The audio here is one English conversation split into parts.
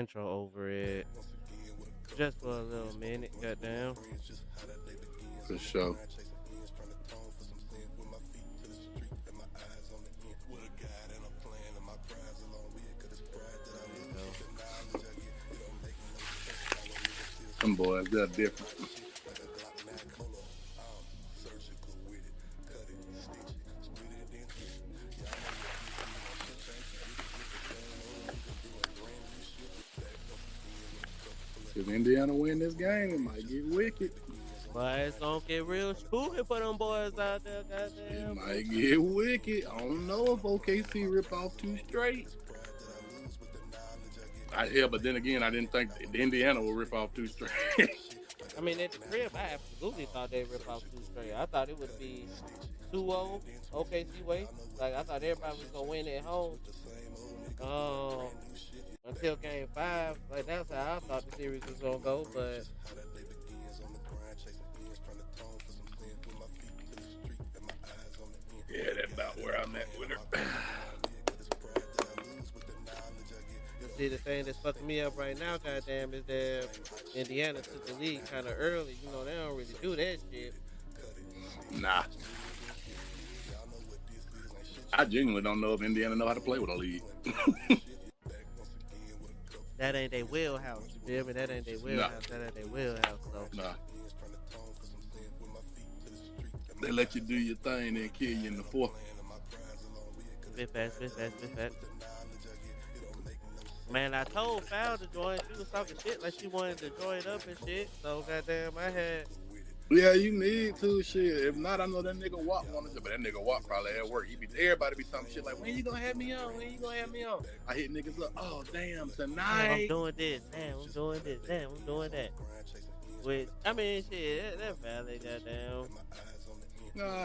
intro over it just for a little minute. Goddamn. For sure. There you go. Them boys, they're different. If Indiana win this game, it might get wicked. But it's gonna get real spooky for them boys out there. It Goddamn. might get wicked. I don't know if OKC rip off two straight. Yeah, but then again, I didn't think Indiana would rip off two straight. I mean, at the crib, I absolutely thought they'd rip off two straight. I thought it would be 2-0 OKC way. Like I thought everybody was gonna win at home. Um, until game five, like that's how I thought the series was gonna go. But Yeah, that's about where I'm at with her. see, the thing that's fucking me up right now, goddamn, is that Indiana took the lead kind of early. You know, they don't really do that shit. Nah, I genuinely don't know if Indiana know how to play with a lead. That ain't their wheelhouse. You feel me? That ain't their Nah, wheelhouse. That ain't their wheelhouse. So, nah. They let you do your thing and kill you in the fourth. bit fast, bit fast, bit fast. Man, I told Foul to join. She was talking shit like she wanted to join up and shit. So, goddamn, I had. Yeah, you need to shit. If not, I know that nigga Watt wanted to, but that nigga Watt probably at work. Everybody be talking shit like, when you gonna have me on? When you gonna have me on? I hit niggas up. Oh damn, Damn, I'm tonight. doing this. Damn, I'm doing this. Damn, I'm doing that. Which, I mean, shit, that's valid, goddamn.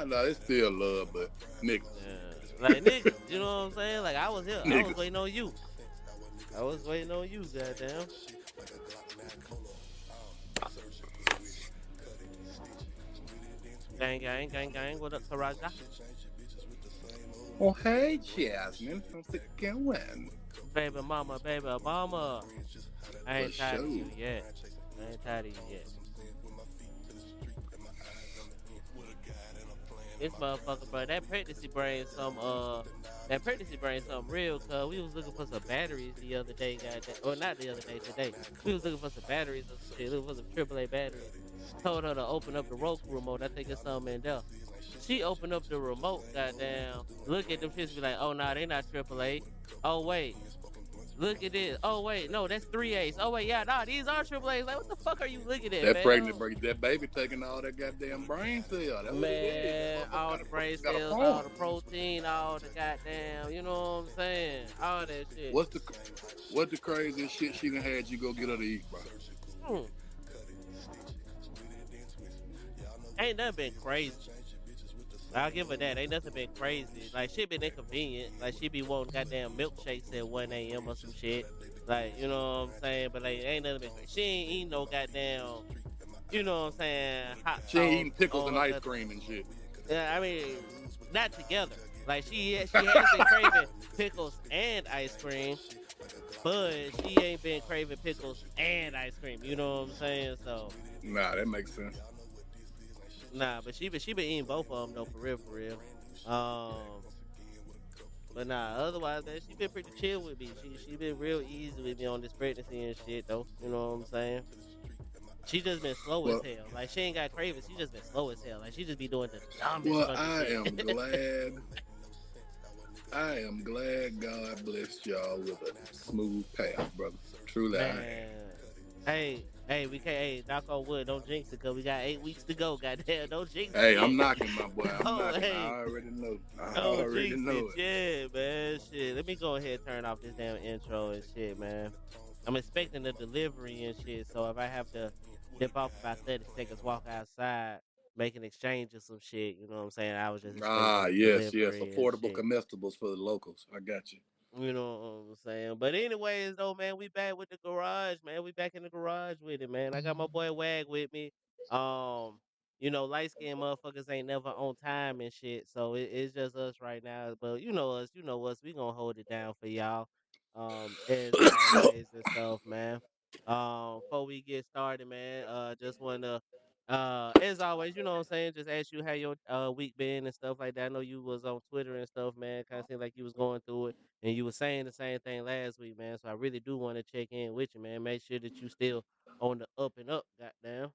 Nah, it's still love, but niggas, Yeah. Like, niggas, you know what I'm saying? Like, I was here. I was niggas. waiting on you. I was waiting on you, goddamn. Gang, gang, gang, gang. What up, Taraja? Oh hey, Jasmine from Second Win. Baby mama, baby mama. I For ain't tired of sure. you yet. I ain't tired of you yet. This motherfucker, bro, that pregnancy brain something real, cuz we was looking for some batteries the other day, goddamn. Or not the other day, today. We was looking for some batteries or some shit, looking for some AAA batteries. Told her to open up the Roku remote. I think it's something in there. She opened up the remote, goddamn. Look at them shits, be like, oh, nah, they not AAA. Oh, wait. Look at this. Oh wait, no, that's 3A's. Oh wait, yeah, nah, these are triple A's. Like, what the fuck are you looking at, That pregnant man? break, that baby taking all that goddamn brain cell. That's what it is. That Man, motherfucker all got the brain got a cells, all form. the protein, all the goddamn, you know what I'm saying? All that shit. What's the what the craziest shit she done had you go get her to eat, bro? Hmm. Ain't nothing been crazy. I'll give her that. Ain't nothing been crazy. Like, she been inconvenient. Like, she be wanting goddamn milkshakes at 1 a.m. or some shit. Like, you know what I'm saying? But, like, ain't nothing been crazy. She ain't eating no goddamn, you know what I'm saying, hot She ain't sauce eating pickles and on ice her. cream and shit. Yeah, I mean, not together. Like, she has been craving pickles and ice cream, but she ain't been craving pickles and ice cream. You know what I'm saying? So, Nah, that makes sense. nah, but she been eating both of them though, for real, for real. Um, but nah, otherwise, man, she been pretty chill with me. She been real easy with me on this pregnancy and shit though. You know what I'm saying? She just been slow as Well, hell. Like, she ain't got cravings. She just been slow as hell. Like, she just be doing the dumbest well, fucking I shit. am glad. I am glad God blessed y'all with a smooth path, brother. Truly, I am. Man, hey, we can't. Hey, knock on wood. Don't jinx it, cause we got 8 weeks to go. Goddamn, don't jinx it Hey, I'm yet. knocking, my boy. I'm Oh, knocking. I hey, already know. I don't already jinx know it it. yet, man. Shit, let me go ahead and turn off this damn intro and shit, man. I'm expecting the delivery and shit, so if I have to dip off about 30 seconds, walk outside, make an exchange or some shit, you know what I'm saying? I was just expecting Ah, the yes, yes. delivery and Affordable shit. comestibles for the locals. I got you. You know what I'm saying? But anyways, though, man, we back with the garage, man. We back in the garage with it, man. I got my boy Wag with me. Um, light skinned motherfuckers ain't never on time and shit. So it's just us right now. But you know us. We gonna hold it down for y'all. As always and stuff, man. Before we get started, man, just wanna as always, you know what I'm saying, just ask you how your week been and stuff like that. I know you was on Twitter and stuff, man. Kinda seemed like you was going through it and you was saying the same thing last week, man. So I really do want to check in with you, man. Make sure that you still on the up and up, goddamn.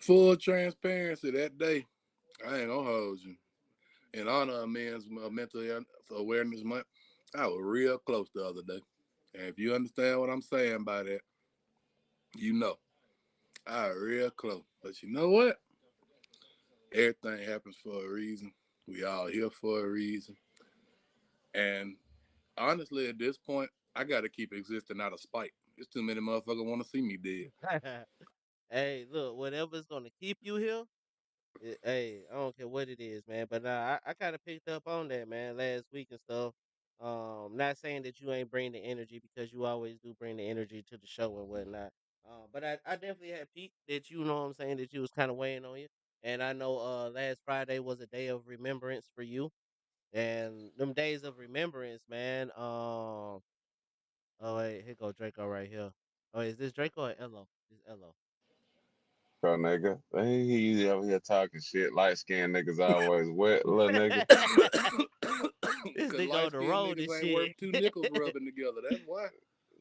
Full transparency that day. I ain't gonna hold you. In honor of Men's Mental Awareness Month, I was real close the other day. And if you understand what I'm saying by that, you know. I was real close. But you know what? Everything happens for a reason. We all here for a reason. And honestly, at this point, I got to keep existing out of spite. It's too many motherfuckers want to see me dead. Hey, look, whatever's gonna keep you here. Hey, I don't care what it is, man. But I kind of picked up on that, man, last week and stuff. Not saying that you ain't bring the energy because you always do bring the energy to the show and whatnot. But I definitely had peaked that you know what I'm saying that you was kind of weighing on you. And I know last Friday was a day of remembrance for you. And them days of remembrance, man. Oh wait, here go Draco right here. Oh, is this Draco or Elo? It's Elo. So nigga, he over here talking shit. Light skinned niggas always wet, little nigga. This Because nigga light on the skinned road and niggas ain't worth shit. two nickels rubbing together. That's why.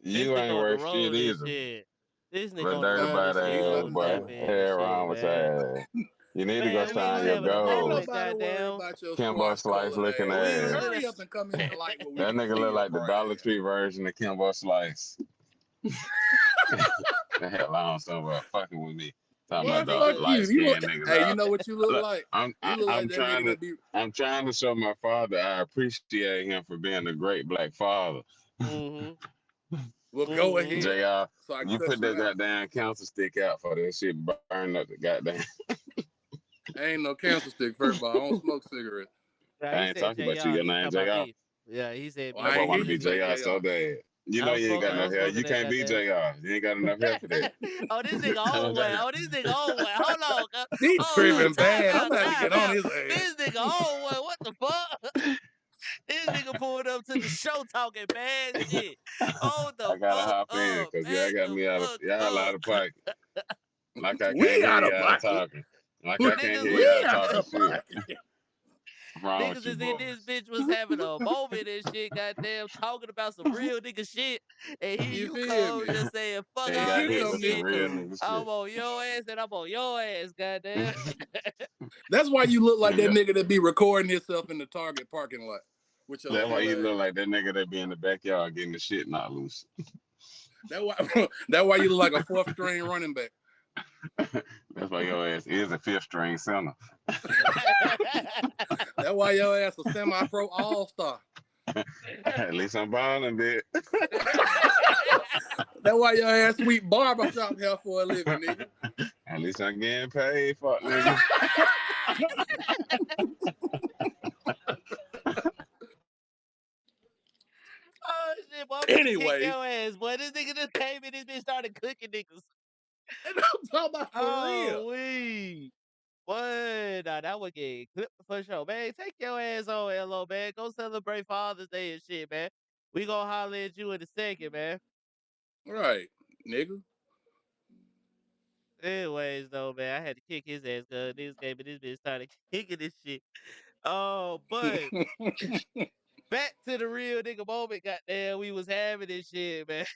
This You nigga ain't on the worth shit road and either. shit. This nigga But on the dirty road and body Exactly. shit, He's ass not road boy. entitled. camping and Hair shit, wrong with man. your ass. You need to go Man, we sign was your having a Ain't goals. moment, nobody worried goddamn. about your Kimbo squash Slice colored looking ass. We was ass. in Hurry up and come in the light where we That can nigga see look your like the bright Dollar ass. Tree version of Kimbo Slice. The hell on somewhere fucking with me. Talking these about Boy, the fuck niggas. you. light You look. skinned niggas Hey, you out. know what you look Look, like? I'm You I, look like I'm that nigga trying to that be. I'm trying to show my father I appreciate him for being a great black father. Mm-hmm. Well, go Mm-hmm. ahead, JR, so I can you cut put you that out. goddamn council stick out for that shit burn up the goddamn. Ain't no cancer stick, first of all. I don't smoke cigarettes. Now I he ain't said talking about you. JR. Your He was name talking about JR. beef. Yeah, he said Well, That beef. I boy ain't He hear want to was you be in say there. JR so JR. bad. You know I was you ain't smoking. got I enough was hair. smoking You that can't be goddamn. JR. You ain't got enough hair for that. Oh, this nigga old one. Oh, this nigga old one. Hold on, cuz. He Hold on. tripping Time bad. I'm out. gonna have to Time get on out. his ass. This nigga old one. What the fuck? This nigga pulled up to the show talking bad shit. Hold the I gotta fuck hop in up. because y'all Back got the me out of fuck y'all up. out of pocket. Like I can't We hear out of y'all pocket. talking. Like I can't Niggas hear was We y'all out talking of shit. pocket. What's wrong with niggas you is in this boys? bitch was having a moment and shit, goddamn, talking about some real nigga shit. And here You you feel come me? just saying fuck They Here all got you hit this come, with some nigga shit. real cool. nigga I'm shit. on your ass and I'm on your ass, goddamn. That's why you look like that Yeah. nigga that be recording himself in the Target parking lot with your That's why little you look ass. like that nigga that be in the backyard getting the shit not loose. That why that why you look like a fourth string running back. That's why your ass is a fifth string center. That why your ass a semi-pro all-star. At least I'm balling, bitch. That why your ass sweep barbershop hair for a living, nigga. At least I'm getting paid, fuck nigga. Oh shit, boy, I'm finna kick Anyway, your ass, boy. This nigga just came in this bitch started cooking niggas. and I'm talking about for real. Oh we. What? Nah, that would get clipped for sure, man. Take your ass on, LO, man. Go celebrate Father's Day and shit, man. We gonna holler at you in a second, man. Right, nigga. Anyways, though, man, I had to kick his ass because this game and this bitch started kicking this shit. Oh, but back to the real nigga moment, goddamn, we was having this shit, man.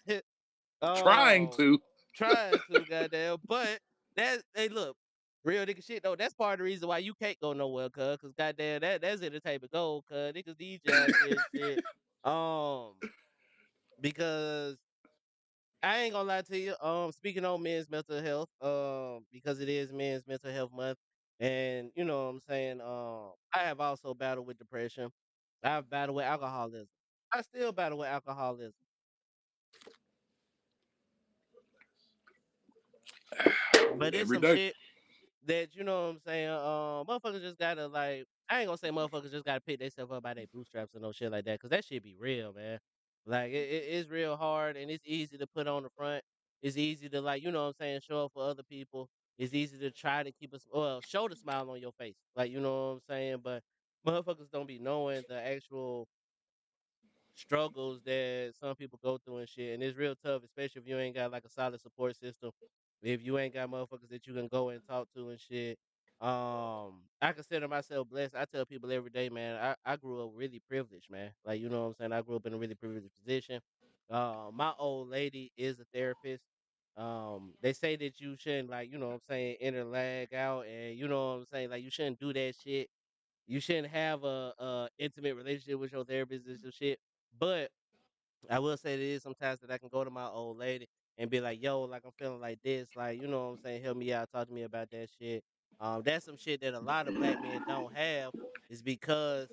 Trying um, to. trying to, goddamn, but that hey, look, real nigga shit though. That's part of the reason why you can't go nowhere, cause goddamn, that's entertainment gold, cause niggas need you out here and shit. Um, because I ain't gonna lie to you. Speaking on men's mental health, because it is Men's Mental Health Month, and you know what I'm saying. I have also battled with depression. I've battled with alcoholism. I still battle with alcoholism, but it's Every some day. shit that you know what I'm saying. Motherfuckers just gotta like. I ain't gonna say motherfuckers just gotta pick themselves up by their bootstraps and no shit like that, cause that shit be real, man. Like it's real hard and it's easy to put on the front. It's easy to like, you know what I'm saying, show up for other people. It's easy to try to keep us well, show the smile on your face, like you know what I'm saying. But motherfuckers don't be knowing the actual struggles that some people go through and shit. And it's real tough, especially if you ain't got like a solid support system. If you ain't got motherfuckers that you can go and talk to and shit. I consider myself blessed. I tell people every day, man, I grew up really privileged, man. Like, you know what I'm saying? I grew up in a really privileged position. My old lady is a therapist. They say that you shouldn't, like, you know what I'm saying, interlag out, and you know what I'm saying, like, you shouldn't do that shit. You shouldn't have a intimate relationship with your therapist and some shit. But I will say it is sometimes that I can go to my old lady and be like, yo, like I'm feeling like this, like, you know what I'm saying, help me out, talk to me about that shit. That's some shit that a lot of black men don't have, is because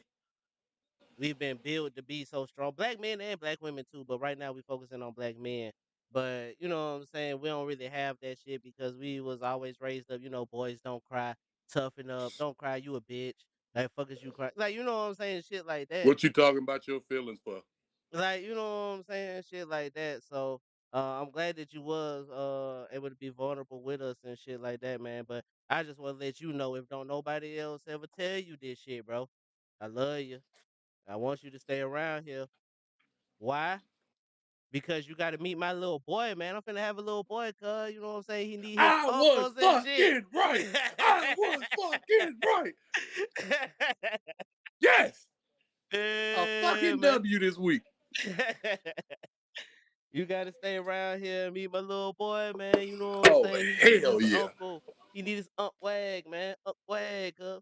we've been built to be so strong. Black men and black women too, but right now we focusing on black men. But you know what I'm saying, we don't really have that shit because we was always raised up, you know, boys don't cry, toughen up, don't cry, you a bitch. Like fuck is you cry. Like, you know what I'm saying, shit like that. What you talking about your feelings for? Like, you know what I'm saying? Shit like that. So I'm glad that you was able to be vulnerable with us and shit like that, man. But I just want to let you know, if don't nobody else ever tell you this shit, bro. I love you. I want you to stay around here. Why? Because you got to meet my little boy, man. I'm finna have a little boy, cuz, you know what I'm saying? He need his I was uncles and shit. fucking right. I was fucking right. Yes, a Yeah, fucking man. W this week. You gotta stay around here and meet my little boy, man. You know what I'm Oh saying? He need hell his yeah. uncle. He need his Unc Wag, man. Unc Wag, huh?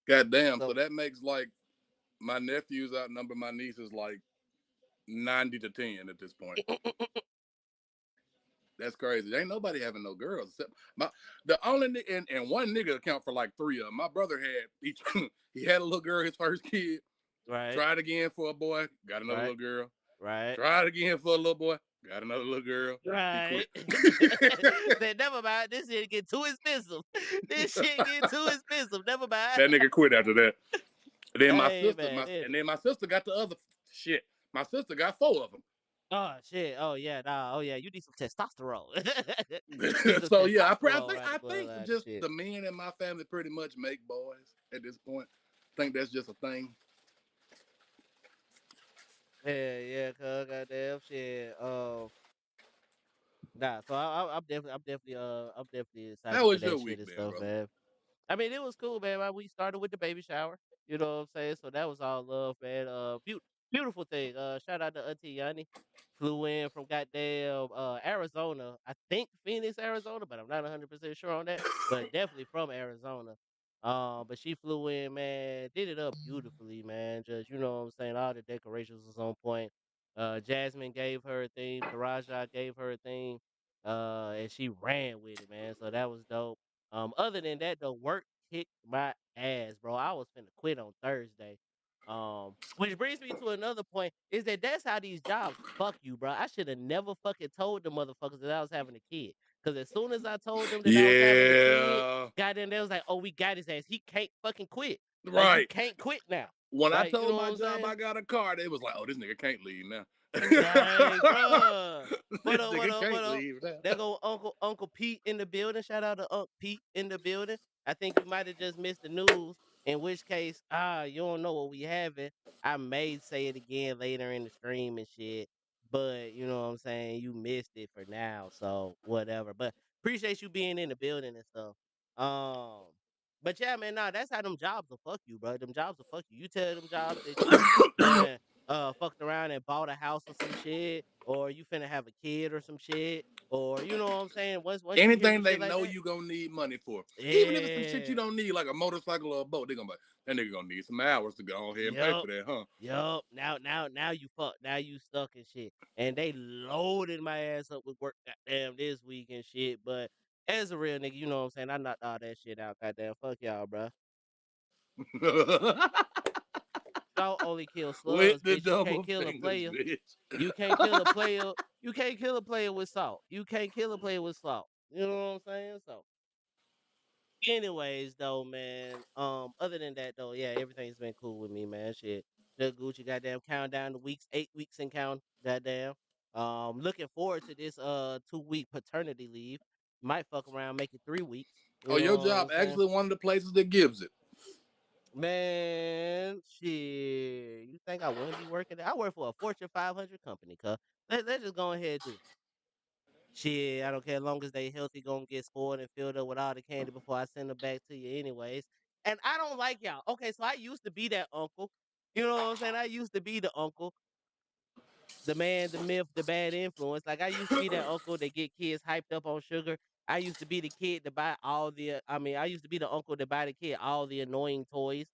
God damn. So So that makes like my nephews outnumber my nieces like 90-10 at this point. That's crazy. Ain't nobody having no girls except the only and one nigga account for like three of them. My brother had he had a little girl, his first kid. right, Tried again for a boy, got another right, little girl. right, Tried again for a little boy, got another little girl. He right. quit. Said never mind. This shit get too expensive. This shit get too expensive. Never mind. That nigga quit after that. And then Hey man, and then my sister got the other shit. My sister got four of them. oh shit. Oh yeah, nah. Oh yeah. You need some testosterone. You need some So yeah, testosterone around the I think bloodline and just shit. the men in my family pretty much make boys at this point. I think that's just a thing. Yeah, yeah, cuz goddamn shit. Nah, so I'm definitely excited How for was your that shit week and then, stuff, brother? man. I mean, it was cool, man. We started with the baby shower. You know what I'm saying? So that was all love, man. Beautiful thing. Shout out to Auntie Yanni. Flew in from goddamn Arizona. I think Phoenix, Arizona, but I'm not 100% sure on that. But definitely from Arizona. But she flew in, man. Did it up beautifully, man. Just, you know what I'm saying? All the decorations was on point. Jasmine gave her a theme. Taraja gave her a theme. And she ran with it, man. So that was dope. Other than that, the work kicked my ass, bro. I was finna quit on Thursday. Which brings me to another point, is that that's how these jobs fuck you, bro. I should have never fucking told the motherfuckers that I was having a kid. Cause as soon as I told them that I was having a kid, Yeah, goddamn, they was like, "Oh, we got his ass. He can't fucking quit. Like you right. can't quit now. When I Like you told know what my I'm job saying? I got a car, they was like, "Oh, this nigga can't leave now. Like, bruh. What This up? What nigga up? What can't up? leave now." There go Uncle Pete in the building. Shout out to Uncle Pete in the building. I think you might have just missed the news. In which case, you don't know what we having. I may say it again later in the stream and shit. But you know what I'm saying? You missed it for now. So whatever. But appreciate you being in the building and stuff. Um, but yeah, man, nah, that's how them jobs will fuck you, bro. Them jobs will fuck you. You tell them jobs that you done fucked around and bought a house or some shit, or you finna have a kid or some shit, or you know what I'm saying. Once you hear some Anything they shit like know that, you gonna need money for, even if it's some shit you yeah, don't need, like a motorcycle or a boat, they gonna be like, that nigga gonna need some hours to go ahead and pay yup, for that, huh? yup. Now you fuck. Now you stuck and shit. And they loaded my ass up with work, goddamn, this week and shit. But as a real nigga, you know what I'm saying. I knocked all that shit out, goddamn. Fuck y'all, bro. Y'all only kill With slugs, the bitch. You can't double kill a fingers, player. bitch. You can't kill a player. You can't kill a player with salt. You can't kill a player with salt. You know what I'm saying? So, anyways, though, man. Other than that, though, yeah, everything's been cool with me, man. Shit, the Gucci, goddamn, countdown to weeks, 8 weeks and count, goddamn. Looking forward to this 2 week paternity leave. Might fuck around, make it 3 weeks. Oh, You know your what I'm job saying? actually one of the places that gives it. Man, shit. You think I wouldn't be working there? I work for a Fortune 500 company, cuz. Let's just go ahead and do it. Shit, I don't care as long as they healthy, gonna get spoiled and filled up with all the candy before I send them back to you anyways. And I don't like y'all. Okay, so I used to be that uncle. You know what I'm saying? I used to be the uncle, the man, the myth, the bad influence. Like I used to be that uncle that get kids hyped up on sugar. I used to be the kid to buy all the. I mean, I used to be the uncle to buy the kid all the annoying toys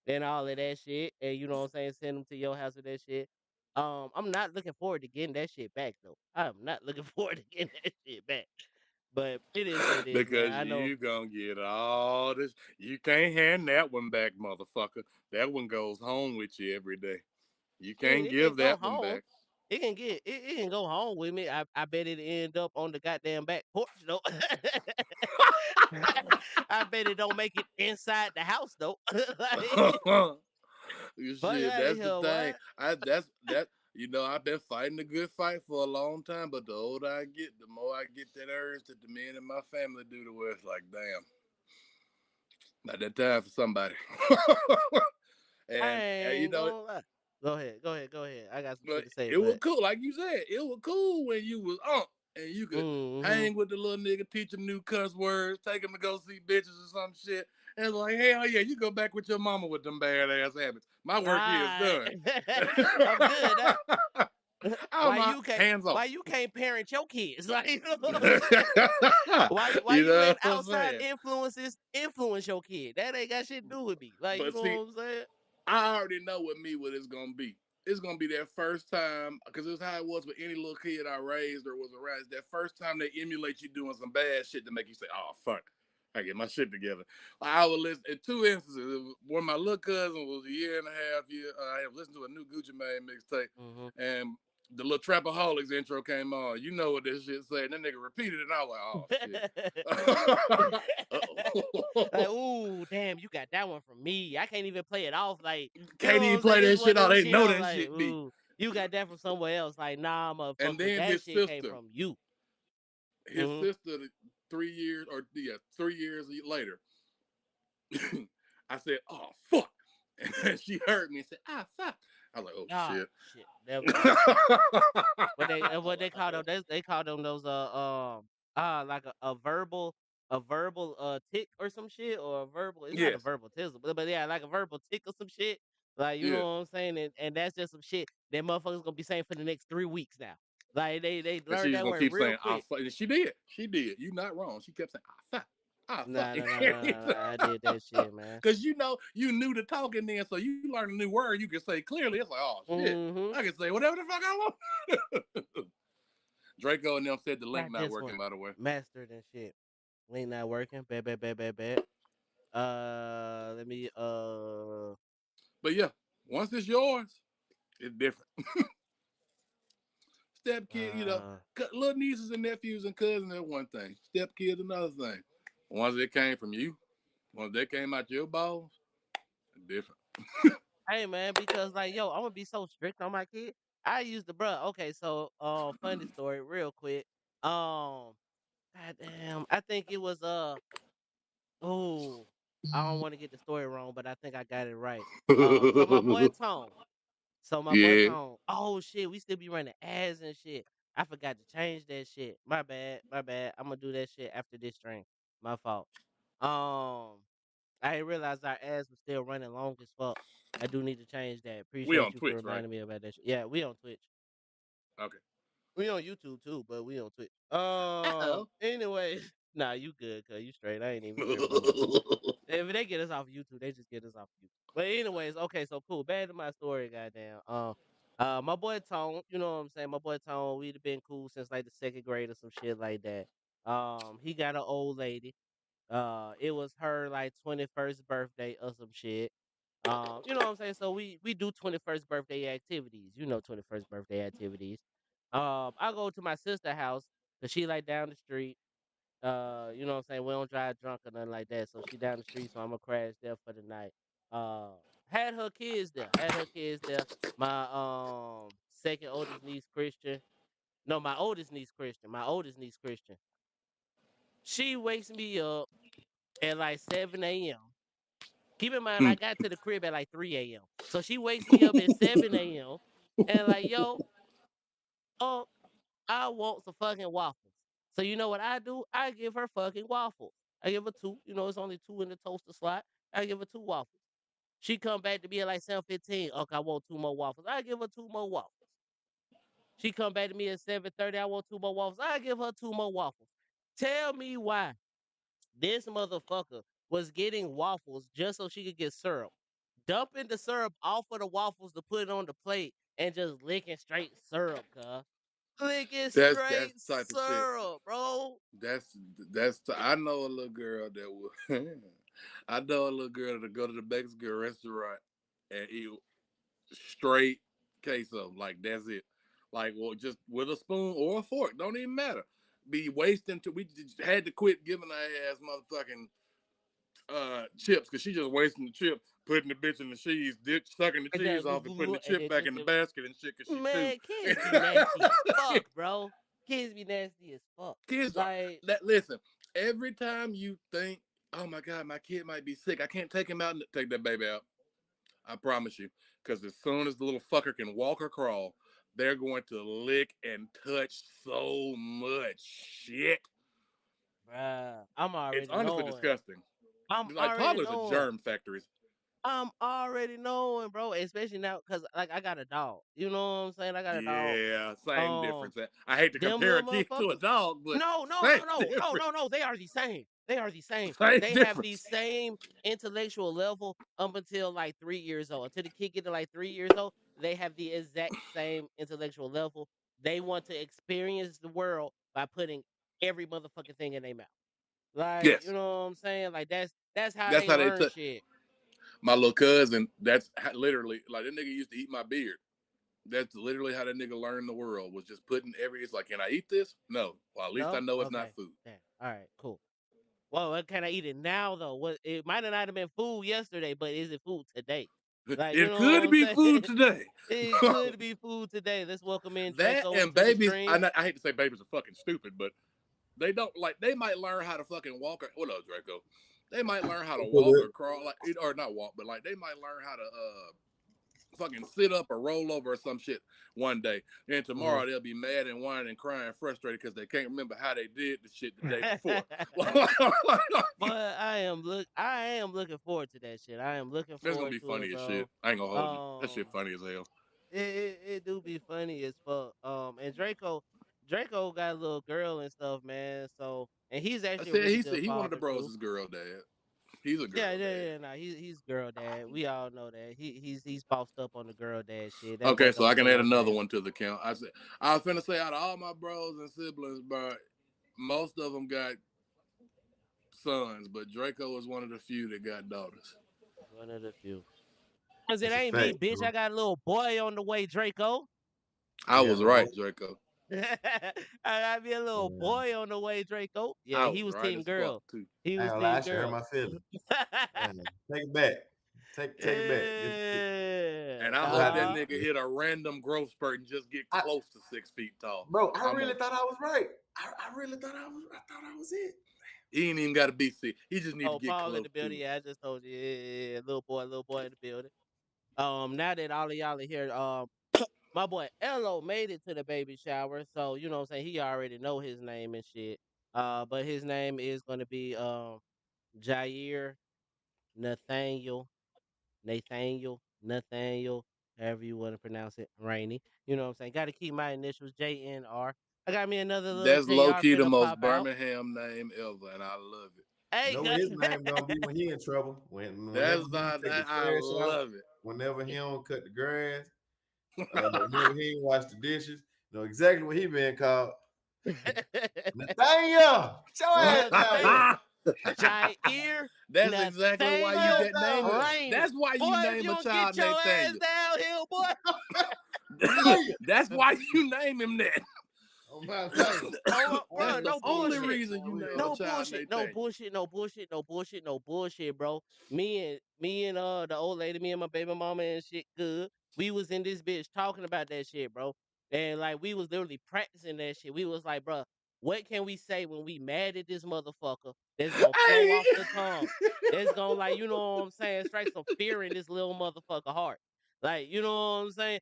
and all of that shit. And you know what I'm saying? Send them to your house with that shit. I'm not looking forward to getting that shit back though. I'm not looking forward to getting that shit back. But it is what it is, man. Because I know you gonna get all this. You can't hand that one back, motherfucker. That one goes home with you every day. You shit. can't It can give go that one home. back. It can go home with me. I bet it end up on the goddamn back porch though. I bet it don't make it inside the house though. Like, fuck Shit, out of that's the here, thing. what? That I've been fighting a good fight for a long time, but the older I get, the more I get that urge that the men in my family do to where it's like, damn, not that time for somebody. I and ain't gonna lie. Go ahead. I got some but shit to say, it was but cool, like you said, it was cool when you was and you could mm-hmm. hang with the little nigga, teach him new cuss words, take him to go see bitches or some shit. And it's like, hell yeah, you go back with your mama with them bad ass habits. My work here is Right. done. I'm good. Huh? I'm hands off. why you can't parent your kids? Like you know what I'm saying? You Why you know let what I'm outside saying? influences influence your kid? That ain't got shit to do with me. Like you But know see, what I'm saying? I already know with me what it's gonna be. It's gonna be that first time, because it's how it was with any little kid I raised or was around. It's that first time they emulate you doing some bad shit to make you say, "Oh fuck, I get my shit together." I would listen in two instances. One, my little cousin was a year and a half. I have listened to a new Gucci Mane mixtape, Mm-hmm. and the little Trapaholics intro came on. You know what this shit said? And that nigga repeated it, and I was like, "Oh Like, shit." ooh, damn, you got that one from me. I can't even play it off. Like, you know Can't what even I'm saying? play It's that one shit of out. them They shit. know I'm that like, shit be. ooh, you got that from somewhere else. Like, nah, And motherfucker, then that shit came from you. his Mm-hmm. sister, 3 years or yeah, 3 years later, I said, "Oh fuck," and she heard me and said, "Ah fuck." I was like, "Oh Ah, shit." shit. There we go. I What they was like, call them? "Oh." They call them those like a verbal tick or some shit or a verbal. It's not a Yes, verbal tizzle, but yeah, like a verbal tick or some shit. Like you know yeah. what I'm saying? And that's just some shit that motherfuckers gonna be saying for the next 3 weeks now. Like they And learned she was that gonna word keep real saying, "Ah quick. fuck," and she did. She did. You not wrong. She kept saying, "Ah fuck, ah fuck," Nah, nah, nah, nah, nah, nah. I did that shit, man. because you knew the talking then, so you learned a new word you could say clearly. It's like, "Oh shit, Mm-hmm. I can say whatever the fuck I want." Draco and them said the link Got not this working, one by the way. mastered and shit. Link not working. Bad, bad, bad, bad, bad. Let me But yeah, once it's yours, it's different. Step kid, uh little nieces and nephews and cousins are one thing. Step kids another thing. Once it came from you, once they came out your balls, it's different. Hey man, because like yo, I'm gonna be so strict on my kid. I used to, bruh. Okay, so funny story, real quick. Goddamn, I think it was oh, I don't want to get the story wrong, but I think I got it right. So my boy Tone. So my boy Yeah. Tone. Oh shit, we still be running ads and shit. I forgot to change that shit. My bad, my bad. I'm gonna do that shit after this stream. My fault. Um, I didn't realize our ads were still running long as fuck. I do need to change that. We Appreciate on you for Twitch, right? reminding me about that shit. Yeah, we on Twitch. Okay. We on YouTube too, but we on Twitch. Uh Anyway, nah, you good, cause you straight. I ain't even tripping on that. oh. If they get us off YouTube, they just get us off YouTube. But anyways, okay, so cool. Back to my story, goddamn. My boy Tone, you know what I'm saying? My boy Tone, we'd have been cool since like the second grade or some shit like that. He got an old lady. It was her like 21st birthday or some shit. You know what I'm saying? So we do 21st birthday activities. You know 21st birthday activities. I go to my sister house because she like down the street. You know what I'm saying? We don't drive drunk or nothing like that. So she down the street, so I'm gonna crash there for the night. Uh had her kids there. Had her kids there. My second oldest niece Christian. No, my oldest niece Christian. My oldest niece Christian. She wakes me up at like 7 a.m. Keep in mind, I got to the crib at like 3 a.m. So she wakes me up at 7 a.m. and like, yo, oh, I want some fucking waffles. So you know what I do? I give her fucking waffles. I give her two. You know, it's only two in the toaster slot. I give her two waffles. She come back to me at like 7:15. Okay, I want two more waffles. I give her two more waffles. She come back to me at 7:30. I want two more waffles. I give her two more waffles. Tell me why this motherfucker was getting waffles just so she could get syrup. Dumping the syrup off of the waffles to put it on the plate and just licking straight syrup, cuz. Licking That's straight the type of shit. syrup, bro. I know a little girl that will. I know a little girl that go to the Mexican restaurant and eat straight queso. Like that's it. Like well, just with a spoon or a fork. Don't even matter. Be wasting. We just had to quit giving her ass motherfucking chips because she just wasting the chip, putting the bitch in the cheese, sucking the And cheese then, off, and putting the and chip then back in the basket and shit because she too. man, kids be nasty as fuck, bro. Kids be nasty as fuck. Kids are Like, that. Listen, every time you think, "Oh my god, my kid might be sick. I can't take him out and take that baby out." I promise you, because as soon as the little fucker can walk or crawl, they're going to lick and touch so much shit. bruh, I'm It's already honestly knowing. disgusting. I'm Like already toddlers are knowing. germ factories. I'm already knowing, bro. Especially now, cause like I got a dog. You know what I'm saying? I got a dog. Yeah, same difference. I hate to Them compare little a kid to a motherfuckers. dog, but No, no, same no, no, no, difference. no, no. They are the same. They are the same. Same They have the difference. same intellectual level up until like 3 years old. Until the kid get to like 3 years old, they have the exact same intellectual level. They want to experience the world by putting every motherfucking thing in their mouth. Like, you Yes, know what I'm saying? Like that's how that's they how they learn took shit. my little cousin. Literally like that nigga used to eat my beard. That's literally how that nigga learned the world was just putting it's like, can I eat this? No. Well, at least I No? know it's not Okay. food. Yeah. All right, cool. Well, what can I eat it now though? What it might have not have been food yesterday, but is it food today? Like, you It know could what be I'm food saying? today. It could be food today. Let's welcome in That Draco and into the babies, stream. I hate to say babies are fucking stupid, but they don't like they might learn how to fucking walk or what up, Draco? They might learn how to walk or crawl like or not walk, but like they might learn how to fucking sit up or roll over or some shit one day. And tomorrow they'll be mad and whining and crying, frustrated because they can't remember how they did the shit the day before. But I am looking forward to that shit. I am looking That's gonna forward be to it, funny as bro. shit. I ain't gonna hold you. That shit Um, funny as hell. it do be funny as fuck. And Draco got a little girl and stuff, man. So and he's I actually a said really good he one of the father bros too. is girl dad. He's a Yeah, girl yeah, dad. yeah. Nah, he's girl dad. We all know that. He's bossed up on the girl dad shit. That boy Okay, so don't I can play add no another game. one to the count. I was finna say out of all my bros and siblings, bro, most of them got sons, but Draco was one of the few that got daughters. One of the few. Cause it That's a ain't me, fact, bitch. bro. I got a little boy on the way, Draco. I You got was a boy? right, Draco. I got me a little Yeah. boy on the way, Draco. Yeah, I he was was right team as fuck girl. too. He I ain't was gonna lie, I team should hurt girl. my feelings. Man, take it back. Take it back. And I You hope have that to, Yeah. nigga hit a random growth spurt and just get I, close to 6 feet tall. bro. I I'm really on. thought I was right. I really thought I was it. He ain't even got to be sick. He just need to Oh, get Paul in close the to building. it. Yeah, I just told you. Yeah, little boy in the building. Now that all of y'all are here, my boy Elo made it to the baby shower, so you know what I'm saying, he already know his name and shit. But his name is gonna be Jair Nathaniel, Nathaniel, however you want to pronounce it, Rainey. You know what I'm saying? Gotta keep my initials JNR. I got me another little That's low JR key the finna most pop out. Birmingham name ever, and I love it. You Hey, know what his name gonna be when he in trouble? Whenever he don't take the I trash out, love it. whenever he don't cut the grass, whenever he ain't wash the dishes, you know exactly what he been called. Nathaniel, get your ass down here. Jair That's exactly why you Nathaniel get named it. Rainey. That's why Boy, you if you name a don't get child your ass Nathaniel. down here, boy. Nathaniel. That's why you name him that. Oh my God. Oh, That's bro, the no only bullshit. reason you name a No child bullshit, no Nathaniel. bullshit, no bullshit, no bullshit, no bullshit, bro. Me and the old lady, me and my baby mama and shit good. We was in this bitch talking about that shit, bro. And like we was literally practicing that shit. We was like, bro, What can we say when we mad at this motherfucker? That's gonna flow off the tongue. That's gonna like, you know what I'm saying, strike some fear in this little motherfucker heart. Like, you know what I'm saying?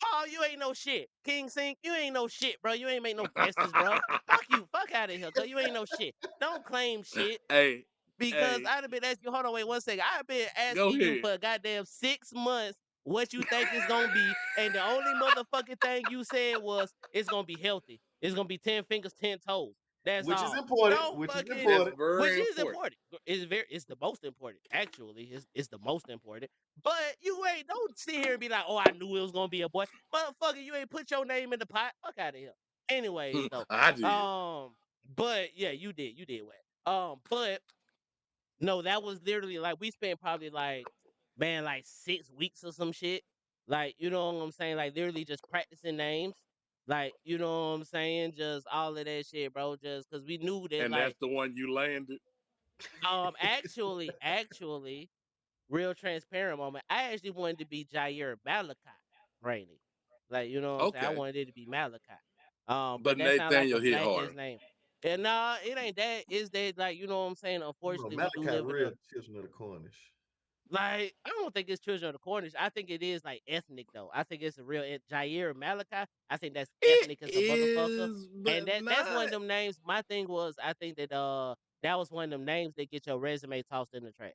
Oh, you ain't no shit. King Sink, you ain't no shit, bro. You ain't make no guesses, bro. Fuck you. Fuck out of here, cuz you ain't no shit. Don't claim shit. Hey, Because hey, I'd have been asking you, hold on, wait 1 second. I've been go asking you ahead. for a goddamn 6 months what you think it's gonna be, and the only motherfucking thing you said was it's gonna be healthy. It's gonna be 10 fingers, 10 toes. That's Which is all. important. Don't Which is fucking, That's important. which very is important. important. It's the most important. Actually, it's the most important. But you ain't don't sit here and be like, oh, I knew it was gonna be a boy. Motherfucker, you ain't put your name in the pot. Fuck out of here. Anyways, though. I did. But yeah, you did what? But no, that was literally like we spent probably like, man, like 6 weeks or some shit. Like, you know what I'm saying? Like literally just practicing names. Like, you know what I'm saying? Just all of that shit, bro. Just cause we knew that And like that's the one you landed. actually, real transparent moment. I actually wanted to be Jair Malachi Rainey. Like, you know what I'm saying? I Okay. wanted it to be Malachi. But But that sounds like a Nathaniel hit black ass harder. name. And nah, it ain't that. It's that like, you know what I'm saying? You know, Unfortunately, we do Malachi live in a real children of the Cornish. like, I don't think it's Children of the Cornish. I think it is like ethnic though. I think it's a real Jair Malachi. I think that's It ethnic as a motherfucker. is, And but that's one not. of them names. My thing was I think that that was one of them names that get your resume tossed in the trash.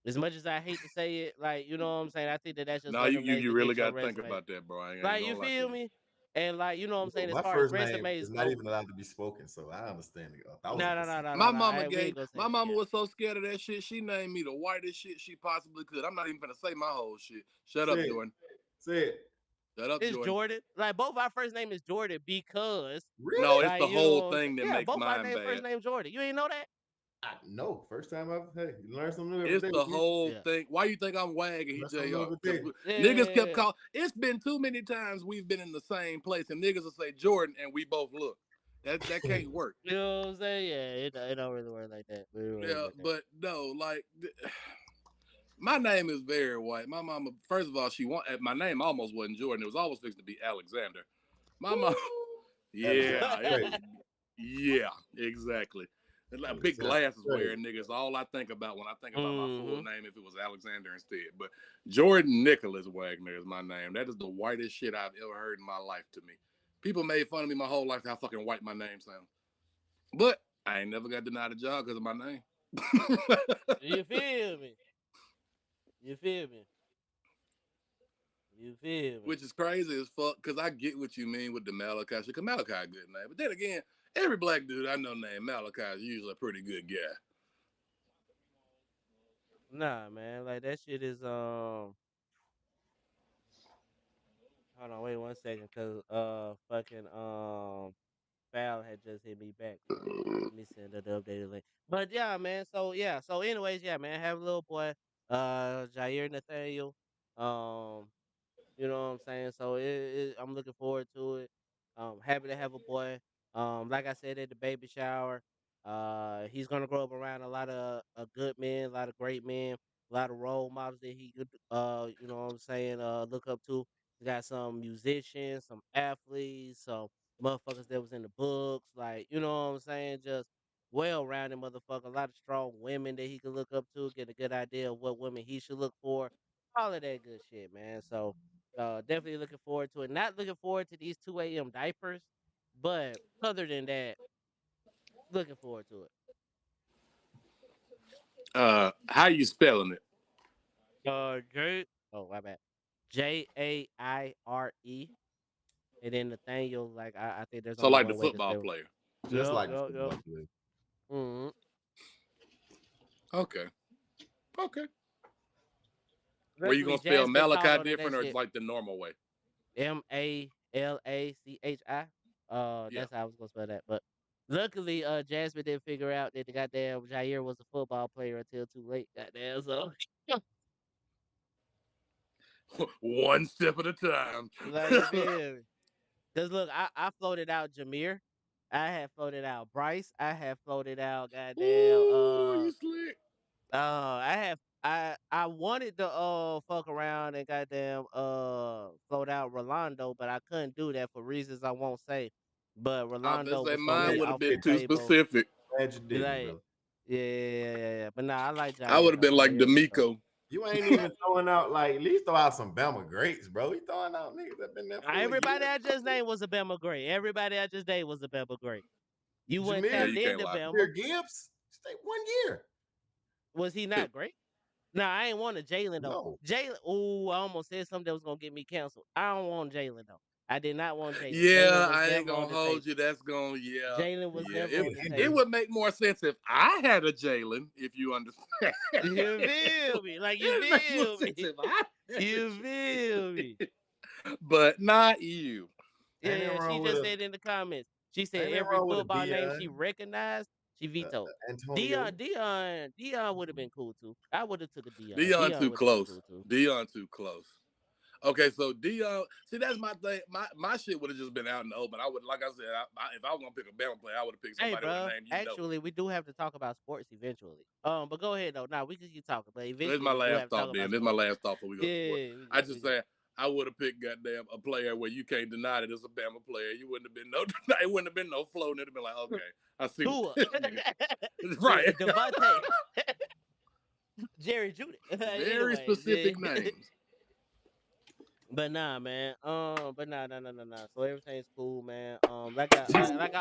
As much as I hate to say it, like, you know what I'm saying, I think that that's just No, one of you them you, names you that really get your got to think resume. about that, bro. I ain't Like, you gonna lie to feel you. me? And like, you know what I'm saying, as My far as first name resumes is not go, even allowed to be spoken, so I understand it 1,000%. My no. mama We ain't gonna say my that. mama Yeah. was so scared of that shit. She named me the whitest shit she possibly could. I'm not even gonna say my whole shit. Shut Say up, it. Jordan. Say it. Shut up, It's Jordan. Jordan. Like both our first name is Jordan because No, Really? it's like, the you know whole what I'm saying? thing that Yeah, makes both our mine name bad. first name Jordan. You ain't know that? No. First time I've hey, you learn something new every It's day. the G. whole Yeah. thing. Why you think I'm wagging? He Learn something new Jr. every Because day. niggas kept Yeah. calling. It's been too many times we've been in the same place, and niggas will say Jordan, and we both look. That can't work. You know what I'm saying? Yeah, it don't really work like that. It don't work Yeah, like that. but no, like my name is very white. My mama, first of all, my name almost wasn't Jordan. It was always fixed to be Alexander. My mom, Alexander yeah, it was, crazy. yeah, exactly. And like big Alexander glasses crazy. wearing niggas. All I think about when I think about my full Mm-hmm. name, if it was Alexander instead. But Jordan Nicholas Wagner is my name. That is the whitest shit I've ever heard in my life. To me, people made fun of me my whole life how fucking white my name sounds. But I ain't never got denied a job because of my name. You feel me? You feel me? You feel me? Which is crazy as fuck because I get what you mean with the Malachi shit. Because Malachi a good name. But then again, every black dude I know named Malachi is usually a pretty good guy. Nah, man. Like that shit is hold on, wait 1 second, cause fucking Foul had just hit me back. Let me send the updated link. But yeah, man. So yeah. So anyways, yeah, man. Have a little boy, Jair Nathaniel. Um, You know what I'm saying? So I'm looking forward to it. Happy to have a boy. Like I said at the baby shower, he's gonna grow up around a lot of good men, a lot of great men, a lot of role models that he could, you know what I'm saying, look up to. He got some musicians, some athletes, some motherfuckers that was in the books, like, you know what I'm saying, just well-rounded motherfucker. A lot of strong women that he could look up to, get a good idea of what women he should look for, all of that good shit, man. So definitely looking forward to it. Not looking forward to these 2 a.m. diapers, but other than that, looking forward to it. How you spelling it? J. Oh, my bad. Jaire, and then Nathaniel. Like I think there's So only like the one way to football spell. player. Just Yup, like the yup, yup. football player. Mm-hmm. Okay. Okay. Were you Luckily, gonna spell Jasmine caught Malachi on to that different or shit. like the normal way? Malachi. Yeah. That's how I was gonna spell that. But luckily, Jasmine didn't figure out that the goddamn Jair was a football player until too late. Goddamn, so One step at a time. like you feel me? Cause look, I floated out Jameer. I had floated out Bryce. I had floated out goddamn Ooh, you slick. I have I wanted to fuck around and goddamn float out Rolando, but I couldn't do that for reasons I won't say. but I was gonna Rolando say was gonna mine be would have off been the too table. specific. Glad you didn't, Like, brother. yeah. But nah, I like I would Jair have though. been like Jair was dope. D'Amico. You ain't even throwing out like at least throw out some Bama greats, bro. You throwing out niggas that been there for a Everybody year. I just named was a Bama great. Everybody I just named was a Bama great. You went Yeah, Jameer, tapped you can't into lie. Bama. Gibbs, stay 1 year. Was he not great? No, I ain't want a Jalen though. No. Jalen, ooh, I almost said something that was gonna get me canceled. I don't want Jalen though. I did not want Jalen. Jalen Yeah, was I ain't never on gonna the hold table. you. That's gonna Jalen was yeah. never on the It table. would make more sense if I had a Jalen, if you understand. You feel me? Like you It makes more feel sense me? if I had You a feel me? Jalen. But not you. Ain't nothing Yeah, she wrong with just a said in the comments. She said ain't nothing every wrong with a football name she Dion, recognized, she vetoed. Antonio. Dion would have been cool too. I would have took a Dion. Dion Dion too would have been close. cool too. Dion too close. Okay, so Dion, see that's my thing. My shit would have just been out in the open. I would, like I said, if I was gonna pick a Bama player, I would have picked Hey, somebody with a bro. name you know. Actually, we do have to talk about sports eventually. But go ahead though. Now we can keep talking, but This is eventually my we do last have to talk thought. Then about this is my sports. last thought before we go to sports. Yeah, I just said I would have picked goddamn a player where you can't deny that it's a Bama player. You wouldn't have been no, it wouldn't have been no flow. And it'd have been like, okay, I see Tua, what this nigga. Right. Devontae, Jerry Judy. Very Anyways, specific names. but nah, man. But nah. So everything's cool, man. Like I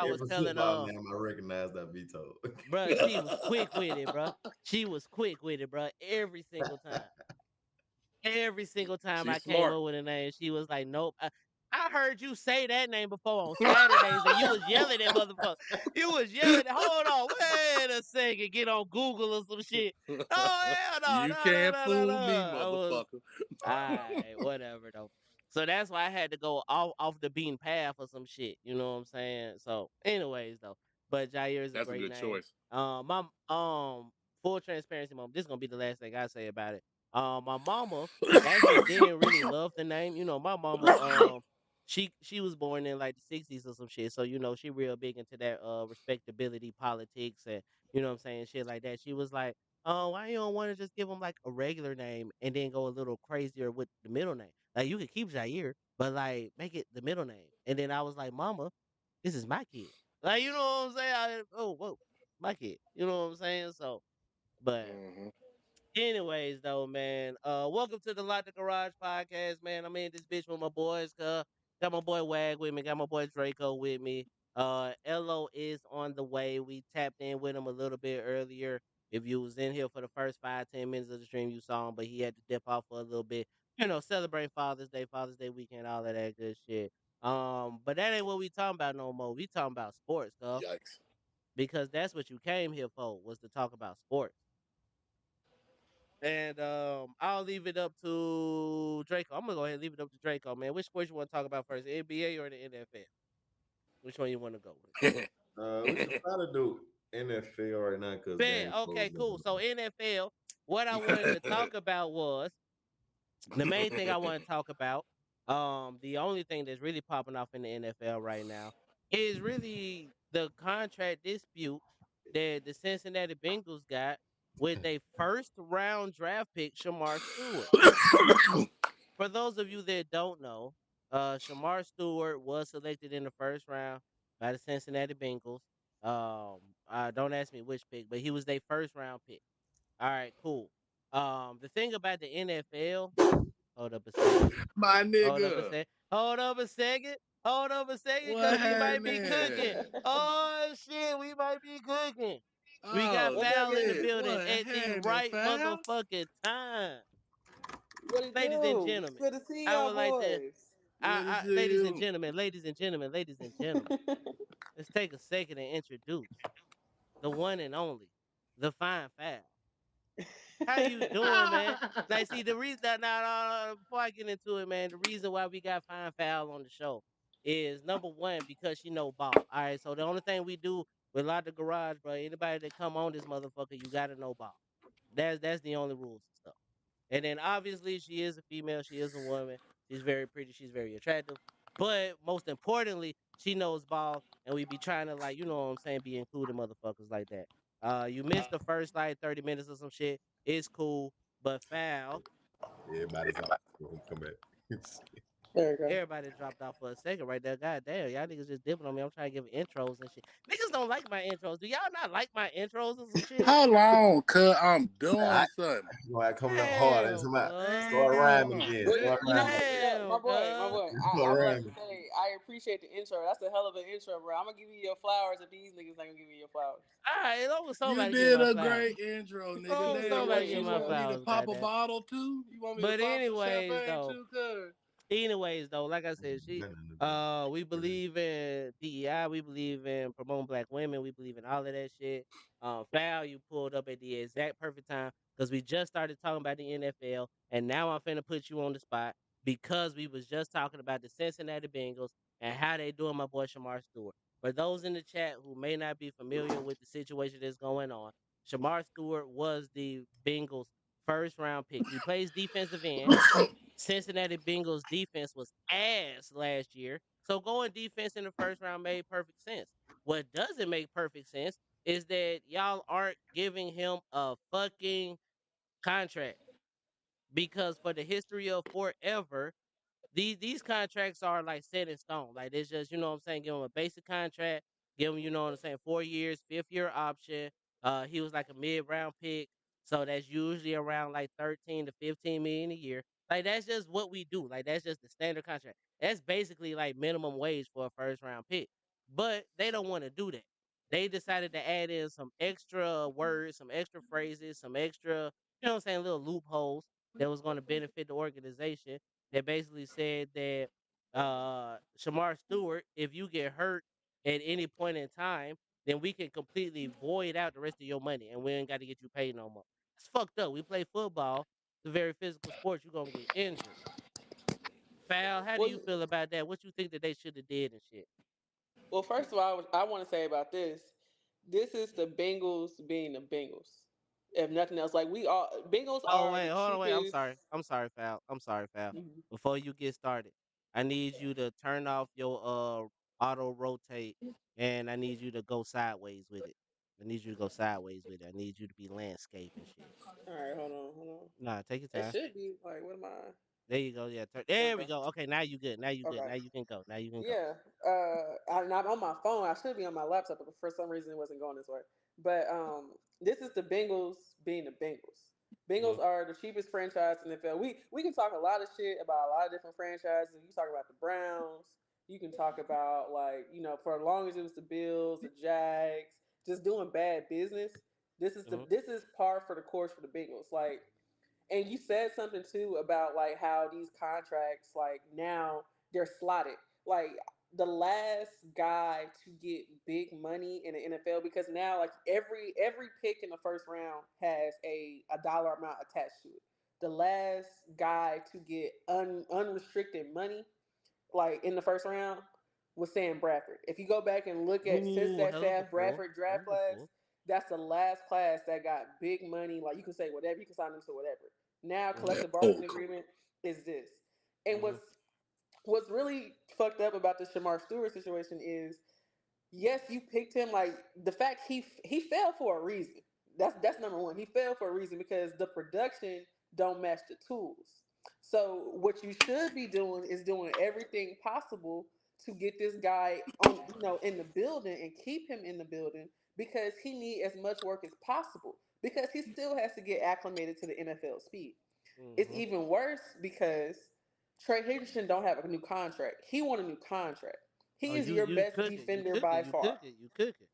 was Every telling football name I recognize that veto. bro, she was quick with it, bro. She was quick with it, bro. Every single time. Every single time I She's came smart. up with a name, she was like, "Nope." I heard you say that name before on Saturdays, and you was yelling at motherfucker. You was yelling. Hold on, wait a second. Get on Google or some shit. Oh hell no, You no, no, can't no, no, fool me, no. I was, motherfucker. alright, whatever though. So that's why I had to go off the beaten path or some shit. You know what I'm saying? So, anyways though, but Jair is a That's a great good name. choice. My full transparency moment. This is gonna be the last thing I say about it. My mama actually didn't really love the name. You know, my mama, she was born in like the '60s or some shit. So, you know, she real big into that respectability politics and you know what I'm saying, shit like that. She was like, oh, why you don't want to just give him like a regular name and then go a little crazier with the middle name? Like you could keep Jair, but like make it the middle name. And then I was like, Mama, this is my kid. Like, you know what I'm saying? Oh, whoa, my kid. You know what I'm saying? So, but Mhm. anyways, though, man, welcome to the Lot the Garage podcast, man. I'm in this bitch with my boys. Got my boy Wag with me. Got my boy Draco with me. Lo is on the way. We tapped in with him a little bit earlier. If you was in here for the first 5-10 minutes of the stream, you saw him, but he had to dip off for a little bit. You know, celebrate Father's Day weekend, all of that good shit. But that ain't what we talking about no more. We talking about sports, Yikes. because that's what you came here for, was to talk about sports. And I'll leave it up to Draco. I'm gonna go ahead and leave it up to Draco, man. Which sports you want to talk about first, the NBA or the NFL? Which one you want to go with? We should probably do NFL right now because Ben, game okay, closed. cool. So NFL, what I wanted to talk about was the main thing I want to talk about. The only thing that's really popping off in the NFL right now is really the contract dispute that the Cincinnati Bengals got with a first round draft pick, Shamar Stewart. For those of you that don't know, Shamar Stewart was selected in the first round by the Cincinnati Bengals. Don't ask me which pick, but he was their first round pick. All right, cool. The thing about the NFL, hold up a second. My Hold up a nigga. second. Hold up a second. Hold up a second, What cause we might be cooking. happened? Oh shit, we might be cooking. We got Oh What that foul in the mean? shit. building What at the happened, right fam? motherfucking time. What it Ladies and do? gentlemen, Good to see I y'all would like to boys. Good to see ladies and you. gentlemen, ladies and gentlemen, let's take a second and introduce the one and only, the fine foul. How you doing, man? Like, see, the reason that now, before I get into it, man, the reason why we got fine foul on the show is number one because she know ball. All right, so the only thing we do with Lot the Garage, bro, anybody that come on this motherfucker, you gotta know ball. That's the only rules and stuff. And then obviously she is a female, she is a woman. She's very pretty, she's very attractive. But most importantly, she knows ball, and we be trying to, like, you know what I'm saying, be including motherfuckers like that. You missed the first like 30 minutes or some shit. It's cool, but foul. Everybody's off. Come back. There you go. Everybody dropped off for a second right there. God damn, y'all niggas just dipping on me. I'm trying to give intros and shit. Niggas don't like my intros. Do y'all not like my intros and some shit? Hold on, cuz I'm I, doing something. you know, I coming up hard. And Damn, somebody start rhyming Damn, again. Well, Start you know nigga. what? rhyming. Yeah, damn, my cuz. boy. I Start would like to rhyming. say I appreciate the intro. That's a hell of an intro, bro. I'm gonna give you your flowers if these niggas ain't gonna give you your flowers. All right, as long as You somebody get did my a flowers. great intro, As nigga. long You as did a Damn, somebody great get you my intro. want me to flowers, pop a goddamn. bottle too? You want me to But pop some anyways, champagne though. too, cuz? Anyways, though, like I said, Nothing to do. we believe in DEI, we believe in promoting black women, we believe in all of that shit. Foul, you pulled up at the exact perfect time because we just started talking about the NFL, and now I'm finna put you on the spot because we was just talking about the Cincinnati Bengals and how they doing my boy Shamar Stewart. For those in the chat who may not be familiar with the situation that's going on, Shamar Stewart was the Bengals' first round pick. He plays defensive end. Cincinnati Bengals defense was ass last year. So going defense in the first round made perfect sense. What doesn't make perfect sense is that y'all aren't giving him a fucking contract because for the history of forever, these contracts are like set in stone. Like it's just, you know what I'm saying, give him a basic contract, give him, you know what I'm saying, 4 years, fifth year option. He was like a mid round pick. So that's usually around like 13 to 15 million a year. Like that's just what we do. Like that's just the standard contract. That's basically like minimum wage for a first round pick. But they don't want to do that. They decided to add in some extra words, some extra phrases, some extra, you know what I'm saying, little loopholes that was going to benefit the organization that basically said that Shamar Stewart, if you get hurt at any point in time, then we can completely void out the rest of your money and we ain't got to get you paid no more. It's fucked up. We play football. It's a very physical sport. You're gonna get injured. Foul, how do Well, you feel about that? What you think that they should have did and shit? well, first of all, I want to say about this. This is the Bengals being the Bengals. If nothing else, like we all Bengals Oh are wait, the hold on, wait. I'm cheapest. sorry. I'm sorry, Foul. I'm sorry, Foul. Mhm. Before you get started, I need you to turn off your auto rotate and I need you to go sideways with it. I need you to go sideways with it. I need you to be landscape and shit. All right, hold on. Nah, take your It time. should be like, what am I? There you go. Yeah, there we Okay, go. Okay, now you good. Now you good. okay. Now you can go. Now you can go. Yeah, I'm on my phone. I should be on my laptop, but for some reason it wasn't going this way. But this is the Bengals being the Bengals. Mhm. Bengals are the cheapest franchise in the NFL. We can talk a lot of shit about a lot of different franchises. You talk about the Browns. You can talk about like for as long as it was the Bills, the Jags, just doing bad business. Mhm. This is par for the course for the Bengals. Like, and you said something too about like how these contracts like now they're slotted. Like the last guy to get big money in the NFL because now like every pick in the first round has a dollar amount attached to it. The last guy to get unrestricted money like in the first round was Sam Bradford. If you go back and look at since Ooh, that hell of a Sam pull. Bradford Hell draft of a class, pull. that's the last class that got big money. Like you can say whatever, you can sign them to whatever. Now Mhm. collective Oh, bargaining agreement is this. And Mhm. what's really fucked up about the Shamar Stewart situation is yes, you picked him. Like the fact he fell for a reason. That's number one. He fell for a reason because the production don't match the tools. So what you should be doing is doing everything possible to get this guy on, in the building and keep him in the building because he need as much work as possible because he still has to get acclimated to the NFL speed. It's Mhm. even worse because Trey Hendrickson don't have a new contract. He want a new contract. Oh, He is you your you best cooking. You defender cooking. by You far. cooking. You cooking.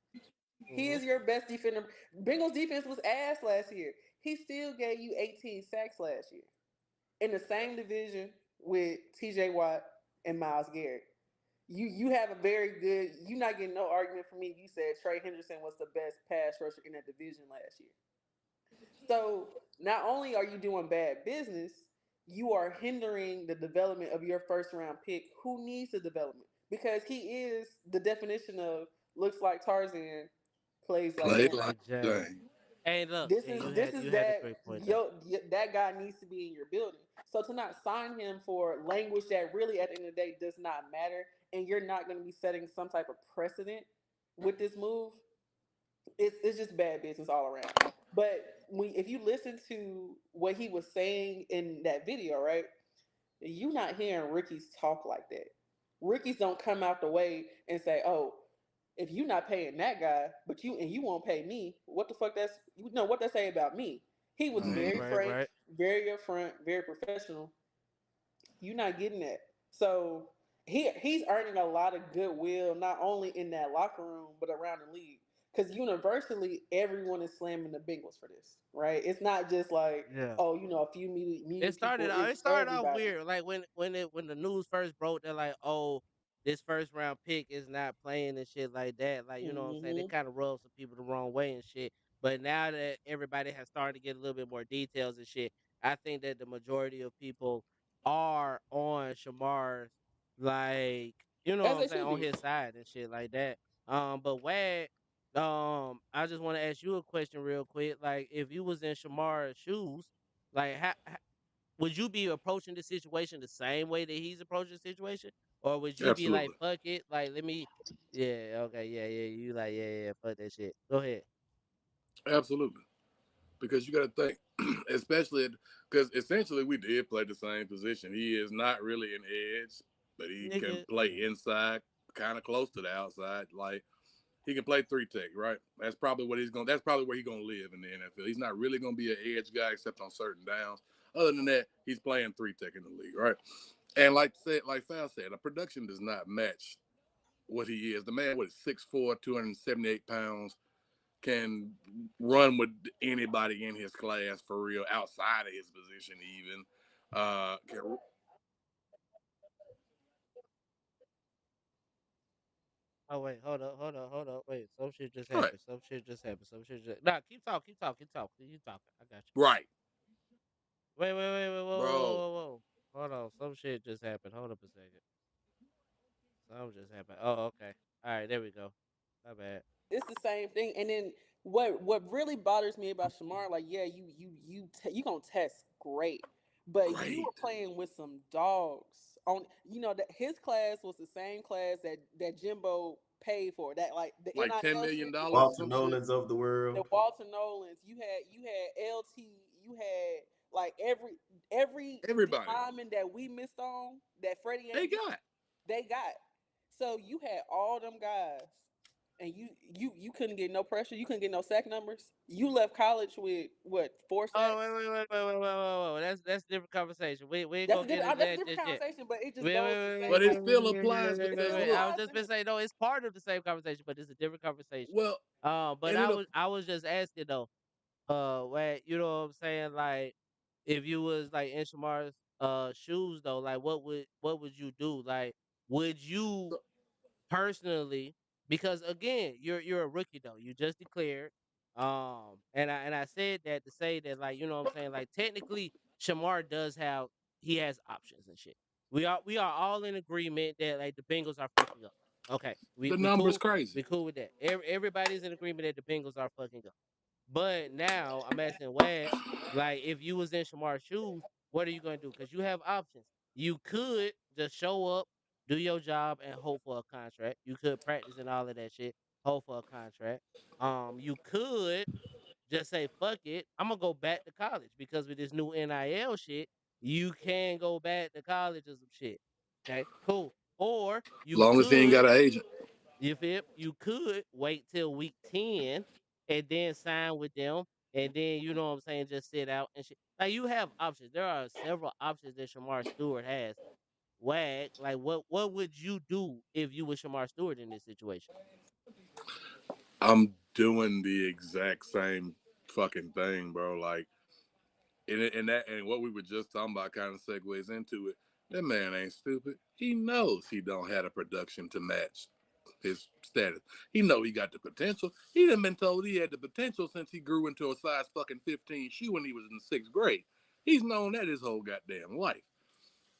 He Mhm. is your best defender. Bengals defense was ass last year. He still gave you 18 sacks last year in the same division with TJ Watt and Miles Garrett. You have a very good. You're not getting no argument from me. You said Trey Henderson was the best pass rusher in that division last year. So not only are you doing bad business, you are hindering the development of your first round pick who needs the development because he is the definition of looks like Tarzan, plays like play Play Jane. like like Jane. Jane. Hey, look, This and is you this had is you had a that great point there. that guy needs to be in your building. So to not sign him for language that really at the end of the day does not matter, and you're not going to be setting some type of precedent with this move, it's just bad business all around. But if you listen to what he was saying in that video, right? You not hearing rookies talk like that. Rookies don't come out the way and say, "Oh, if you not paying that guy, but you won't pay me, what the fuck? That's you know what they say about me." He was Mhm. very Right, frank, right. very upfront, very professional. You're not getting that. So he's earning a lot of goodwill, not only in that locker room, but around the league. Because universally, everyone is slamming the Bengals for this, right? It's not just like, Yeah. oh, a few media It people. started out. It's It started off everybody. weird. Like when the news first broke, they're like, "Oh, this first round pick is not playing and shit like that." Like you know what I'm saying? It Hmm. kind of rubbed some people the wrong way and shit. But now that everybody has started to get a little bit more details and shit, I think that the majority of people are on Shamar's, like you know what As I'm they saying, should on be. his side and shit like that. But Wag, I just want to ask you a question real quick. Like, if you was in Shamar's shoes, like how would you be approaching the situation the same way that he's approaching the situation, or would you be like, Absolutely. "Fuck it, like let me," yeah, okay, yeah, yeah, you like, yeah, yeah, fuck that shit. Go ahead, Absolutely. Because you got to think, especially because essentially we did play the same position. He is not really an edge, but he can nigga. play inside, kind of close to the outside. Like he can play three tech, right? That's probably what he's going. That's probably where he's going to live in the NFL. He's not really going to be an edge guy except on certain downs. Other than that, he's playing three tech in the league, right? And like Fal said, the production does not match what he is. The man was 6'4", 278 pounds, can run with anybody in his class for real, outside of his position even. Can, Oh wait, hold up, wait, some shit just right, happened, some shit just happened, some shit just. Nah, keep talking, keep talking, keep talking, keep talking. I got you. right, Whoa, bro. Hold on, some shit just happened. Hold up a second. Something just happened. Oh, okay. All right, there we go. My bad. It's the same thing. And then what really bothers me about Shamar, like, yeah, you gonna test great, but you were Great. playing with some dogs on. That his class was the same class that Jimbo paid for. That like the Like $10 NIL million shit. or Walter some shit. Nolan's of the The world. Walter Nolans. You had LT. You had like every Everybody. lineman that we missed on that Freddie They ain't get. got. They got. So you had all them guys, and you couldn't get no pressure. You couldn't get no sack numbers. You left college with what, 4 sacks? Oh, wait. That's a different conversation. We ain't That's gonna a get different. into That's a that different just yet. conversation. But it just Wait, goes to wait, say But it like still applies it because still wait. I was look, applies just to gonna him. say no. It's part of the same conversation, but it's a different conversation. well, But and it'll I was just asking though. Wait, you know what I'm saying? Like, if you was like in Shamar's shoes though, like what would you do? Like, would you so, personally, because again, you're a rookie though. You just declared. And I said that to say that, like, you know what I'm saying, like technically Shamar does have, he has options and shit. We are all in agreement that like the Bengals are fucking up. Okay. the We number's cool. crazy. We cool with that. Everybody's in agreement that the Bengals are fucking up. But now I'm asking Wad, like, if you was in Shamar's shoes, what are you gonna do? Because you have options. You could just show up, do your job, and hope for a contract. You could practice and all of that shit, hope for a contract. You could just say fuck it, I'm gonna go back to college because with this new NIL shit, you can go back to college or some shit. Okay, cool. Or you Long as he ain't could, got an agent. you feel, you could wait till week 10 and then sign with them, and then you know what I'm saying, just sit out and shit. Like, you have options. There are several options that Shamar Stewart has. Wag, like, what would you do if you were Shamar Stewart in this situation? I'm doing the exact same fucking thing, bro. Like, and what we were just talking about kind of segues into it. That man ain't stupid. He knows he don't have a production to match his status. He know he got the potential. He done been told he had the potential since he grew into a size fucking 15 shoe when he was in the 6th grade. He's known that his whole goddamn life.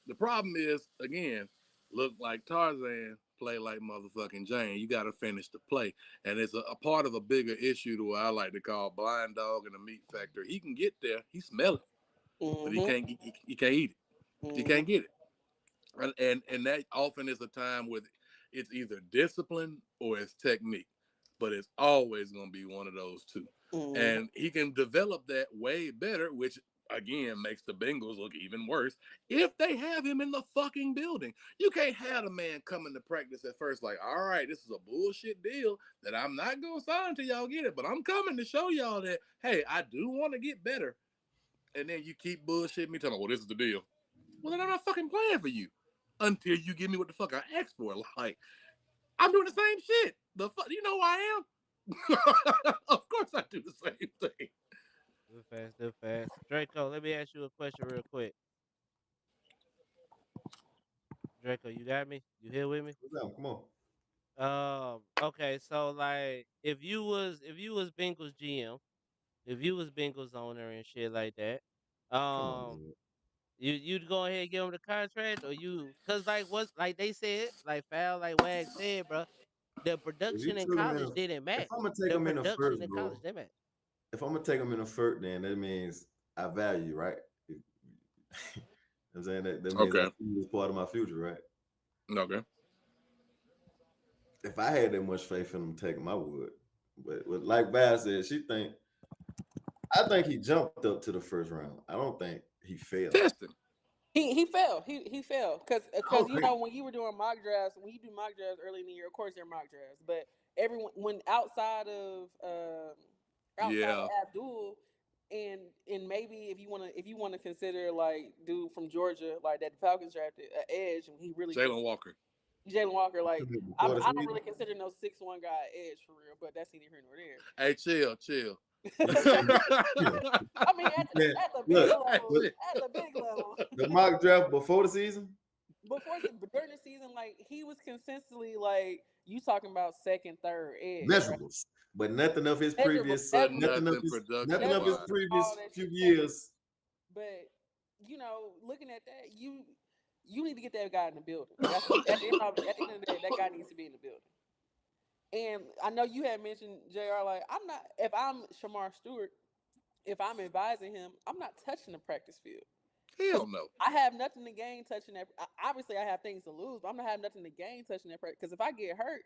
The problem is, again, look like Tarzan, play like motherfucking Jane. You got to finish the play, and it's a part of a bigger issue to what I like to call blind dog and the meat factor. He can get there, he smell it, but he Mm-hmm. can't. He can't eat it. He Mm-hmm. can't get it, and that often is a time with it's either discipline or it's technique, but it's always going to be one of those two. Mm-hmm. And he can develop that way better, which again makes the Bengals look even worse if they have him in the fucking building. You can't have a man coming to practice at first like, all right, this is a bullshit deal that I'm not going to sign until y'all get it, but I'm coming to show y'all that, hey, I do want to get better. And then you keep bullshitting me telling me, well, this is the deal. Well, then I'm not fucking playing for you until you give me what the fuck I asked for. Like, I'm doing the same shit. The fuck, you know who I am? Of course I do the same thing. Too fast. Draco, let me ask you a question real quick. Draco, you got me? You here with me? What's up? Come on. Okay, so like if you was Bengals GM, if you was Bengals owner and shit like that, Come on, um, man. you'd go ahead and give him the contract, or cause like what like they said, like Foul, like Wag said, bro, the If you production in took him in college didn't if match. I'm gonna take The him in the production first, in college bro. didn't match. If I'm gonna take him in the first, then that means I value, right? I'm saying that means I Okay. see you as part of my future, right? Okay. If I had that much faith in him taking, I would. But like Bass said, I think he jumped up to the first round. I don't think he failed. Testing. He fell. He fell because you Okay. know when you were doing mock drafts, when you do mock drafts early in the year, of course they're mock drafts, but everyone when outside of Yeah. Abdul and maybe if you want to consider like dude from Georgia like that the Falcons drafted edge and he really Jalen Walker. Jalen Walker like Before the I don't season, really consider no 6'1" guy edge for real, but that's neither here nor there. Hey, chill. I mean at yeah, the big look, level, but at the big level. the mock draft before the season, But during the season, like he was consistently like you talking about second, third edge, right? measurables, but nothing of his Measurable, previous, But measurable, nothing production nothing of his wise. previous all that few shit. years. But you know, looking at that, you need to get that guy in the building. That's at the end of the day, that guy needs to be in the building. And I know you had mentioned Jr. Like if I'm Shamar Stewart, if I'm advising him, I'm not touching the practice field. Hell no. I have nothing to gain touching that. Obviously, I have things to lose, but I'm not having nothing to gain touching that practice. Because if I get hurt,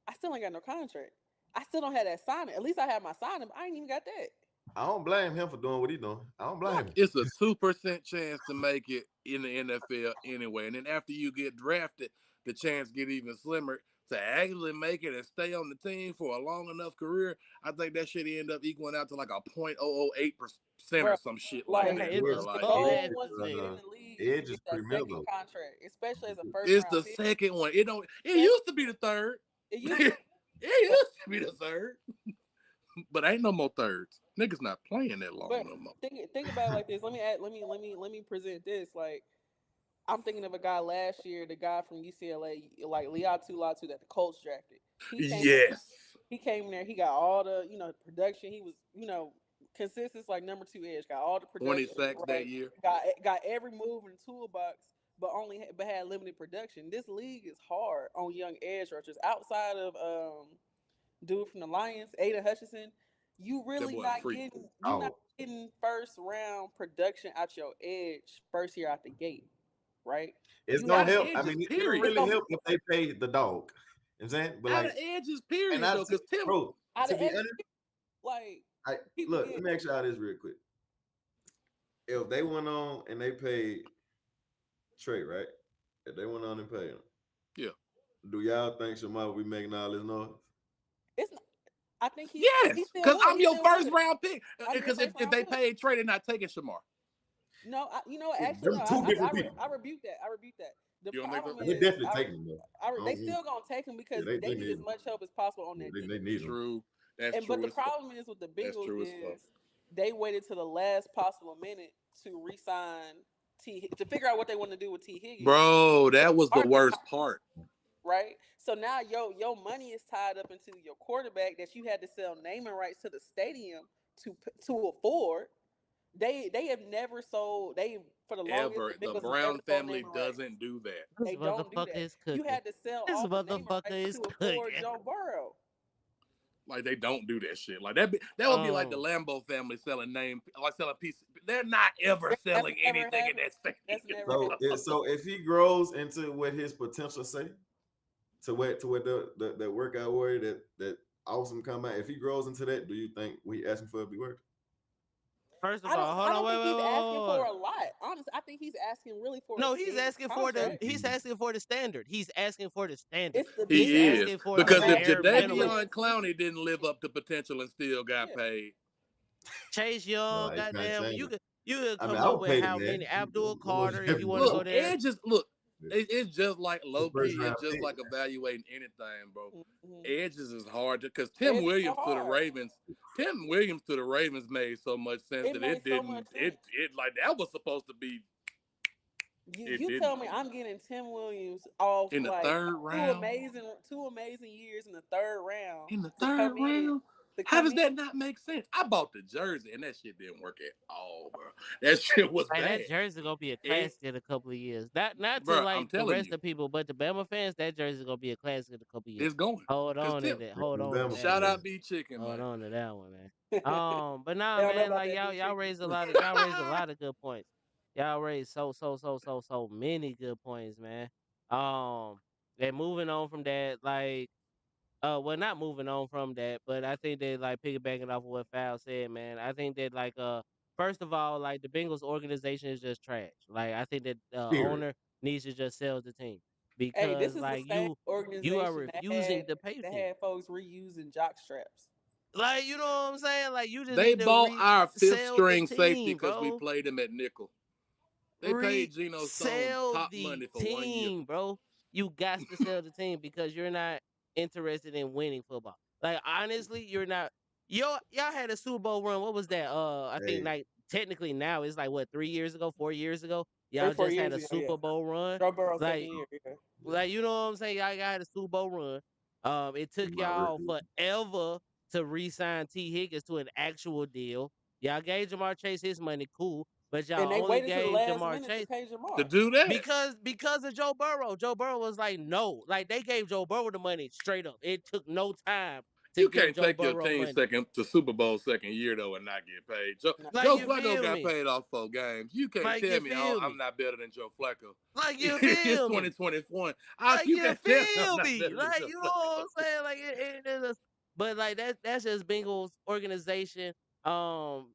I still ain't got no contract. I still don't have that signing. At least I have my signing, but I ain't even got that. I don't blame him for doing what he's doing. I don't blame him. It's a 2% chance to make it in the NFL anyway. And then after you get drafted, the chance get even slimmer to actually make it and stay on the team for a long enough career. I think that should end up equaling out to like a 0.008% or some shit like Like, that. It's Bro. a Like the fuck goal ass once you get in nigga. the league Edge is to is get that premier, second though. contract, especially as a first it's round the pick. second one. It used to be the third. It used It used to be the third. But ain't no more thirds. Niggas not playing that long But no more. think about it like this. Let me present this. Like I'm thinking of a guy last year, the guy from UCLA, like Liatu Latu that the Colts drafted. Yes. He came in there. He got all the production. He was consistent like number 2 edge. Got all the 20 production. sacks that Right. year. Got every move in the toolbox, but had limited production. This league is hard on young edge rushers. Outside of dude from the Lions, Aiden Hutchinson, you really boy not freak. getting not getting first round production out your edge first year out the gate, right? It's You gonna not- help. I edges, mean, it'll period. really help if they pay the dog. You know what I'm saying? But Out like, of edges, period, and I though, because Tim. bro, out to of be edge, honest, like people look, get- let me ask y'all this real quick. If they went on and they paid Trey, right? If they went on and paid him, Yeah. do y'all think Shamar will be making all this noise? it's not, I think he Yes, still because would. I'm He your still first would. round pick. I'm your Because if first round they pick. paid Trey, they're not taking Shamar. No, actually, Them no. two different people. I rebuke that. I rebuke that. The You don't think problem so? They is, definitely taking him though. they still gonna take him because Yeah, they need as much help as possible on that. They need him. True. That's true. But the problem is with the That's Bengals true as fuck. is they waited to the last possible minute to re-sign to figure out what they want to do with T. Higgins. Bro, that was the worst part. Right? So now your money is tied up into your quarterback that you had to sell naming rights to the stadium to afford. They have never sold for the longest. Ever. The The Bengals have Brown never sold family naming rights. doesn't do that. This They don't do motherfucker that. is cooking. You had to sell This all the naming motherfucker rights is to afford cooking. Joe Burrow. Like they don't do that shit. Like that would be like the Lambeau family selling pieces. They're not ever selling anything in that stadium. That's never So if he grows into what his potential say, to what the workout warrior that awesome come out, if he grows into that, do you think we asking for it be worth? First of I don't. all, hold I on, don't wait, think wait, he's wait, asking wait, for wait. a lot. Honestly, I think he's asking really for a No, he's standard asking for the contract. he's asking for the standard. He's asking for the standard. It's the He's He is biggest asking for the because if amount bare of minimum. Jadavion advances. Clowney didn't live up to potential and still got Yeah. paid, Chase No, Young, you can't goddamn, change you it. could I mean, come I up would with pay the how man. many Abdul What was Carter if that you want to for? go look, there. it's just like The low first key. round It's just pick. like evaluating anything, bro. Mhm. Edges is hard because Tim Edges are Williams to the hard. Ravens. Tim Williams to the Ravens made so much sense It that made it so much didn't. sense. It like that was supposed to be. It You didn't tell me I'm getting Tim Williams off in the like third two round. amazing years in the third round In the to third come in. round. To How come does in. that not make sense? I bought the jersey and that shit didn't work at all, bro. That shit was Hey, bad. that jersey gonna be a It, classic in a couple of years. Not to bro, I'm like the telling rest you, of people, but the Bama fans, that jersey gonna be a classic in a couple of years. it's going. Hold Cause on to Tim, that. Hold on to Alabama that shout one. out B Chicken, Hold man. on to that one, man. But nah, I don't know man, about like that y'all big chicken. raised a lot of good points. Y'all raised so many good points, man. And moving on from that, like, well, not moving on from that, but I think that like piggybacking off of what Fal said, man. I think that like first of all, like the Bengals organization is just trash. Like I think that Period. owner needs to just sell the team Hey, this because is the like same you are organization refusing to pay that for it. had folks reusing jock straps. Like you know what I'm saying? Like you just They need to bought our fifth resell the string safety team, because we bro. played him at nickel. They paid Geno Stone Resell top the money for 1 year. team, bro. You got to sell the team because you're not interested in winning football. Like honestly, you're not. Y'all had a Super Bowl run. What was that? I think Hey, like technically now it's like what 3 years ago, 4 years ago. 3, Y'all 4 just had years a ago, yeah. Super Bowl run. Joe Burrow second Like year. Yeah. like you know what I'm saying? Y'all had a Super Bowl run. It took my y'all rookie. forever to re-sign T. Higgins to an actual deal. Y'all gave Jamar Chase his money, cool, but And y'all they only waited to the gave last Jamar minute to Chase pay To Jamar. do that, because of Joe Burrow. Joe Burrow was like, no, like they gave Joe Burrow the money straight up. It took no time to you give can't Joe take your Burrow team money. second to Super Bowl second year though and not get paid. No. Like Joe you Flacco feel got me? paid off 4 games. You can't Like tell you me feel I'm me? not better than Joe Flacco. Like you It's feel me? 2021. Like You you can't tell me I'm feel not me? better than Like Joe you know what I'm Flacco. saying? Like it is. But like that's just Bengals organization. Um,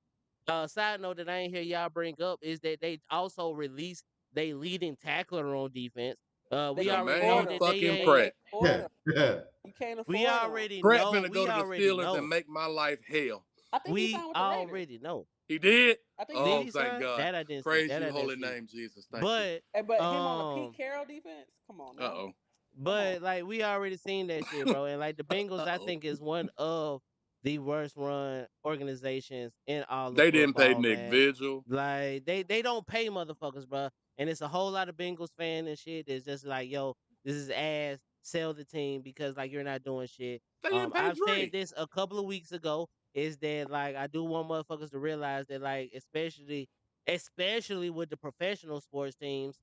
side note that I ain't hear y'all bring up is that they also released they leading tackler on defense. They We can't already afford know Jermaine them. that they fucking They ain't. Pratt. can't afford them. Yeah. You can't We afford them. already Pratt know. finna go We to the already Steelers and know. make my life hell. I think he We signed with the Raiders. already know. He did? I think he Did Oh, signed. he thank sign? God. That I didn't see. Praise That you, I didn't holy see. name, Jesus. Thank you. But him on a Pete Carroll defense? Come on now. Uh-oh. Come on. But like we already seen that shit, bro. And like the Bengals, I Uh-oh. think is one of the worst run organizations in all of They didn't pay football, Nick man. Vigil. Like they don't pay motherfuckers, bro. And it's a whole lot of Bengals fan and shit that's just like, yo, this is ass. Sell the team because like you're not doing shit. They didn't pay I've said Drake. this a couple of weeks ago. Is that like I do want motherfuckers to realize that like especially with the professional sports teams,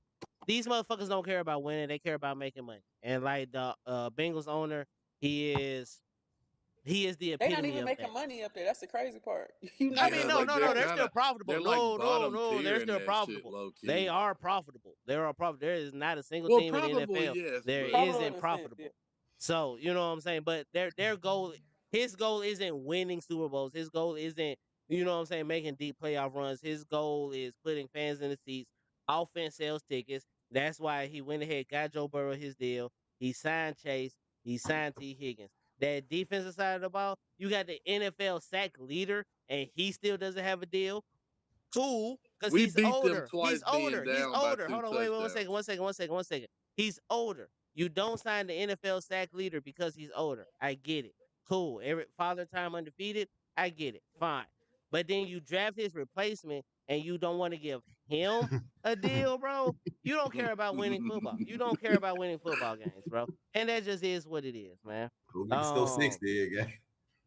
these motherfuckers don't care about winning. They care about making money. And like the Bengals owner, he is the They not epitome even of making that. money up there. That's the crazy part. You I not mean, Yeah, even no, like no, making no. they're money. They're kind still of profitable. they're like No, no, bottom no. They're tier in still that shit, profitable. low key. They are profitable. They are profitable. There is not a single Well, team in the probably NFL yes, there but Profitable in isn't a sense. profitable. Yeah. So you know what I'm saying. But their goal, his goal isn't winning Super Bowls. His goal isn't what I'm saying making deep playoff runs. His goal is putting fans in the seats. Offense sells tickets. That's why he went ahead, got Joe Burrow his deal. He signed Chase. He signed T. Higgins. That defensive side of the ball, you got the NFL sack leader, and he still doesn't have a deal. Cool, because we he's beat them older. twice He's being older. He's down by older. 2 Hold on, wait, touchdowns. one second. He's older. You don't sign the NFL sack leader because he's older. I get it. Cool. Every father time undefeated. I get it. Fine. But then you draft his replacement and you don't want to give him a deal, bro. You don't care about winning football. You don't care about winning football games, bro. And that just is what it is, man. Who gets those Um, 60 again?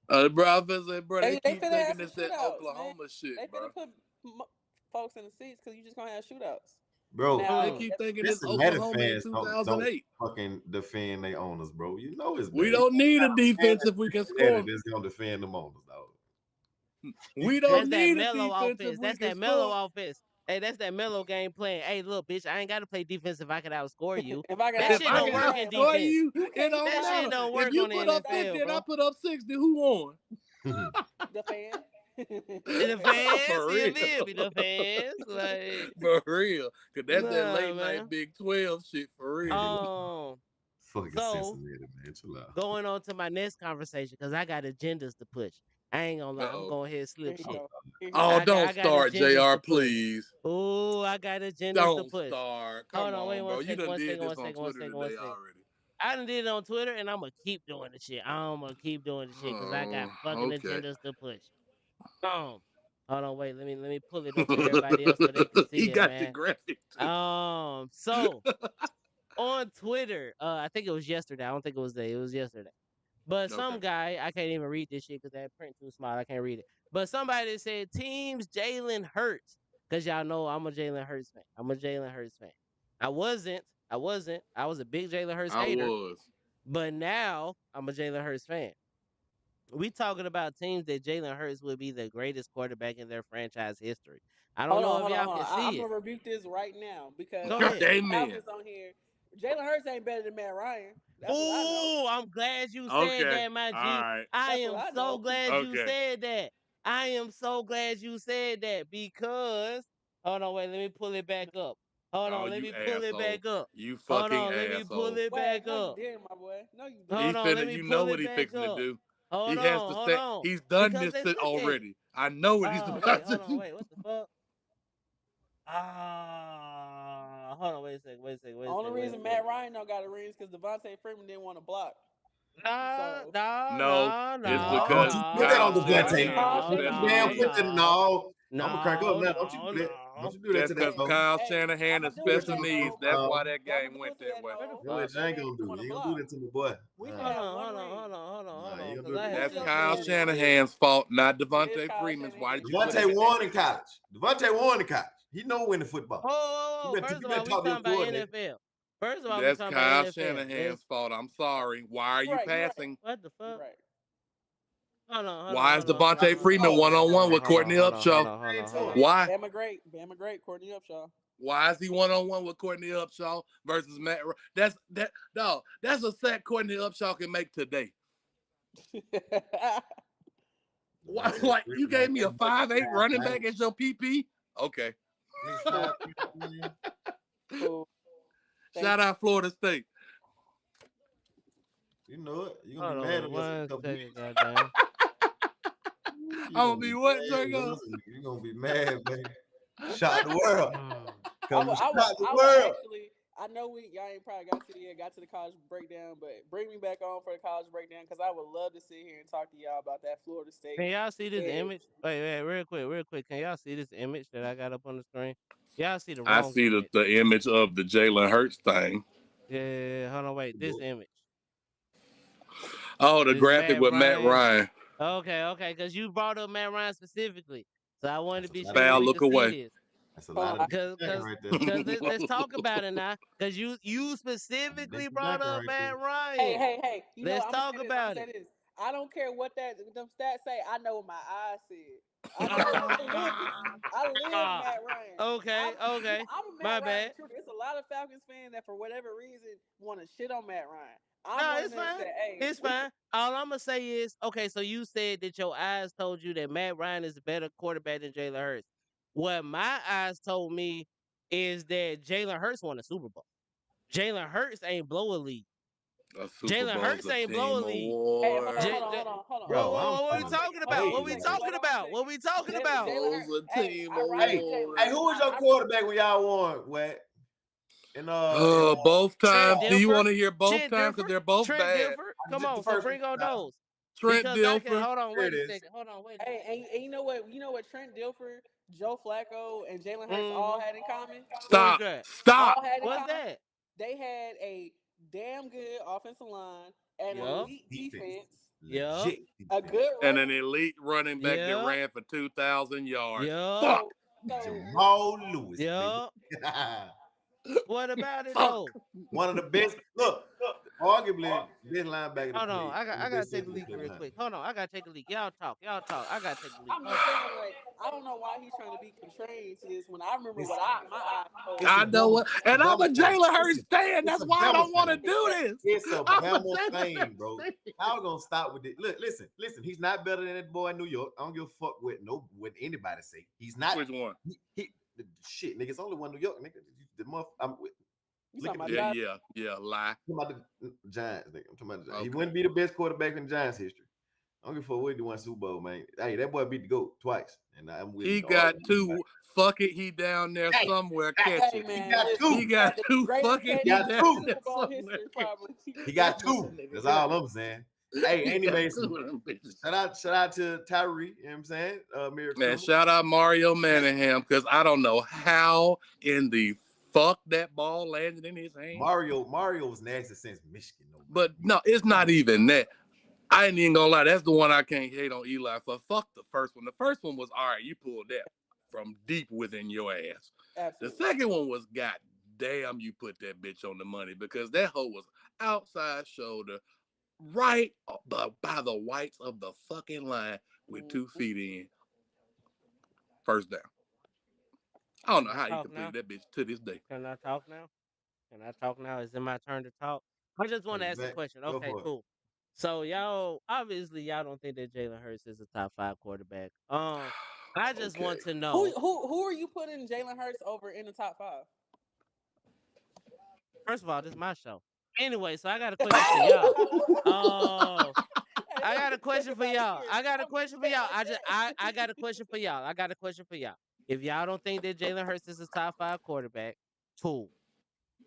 Bro, I was like, bro, they They keep finna thinking have some it's that shootouts, man. Oklahoma shit, They bro. finna put folks in the seats because you just gonna have shootouts. Bro, Now, They keep thinking it's Cincinnati Oklahoma in fans don't 2008. fucking defend their owners, bro. You know it's bad. We don't need a defense if we can score. That's gonna defend them owners, dog. We don't That's that need a mellow defense offense. if we That's can that mellow score. offense. Hey, that's that mellow game plan. Hey, look, bitch, I ain't got to play defense if I can outscore you. if I can That have shit If I don't can work in outscore defense. you, You it can't- don't That shit matter. don't If work you on the put up NFL, 50 and I bro. put up 60, who won? the fan. The fans, For you real. feel me? The fans, like, For real. Cause that's that nah, late man. night Big 12 shit for real. Fucking So Cincinnati, man. Chill out. going on to my next conversation, because I got agendas to push. I ain't gonna lie, I'm Uh-oh. going ahead and Here slip you shit. go. Here you Oh, go. don't I got start, agendas JR, to push. please. Ooh, I got agendas to Don't push. start. Come Hold on, wait on, one bro. You second, done one did second, this one on second, one Twitter second, one today second. already. I done did it on Twitter, and I'm gonna keep doing the shit. I'm gonna keep doing the shit because I got fucking Okay. agendas to push. Hold on, wait. Let me pull it up for everybody else so they can He see it, got the man. graphic too. So on Twitter, I think it was yesterday. I don't think it was today. It was yesterday. But some Okay. guy, I can't even read this shit because that print too small. I can't read it. But somebody said teams Jalen Hurts. Because y'all know I'm a Jalen Hurts fan. I'm a Jalen Hurts fan. I wasn't. I was a big Jalen Hurts I hater. was. But now I'm a Jalen Hurts fan. We talking about teams that Jalen Hurts would be the greatest quarterback in their franchise history. I don't Hold know on, if hold on, y'all hold can on. I'm see it. gonna rebuke this right now because Go I ahead. see Amen. Falcons on here. Jalen Hurts ain't better than Matt Ryan. That's what I know. Ooh, I'm glad you said Okay. that, my All G. right. I That's am what I so know. glad you Okay. said that. I am so glad you said that because hold on, wait, let me pull it back up. Hold Oh, on, let you me pull it asshole. back up. You Hold fucking on, let me pull asshole. it Wait, back no, you up. didn't, my boy. No, you He didn't. Hold on, let finna, me you know pull what it he back fixing to up. do. Hold He has on, to hold say on. he's done Because this let's look at it. already. I know what he's Oh, about wait, to hold on, do. wait, what the fuck? Ah, hold on, wait a second, wait a second, wait a Only second, wait a reason second. Matt Ryan don't got a ring is because Devontae Freeman didn't want to block. No, So no, No, no, it's no, because Don't you put that Kyle on no, the no, Shanahan Devontae. is Kyle no, Don't you special Shanahan damn did needs. put it. that. no, No, I'm gonna crank up no, now. Don't you no, do that. no. Don't you do that That's to that because Hey, though. Kyle hey, Shanahan I'ma is do it to special that needs. though. That's why No, that I'ma game do went it to that that way. though. do what Kyle you ain't Shanahan gonna didn't do. want to You ain't gonna do block. that to my boy. We can Hold have on, one hold on, ring. hold on, hold on, Nah, hold you on. ain't Because gonna I do had It That's is sent your you Kyle this. Shanahan. Shanahan's fault, not It is Devontae Kyle Freeman's. Why Shanahan. did you put him Devontae in that won in position? college. Devontae won in college. He know when the football. Oh, You first of better all, we talk to your talking about coordinator. NFL. First of all, we That's talking about Kyle NFL. Shanahan's fault. I'm sorry. Why are You're you right. You're right. passing? What the You're fuck? right. Hold on, Why is hold on, hold on, Devontae hold on, Freeman hold Oh, on, hold one-on-one on, with hold on, Courtney hold on, hold Upshaw? on, hold on, hold hey, on. Why? Bama great. Bama great. Courtney Upshaw. Why is he one-on-one with Courtney Upshaw versus Matt? That's that. No, that's a sack Courtney Upshaw can make today. Why? Devontae Like you Freeman gave ain't me a nothing but 5'8" running 5'9". back as your PP? Okay. Nigga cool. 5'9", man. Cool. Thank Shout out Florida State. You know it. You gonna Hold be mad on at us in a one couple second, weeks. goddamn. You I'm gonna gonna be be what, mad at Draco? us. You gonna be mad, baby. Shock the world. I Come would, to I would, shock the I would world. actually. I know y'all ain't probably got to the college breakdown, but bring me back on for the college breakdown because I would love to sit here and talk to y'all about that Florida State. Can y'all see this And image? Wait, real quick. Can y'all see this image that I got up on the screen? Y'all see the I wrong see image. the image of the Jalen Hurts thing. Yeah, hold on, wait. This image. Oh, the This graphic Matt with Matt Ryan. Ryan. Okay, because you brought up Matt Ryan specifically, so I wanted to be That's a sure lot that Foul, we look could see away. this. That's a hold lot on, of jacking right there. Cause let's talk about it now. Cause you specifically That's brought jacking up right Matt hey, Ryan. hey. You know, Let's I'm gonna talk say this. I'm about gonna it. say this. I don't care what them stats say. I know what my eyes said. I lived it. I lived Ah, Matt Ryan. okay. I'm a My Matt Ryan bad. truther. It's a lot of Falcons fans that for whatever reason want to shit on Matt Ryan. I'm No, one of it's them that fine. said, hey, It's fine. All I'm gonna say is, okay, so you said that your eyes told you that Matt Ryan is a better quarterback than Jalen Hurts. What my eyes told me is that Jalen Hurts won a Super Bowl. Jalen Hurts ain't blow a lead. A Super Jalen Bowl's Hurts a ain't blow a team lead. hey, award. hold on. Bro, I don't What Wait we one know. second. talking Hold about? on. What we Hey, talking Wait on one about? second. What we talking about? Jalen Hurts. Bowl's a Hey, team I rock hey, with Jalen. award. hey, who was your quarterback when y'all won? What? Both Trent times. Do you Dilfer. want to hear both Trent times? Because Dilfer. they're both Trent bad. Dilfer. Come the on. So first bring on one? those. Trent Because I can Dilfer. hold on, There wait it a is. second. Hold on, wait a Hey, second. and you know what? You know what Trent Dilfer, Joe Flacco, and Jalen Hurts Mm-hmm. all had in common? What was Stop. that? Stop. All had in What's common. that? They had a damn good offensive line, an Yup. elite defense, Yup. Legit. a good And running. an elite running back that Yup. ran for 2,000 yards. Yup. Fuck. So Jamal Lewis, baby. Yup. What about it Fuck. though? One of the best. Look, arguably this linebacker to Hold play. on, I He's the gotta best take a safety to leak play real behind. quick. Hold on, I gotta take a leak. Y'all talk. I gotta take a leak. I'm Hold just on. saying, like, I don't know why he's trying to be contrarian to this when I remember It's what my eyes told it's me. a I know Bama, what, and I'm a Bama thing. Jalen Hurts fan. It's That's a why I Bama don't want to thing. do this. It's a I'm a Bama Jalen thing, Hurts bro. fan. How gonna stop with it? Look, listen. He's not better than that boy in New York. I don't give a fuck what anybody say. He's not. Which one? He shit, nigga. It's only one New York, nigga. The I'm You look talking at about the Yeah, Josh? lie. I'm talking about the Giants, nigga. I'm talking about the Giants. He Okay. wouldn't be the best quarterback in Giants history. I don't give a fuck what he won Super Bowl, man. Hey, that boy beat the GOAT twice. And I'm with He the got argument. two. Fuck it, he down there Hey, somewhere. hey, Catch Hey it. man, got listen, two. He got the two. greatest Fuck it, catch he got in down two. there Super Bowl somewhere. history, probably. He got That two. nigga That's got- all I'm saying. Hey, he and he got made two some of them bitches. shout out to Tyree, you know what I'm saying? Miracle. Man, shout out Mario Manningham because I don't know how in the fuck that ball landed in his hand. Mario was nasty since Michigan, though. But no, it's not even that. I ain't even gonna lie. That's the one I can't hate on Eli for. Fuck the first one. The first one was all right. You pulled that from deep within your ass. Absolutely. The second one was god damn, you put that bitch on the money because that hoe was outside shoulder, right by the whites of the fucking line with 2 feet in. First down. I don't know how he Talk now. completed that bitch to this day. Can I talk now? Can I talk now? Is it my turn to talk? I just want to ask a Exact- question. go Okay, for it. cool. So y'all obviously y'all don't think that Jalen Hurts is a top 5 quarterback. I just want Okay. to know. Who are you putting Jalen Hurts over in the top 5? First of all, this is my show. Anyway, so I got a question for y'all. Oh, I got a question for y'all. I got a question for y'all. I got a question for y'all. I got a question for y'all. If y'all don't think that Jalen Hurts is a top 5 quarterback, cool.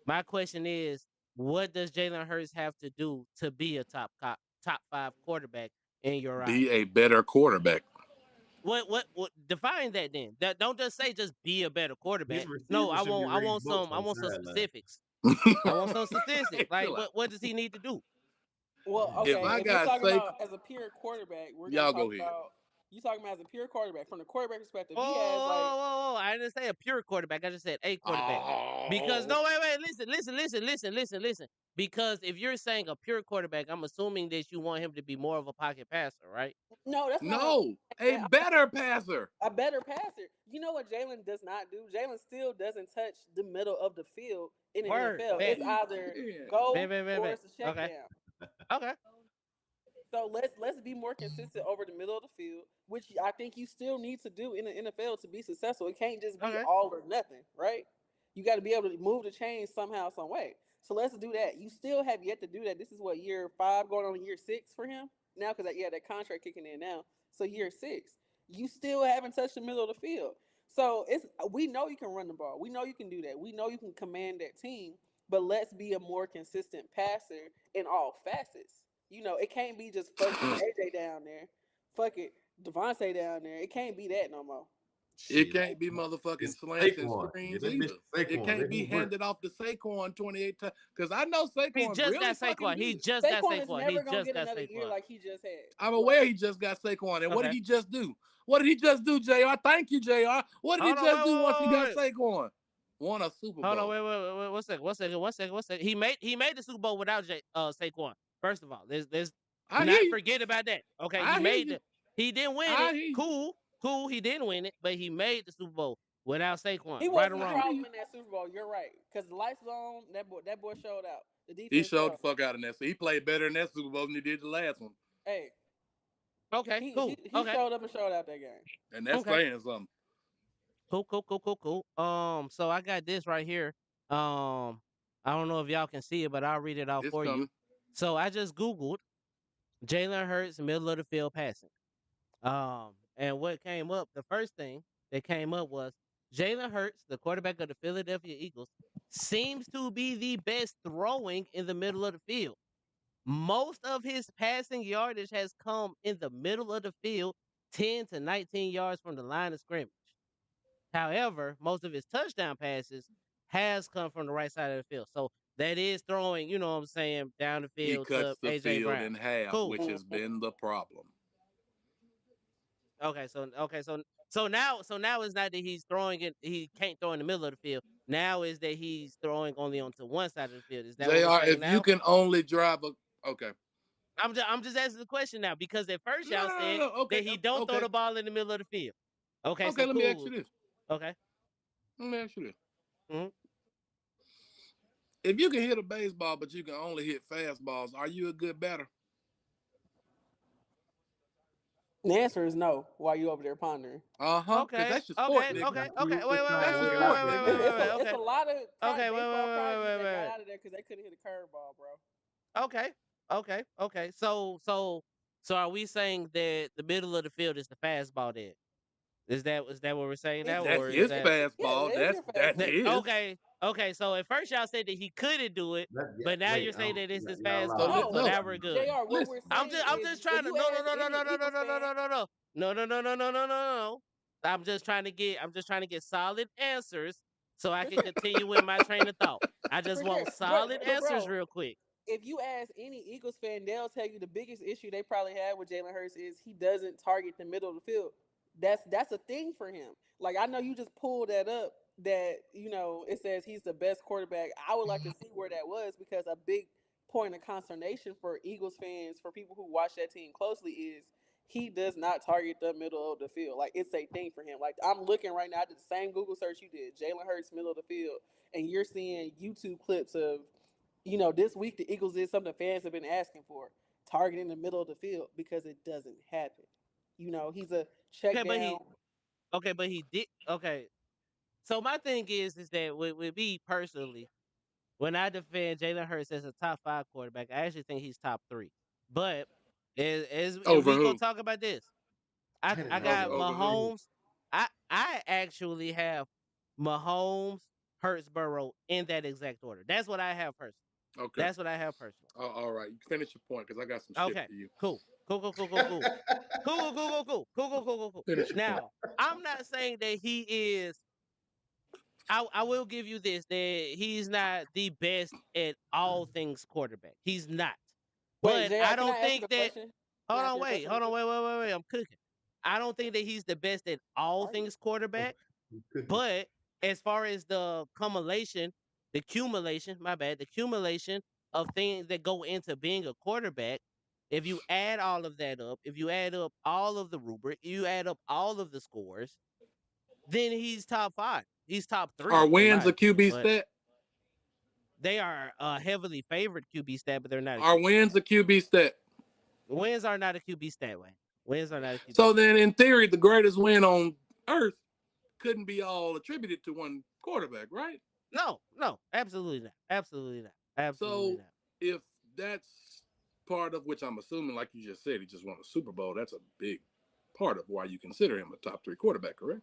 My question is, what does Jalen Hurts have to do to be a top 5 quarterback in your eyes? Be a better quarterback. What define that then? That don't just say just be a better quarterback. His No, receivers should be reading books I on the want some sideline. specifics. I want some statistics. Like Chill out. what does he need to do? Well, If okay, I if we're got talking Saquon, about as a pure quarterback, we're gonna y'all talk go ahead. about you talking about as a pure quarterback from the quarterback perspective. Oh, He has like I didn't say a pure quarterback. I just said a quarterback. Because Oh, no, wait, listen. Because if you're saying a pure quarterback, I'm assuming that you want him to be more of a pocket passer, right? no, that's not what no, a man, better passer. a better passer. You know what Jalen does not do? Jalen still doesn't touch the middle of the field in the Word, NFL. bet. It's either Yeah. go Bet. or it's a check Okay. down. Okay. So let's be more consistent over the middle of the field, which I think you still need to do in the NFL to be successful. It can't just be Okay. all or nothing, right? You got to be able to move the chains somehow, some way. So let's do that. You still have yet to do that. This is what, year 5 going on year 6 for him now, because that contract kicking in now. So year 6, you still haven't touched the middle of the field. So we know you can run the ball. We know you can do that. We know you can command that team. But let's be a more consistent passer in all facets. You know, it can't be just fuck AJ down there, fuck it Devontae down there. It can't be that no more. It can't be motherfucking It's slants and Saquon. screens That bitch either. It Saquon. can't Let be him work. handed off to Saquon 28 times. Because I know He Saquon just really got fucking Saquon. He good. just got Saquon is Saquon. He never gonna just get got another year Saquon. like he just had. I'm aware he just got Saquon. And what did Okay. he just do? What did he just do, JR? Thank you, JR. What did he Hold on, just do once he got wait. Saquon? Won a Super Bowl. Hold on, wait. One second. He made the Super Bowl without Saquon. First of all, there's I hear not you. forget about that. Okay, I hear you. he didn't win I it. hear you. Cool. He didn't win it, but he made the Super Bowl without Saquon. He Right or wasn't the wrong? problem in that Super Bowl. You're right, because the lights was on. That boy showed out. The defense He showed the showed. fuck out in that. So he played better in that Super Bowl than he did the last one. Hey, Okay, he okay, showed up and showed out that game. And that's okay. saying something. Cool. So I got this right here. I don't know if y'all can see it, but I'll read it out It's for coming. you. So I just Googled Jalen Hurts middle of the field passing. And what came up, the first thing that came up was Jalen Hurts, the quarterback of the Philadelphia Eagles, seems to be the best throwing in the middle of the field. Most of his passing yardage has come in the middle of the field, 10 to 19 yards from the line of scrimmage. However, most of his touchdown passes has come from the right side of the field. So that is throwing, you know what I'm saying, down the He field cuts to the AJ field Brown. in half, Cool. which has been the problem. So now it's not that he's throwing it, he can't throw in the middle of the field. Now is that he's throwing only onto one side of the field. Is that what we're JR, saying if you now? can only drive a okay. I'm just asking the question now because at first No, y'all no, no, said no. Okay, that he don't throw okay, the ball in the middle of the field. Okay, okay. so Let me ask you cool. this. Okay. Let me ask you this. Mhm. If you can hit a baseball, but you can only hit fastballs, are you a good batter? The answer is no. While you over there pondering, Because Okay. that's your sport, Okay. nigga. Okay. You Okay. were Wait. Wait. Wait. That's Wait. your Wait. way sport, out Wait. there, Wait. nigga. Wait. it's Wait. a, it's Okay. a lot of Okay. Wait. Wait. baseball Wait. Wait. prodigies Wait. that got Wait. out of there because they couldn't hit a curveball, bro. Okay. Okay. Okay. So are we saying that the middle of the field is the fastball then? Is that what we're saying now, It's That's or is his that yeah, fastball. it is your That's that fastball. his. okay? Okay. So at first y'all said that he couldn't do it, Yeah, but now wait, you're saying that it's his y'all So fastball. So No, no, now we're good. Jr. What listen. we're saying I'm is, just if trying to you no no ask no no any no no no Eagles no fan, no no no no no no no no no no no. I'm just trying to get solid answers so I for can sure, continue with my train of thought. I just for sure, want solid but answers bro, real quick. if you ask any Eagles fan, they'll tell you the biggest issue they probably have with Jalen Hurts is he doesn't target the middle of the field. That's a thing for him. Like I know you just pulled that up that it says he's the best quarterback. I would like to see where that was because a big point of consternation for Eagles fans, for people who watch that team closely, is he does not target the middle of the field. Like it's a thing for him. Like I'm looking right now, I did the same Google search you did, Jalen Hurts middle of the field, and you're seeing YouTube clips of this week the Eagles did something fans have been asking for, targeting the middle of the field because it doesn't happen. He's a check Okay, but down. he did okay. So my thing is that with me personally, when I defend Jalen Hurts as a top 5 quarterback, I actually think he's top 3. But as if Over we go who? talk about this, I Over got over who? Mahomes. I actually have Mahomes, Hurts, Burrow in that exact order. That's what I have personally. Okay. That's what I have personally. All right. You finish your point because I got some shit Okay, for you. cool. Cool, cool, cool, cool, cool. Cool, cool, cool, cool, cool. Cool, cool, cool, cool, cool. Finish your point. Now, I'm not saying that he is I will give you this that he's not the best at all things quarterback. He's not. Wait, But Jr., I can I don't ask you think a that question? Can hold I ask on, you a wait, question real hold on, quick? wait. I'm cooking. I don't think that he's the best at all Are you? things quarterback. But as far as the accumulation of things that go into being a quarterback, if you add all of that up, if you add up all of the rubric, you add up all of the scores, then he's top 5. He's top Are 3 in wins my a opinion. QB But stat? they are a heavily favored QB stat, but they're not a Are QB stat. wins a QB stat? Wins are not a QB stat, Wayne. Wins are not a QB So stat. then, in theory, the greatest win on earth couldn't be all attributed to one quarterback, right? No, absolutely not. Absolutely not. Absolutely So not. if that's part of which I'm assuming, like you just said, he just won a Super Bowl. That's a big part of why you consider him a top 3 quarterback, correct?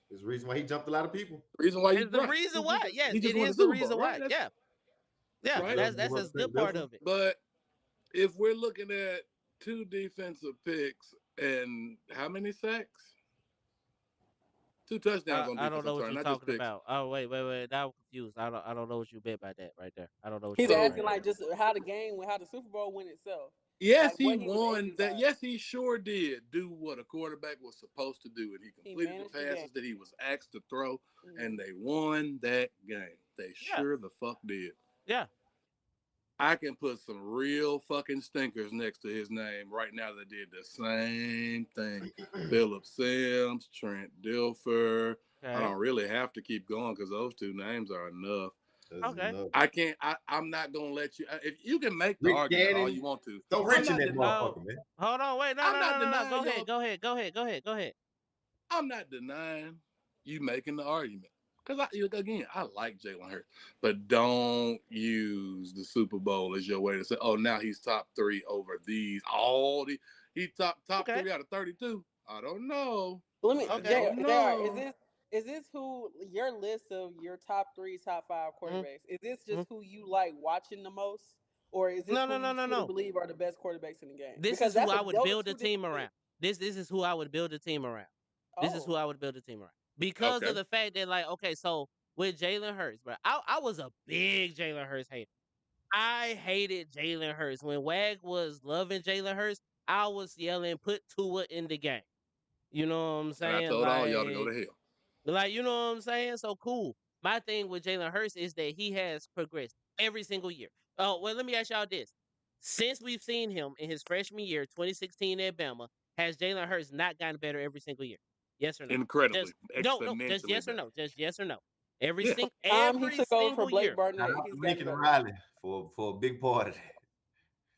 There's a reason why he jumped a lot of people. Reason why you And the right. reason why, yes, He it just won the is the Super Bowl, reason right? why. That's Yeah. Yeah. right. That's a good part of it. But if we're looking at 2 defensive picks and how many sacks? 2 touchdowns on I don't defense. know I'm what sorry, you're not just talking picks. about. Oh, wait. Now I'm confused. I don't know what you meant by that right there. I don't know what you He's meant So right asking there. like just how the Super Bowl went itself, yes, like he what he was won aided that. by. Yes, he sure did do what a quarterback was supposed to do, and he He completed the managed the game. passes that he was asked to throw, and Mhm. they won that game. They Yeah. sure the fuck did. Yeah. I can put some real fucking stinkers next to his name right now that did the same thing. Philip Sims, Trent Dilfer. I Okay. don't really have to keep going because those 2 names are enough. Okay. I can't. I'm not gonna let you. If you can make the Rick argument all Gannon, you want to, don't I'm rich in not. that motherfucker, man. Hold on. Wait. I'm not No. denying y'all. Go ahead. I'm not denying you making the argument because I like Jalen Hurts, but don't use the Super Bowl as your way to say, oh, now he's top 3 over these. He top Okay. 3 out of 32. I don't know. Let me, I Okay. don't JR, know. is this who your list of your top 3, top 5 Mhm, quarterbacks? Is this mhm. just who you like watching the most, or is this who you truly No. believe are the best quarterbacks in the game? This Because is who that's I would those are build a 2 team different things. around. This is who I would build a team around. This is who Oh, I would build a team around because Okay. of the fact that, like, okay, so with Jalen Hurts, but I was a big Jalen Hurts hater. I hated Jalen Hurts when Wag was loving Jalen Hurts. I was yelling, "Put Tua in the game." You know what I'm And I saying? told all y'all to go to hell. Like you know what I'm saying. So cool. My thing with Jalen Hurts is that he has progressed every single year. Oh, well, let me ask y'all this. Since we've seen him in his freshman year, 2016 at Bama, has Jalen Hurts not gotten better every single year? Yes or no? Incredibly, Just no, just exponentially yes or better. no. Just yes or no. Yeah. Time he Every took over for single Blake year. Shout Barnett, out he's to gotten Lincoln better. Riley for a big part of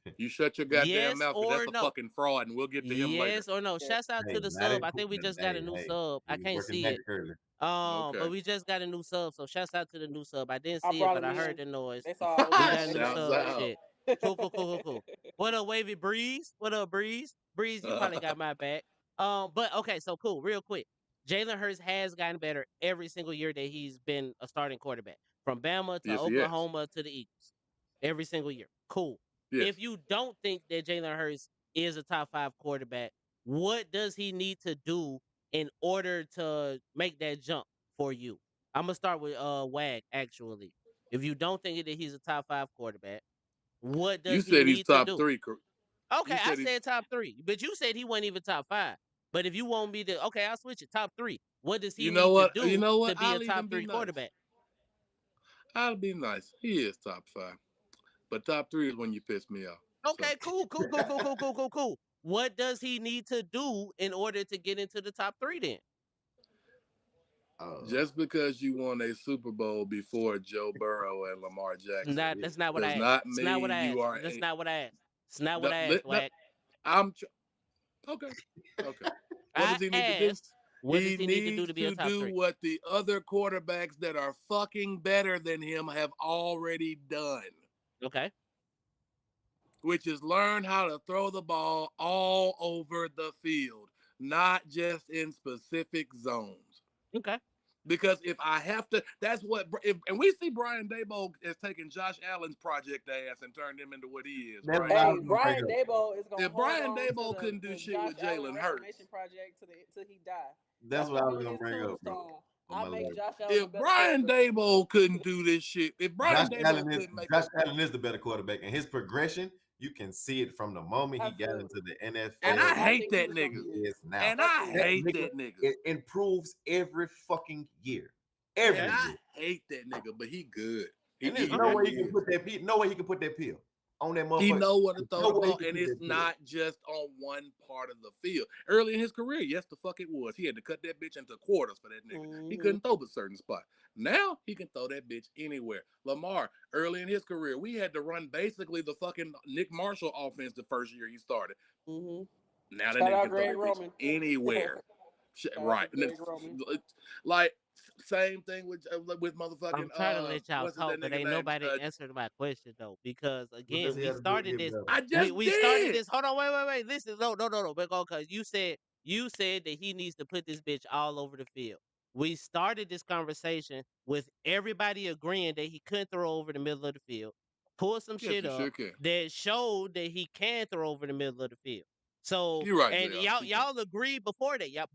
that. You shut your goddamn Yes mouth because or that's a no? fucking fraud, and we'll get to him later. Yes or no? Yeah. Shouts out Hey, to the now they sub. I think we putting just got a hey, new hey, sub. I we can't working see back it. early. But Okay. we just got a new sub, so shouts out to the new sub. I didn't I see it, brought but him I heard in. the noise. That's all I was We doing. got a new Shouts sub and out. shit. Cool. What up, Wavy Breeze? What up, Breeze? Breeze, you probably got my back. But okay, so cool. Real quick, Jalen Hurts has gotten better every single year that he's been a starting quarterback, from Bama to Yes, he has. Oklahoma to the Eagles. Every single year. Cool. Yes. If you don't think that Jalen Hurts is a top 5 quarterback, what does he need to do in order to make that jump for you? I'm gonna start with Wag. Actually, if you don't think that he's a top 5 quarterback, what You does he said he's need to top do? three. Okay, You I said he's. said top 3, but you said he wasn't even top 5. But if you want me to, okay, I'll switch it. Top 3. What does he You know need to what? You do know what? to be a I'll top even be 3 nice. quarterback? I'll be nice. He is top 5, but top 3 is when you piss me off. Okay, cool. What does he need to do in order to get into the top 3 then? Just because you won a Super Bowl before Joe Burrow and Lamar Jackson That's not what does I asked. not It's not what mean I you asked. are That's a. not what I asked. It's not what No, I asked, no, Wack. I'm okay. Okay. What I does he need to do? asked, what does He he need to do needs to be a to top do 3? what the other quarterbacks that are fucking better than him have already done, Okay. which is learn how to throw the ball all over the field, not just in specific zones. Okay. Because if I have to, that's what. And we see Brian Daboll has taken Josh Allen's project ass and turned him into what he is, That's right? what I Hey, was gonna Brian bring up. Dabo is gonna If hold Brian on Daboll to couldn't do the shit Josh with Allen Jalen Hurts, Reclamation Project till he die. That's what I gonna was be gonna his bring up, bro. tombstone. On I my make left. Josh Allen a if better Brian quarterback. Daboll couldn't do this shit, if Brian Daboll couldn't make Josh Allen is the better quarterback, and his progression, you can see it from the moment he got Absolutely. into the NFL. and I I hate think he that was gonna nigga. be Is now. And I Absolutely. That hate nigga, that nigga. it improves every fucking year. And Every I year. hate that nigga, but he good. And there's He no way really he can is. put that no way he can put that pill on that motherfucker. He know what to There's throw no the way he ball, can and put it's that pill. not just on one part of the field. Early in his career, yes, the fuck it was. He had to cut that bitch into quarters for that nigga. He couldn't throw a certain spot. Now he can throw that bitch anywhere. Lamar, early in his career, we had to run basically the fucking Nick Marshall offense the first year he started. Mm-hmm. Now that Shout nigga out can throw Greg that bitch Roman. anywhere. Shout out Right. to Greg Roman. Like same thing with motherfucking I'm trying to let y'all what's that talk, but nigga ain't name? nobody answered my question though. Because What does again, he we have to do to started get this. better? I just We started did. this. Hold on, wait. Listen, no, because you said that he needs to put this bitch all over the field. We started this conversation with everybody agreeing that he couldn't throw over the middle of the field. Pull some Yes, shit he sure up can. that showed that he can throw over the middle of the field. So You're right, and JR. y'all agreed before that. You're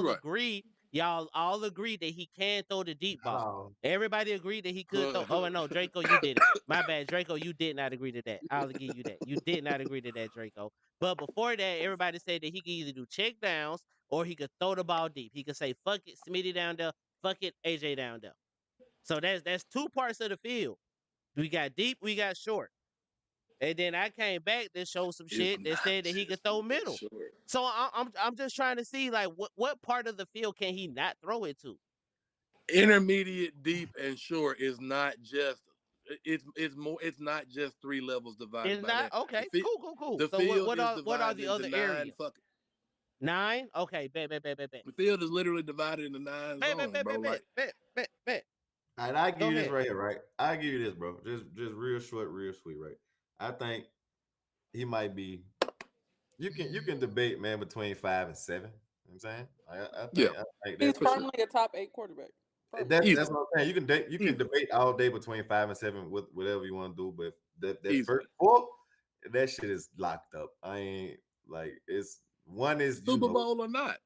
right. Y'all all agreed that he can throw the deep ball. Hello. Everybody agreed that he could throw. Oh no, Draco, you did it. My bad, Draco. You did not agree to that. I'll give you that. You did not agree to that, Draco. But before that, everybody said that he could either do check downs or he could throw the ball deep. He could say, "Fuck it, Smitty down there. Fuck it, AJ down there." So that's two parts of the field. We got deep, we got short. And then I came back to show some It's shit that not said that he could just throw deep and middle. short. So I'm just trying to see like what part of the field can he not throw it to? Intermediate, deep, and short is not just. It's more. It's not just 3 levels divided It's by not that. okay. Cool. The So field is what are divided the into other 9 areas? fucking. 9? Okay, bet. The field is literally divided into 9 zones, bro. Like Bet. All right, I give Go you this ahead. right here, right? I give you this, bro. Just real short, real sweet, right? I think he might be. You can debate, man, between 5 and 7. You know what I'm saying, yeah, I think He's that's for sure. firmly a top 8 quarterback. that's Easily. what I'm saying. You can Easily. debate all day between 5 and 7 with whatever you want to do, but that Easily. first 4, that shit is locked up. I ain't like it's one is Super Bowl or not.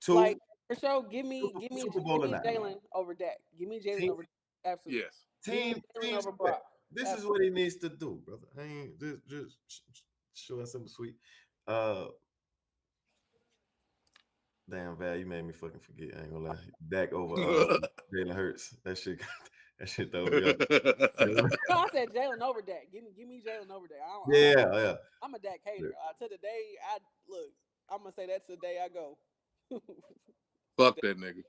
2 Like for sure, give me Super Bowl or not. Jalen over Dak. Give me Jalen Team- over Absolutely. Yes. Give me Team Jalen over sweat. Brock. This is what he needs to do, brother. I ain't just showing something sweet. Damn, Val, you made me fucking forget. I ain't gonna lie. Dak over Jalen Hurts. That shit throw me up. No, I said Jalen over Dak. Give me Jalen over Dak. Yeah. I'm a Dak hater. To the day I'm gonna say that's the day I go. Fuck that nigga.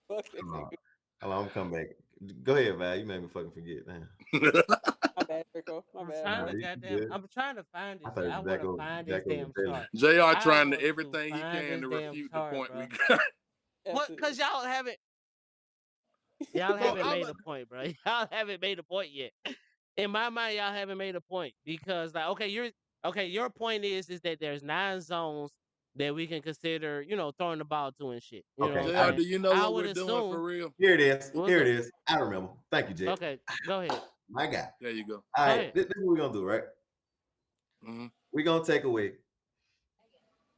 Fuck that nigga. Hold on, I'm come back. Go ahead, Val. You made me fucking forget. Damn. My bad, Rico. My bad. I'm trying to find I this. thought it I was want Dak to over- find Dak this over damn Jalen. chart. JR trying to want everything he find can to this damn refute chart, the point bro. we got. What? Because y'all haven't made a point, bro. Y'all haven't made a point yet. In my mind, y'all haven't made a point because, like, your point is that there's 9 zones that we can consider, throwing the ball to and shit. You know Okay. what JR, I'm do saying? you know I what would we're doing assume- for real? Here it is. What's Here up? it is. I remember. Thank you, Jay. Okay, go ahead. My guy. There you go. All Go right. ahead. This is what we're gonna do, right? Mhm. We're gonna take away.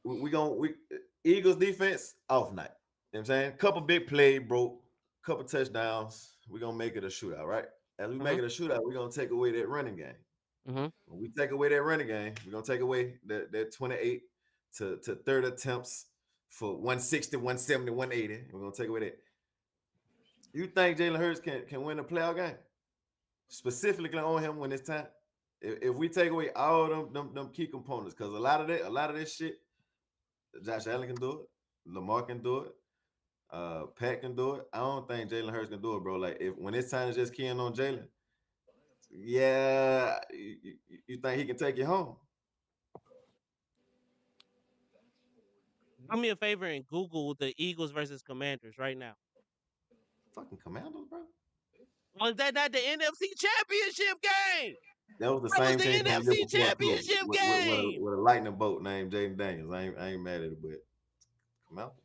We Eagles defense off night. You know what I'm saying? Couple big play, broke, couple touchdowns. We're gonna make it a shootout, right? As we make it a shootout, we're gonna take away that running game. Mhm. When we take away that running game, we're gonna take away that 28 to 30 attempts for 160, 170, 180. We're gonna take away that. You think Jalen Hurts can win a playoff game? Specifically on him when it's time. If we take away all them key components, because a lot of that shit, Josh Allen can do it, Lamar can do it, Pat can do it. I don't think Jalen Hurts can do it, bro. Like when it's time to just key in on Jalen, yeah, you think he can take you home? Do me a favor and Google the Eagles versus Commanders right now. Fucking Commanders, bro. Was that not the NFC Championship game? That was the That same was the team from NFC year before, too, Championship game. with a lightning bolt named Jaden Daniels. I ain't mad at it, but Commanders.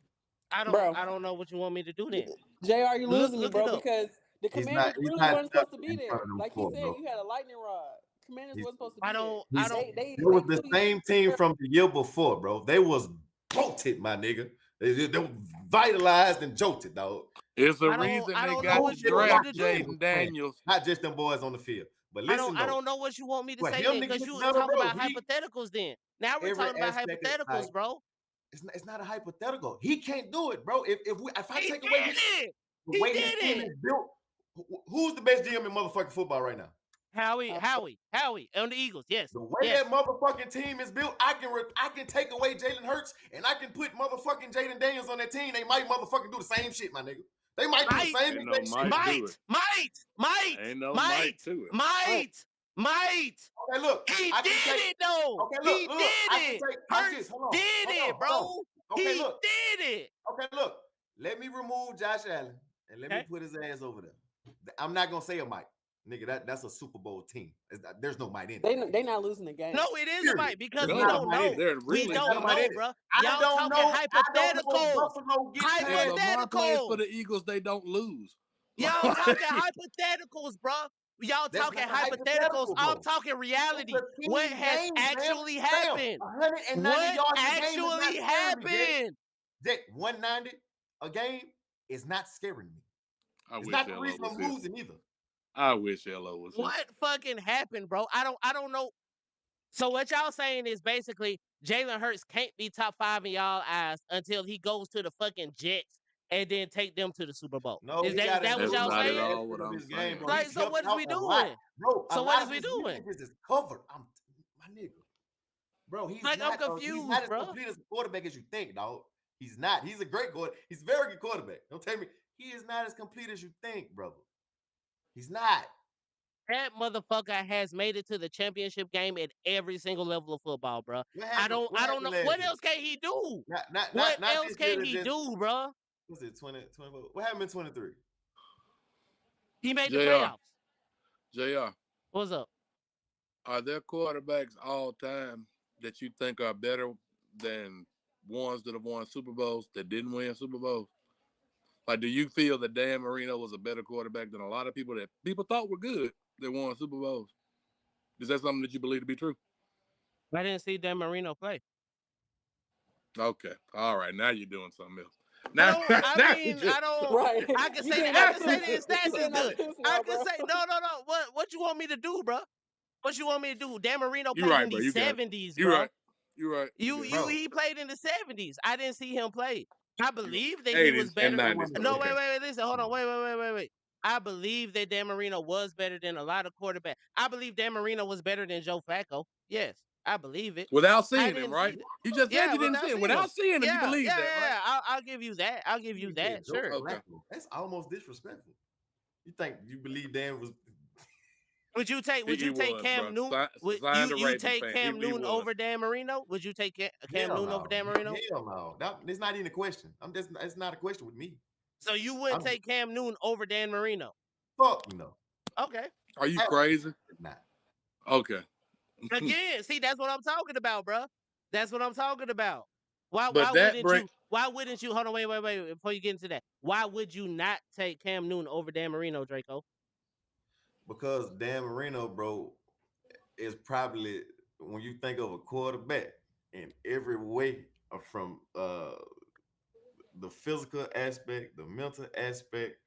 Bro. I don't know what you want me to do then. JR, you losing me, look bro, it up. because the He's Commanders not- he's really not wasn't supposed to be in there. front of them Like four, he said, bro. you had a lightning rod. Commanders He's- wasn't supposed to be I there. don't. It was the same team from the year before, bro. They was bolted, my nigga. They were vitalized and jolted, dog. It's a I don't- reason I they don't got know to what you want me draft to do. Jaden Daniels. Not just them boys on the field. But I listen, don't know what you want me to Well, say him then, to because get you another, talk bro, about he- hypotheticals then. Now we're every talking about aspect of hypotheticals, life- bro. It's not a hypothetical. He can't do it, bro. If I He take away did it. the He way his did team it. is built, who's the best GM in motherfucking football right now? Howie on the Eagles. Yes. The way yes. that motherfucking team is built, I can take away Jalen Hurts and I can put motherfucking Jaden Daniels on that team. They might motherfucking do the same shit, my nigga. They might do the same Ain't no exact shit. might do it. Might. Ain't no might to it. Okay, look. He I can did take- it though. Okay, He look. did I can it. take- watch Hurts this. Hold on. did Hold it, on, bro. hold on. Okay, He look. did it. Okay, look. Let me remove Josh Allen and let me Okay. put his ass over there. I'm not gonna say a mic. Nigga, that's a Super Bowl team. There's no mic in it. They not losing the game. No, it is a might because No, we don't might know. in They're We really don't not. know, bro. I Y'all don't talking know. I don't know hypotheticals. Buffalo get past. When Lamar plays for Hypotheticals. the Eagles, they don't lose. Y'all talking hypotheticals, bro. Y'all That's talking not hypothetical, hypotheticals. bro. I'm talking reality. It's a team What has game, actually fam. happened? 190 What yards a game is actually not scaring me, Jay. happened? Jay, 190 a game is not scaring me. I It's wish not the LO reason was I'm here. losing either. I wish LO was here. What fucking happened, bro? I don't know. So what y'all saying is basically Jalen Hurts can't be top 5 in y'all eyes until he goes to the fucking Jets and then take them to the Super Bowl. No, is he that gotta what That's y'all improve not at saying? all aspect what of I'm his game, saying. bro. Like, He's so what helped is we out a lot. doing? Bro, So a what lot is of we his doing? weaknesses is covered. My nigga. Bro, he's Like, I'm not confused, he's not as bro. complete as a quarterback as you think, dog. He's not. He's a great quarterback. He's a very good quarterback. Don't tell me he is not as complete as you think, brother. He's not. That motherfucker has made it to the championship game at every single level of football, bro. What I happened? don't know what else can he do. What else can he do, bro? Was it 24? What happened in 23? He made the JR. playoffs. JR, What's up? are there quarterbacks all time that you think are better than ones that have won Super Bowls that didn't win Super Bowls? Like, do you feel that Dan Marino was a better quarterback than a lot of people that people thought were good that won Super Bowls? Is that something that you believe to be true? I didn't see Dan Marino play. Okay. All right. Now you're doing something else. I Now, don't. I now mean, you I don't. Right. I can You say. getting I out can say too- the you stats is getting out good. too I small, can bro. say no. What you want me to do, bro? What you want me to do? Dan Marino You played right, in bro. the You got it. 70s, You're bro. right. You're right. He played in the 70s. I didn't see him play. I believe that he was 80s and better. 90s. No, Okay. wait. Listen, hold on. Wait. I believe that Dan Marino was better than a lot of quarterbacks. I believe Dan Marino was better than Joe Flacco. Yes, I believe it. Without I seeing him, didn't right? see that. You just said Yeah, you didn't without see him. seeing him. Without seeing him, you Yeah, believe that, right? I'll give you that. I'll give you Nigga said that. Joe Sure. Okay. Flacco. That's almost disrespectful. You think you believe Dan was? Would you take He Cam was, bro. Newton? Would Signed a you Raven take fan. Cam He Newton was. over Dan Marino? Would you take Cam Hell Newton over no. Dan Marino? Hell no. It's not even a question. It's not a question with me. So you wouldn't I'm take Cam Newton over Dan Marino? fuck no. Okay. Are you Absolutely crazy? not. Okay. Again, see, that's what I'm talking about, bro. That's what I'm talking about. Why But that wouldn't bring you? Why wouldn't you? Hold on, wait. Before you get into that, why would you not take Cam Newton over Dan Marino, Draco? Because Dan Marino, bro, is probably when you think of a quarterback in every way from the physical aspect, the mental aspect,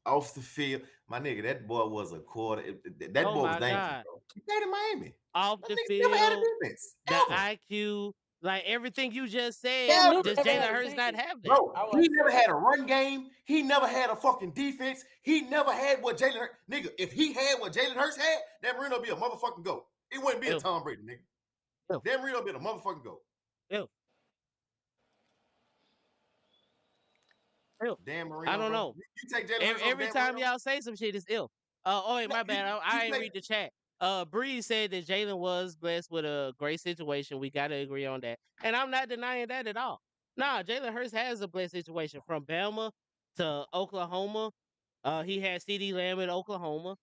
off the field. My nigga, that boy was a quarter. That Oh boy was my dangerous, God. bro. He played in Miami. Off That the nigga never had a field, defense. the Ever. IQ, like everything you just said. Cam Newton Does never Jalen had a Hurts not team. have that? Bro, I he like never that. had a run game. He never had a fucking defense. He never had what Jalen Hurts. Nigga, if he had what Jalen Hurts had, Dan Marino would be a motherfucking goat. It wouldn't be a Ew. Tom Brady, nigga. Ew. Dan Marino would be a motherfucking goat. Ew. Ew. Dan Marino, I don't bro. know. You take Jalen Hurts over Every Dan time Marino? y'all say some shit, it's ill. Oh wait, my bad. I ain't read the chat. Breeze said that Jalen was blessed with a great situation. We gotta agree on that, and I'm not denying that at all. Nah, Jalen Hurts has a blessed situation from Bama to Oklahoma. He had CeeDee Lamb in Oklahoma.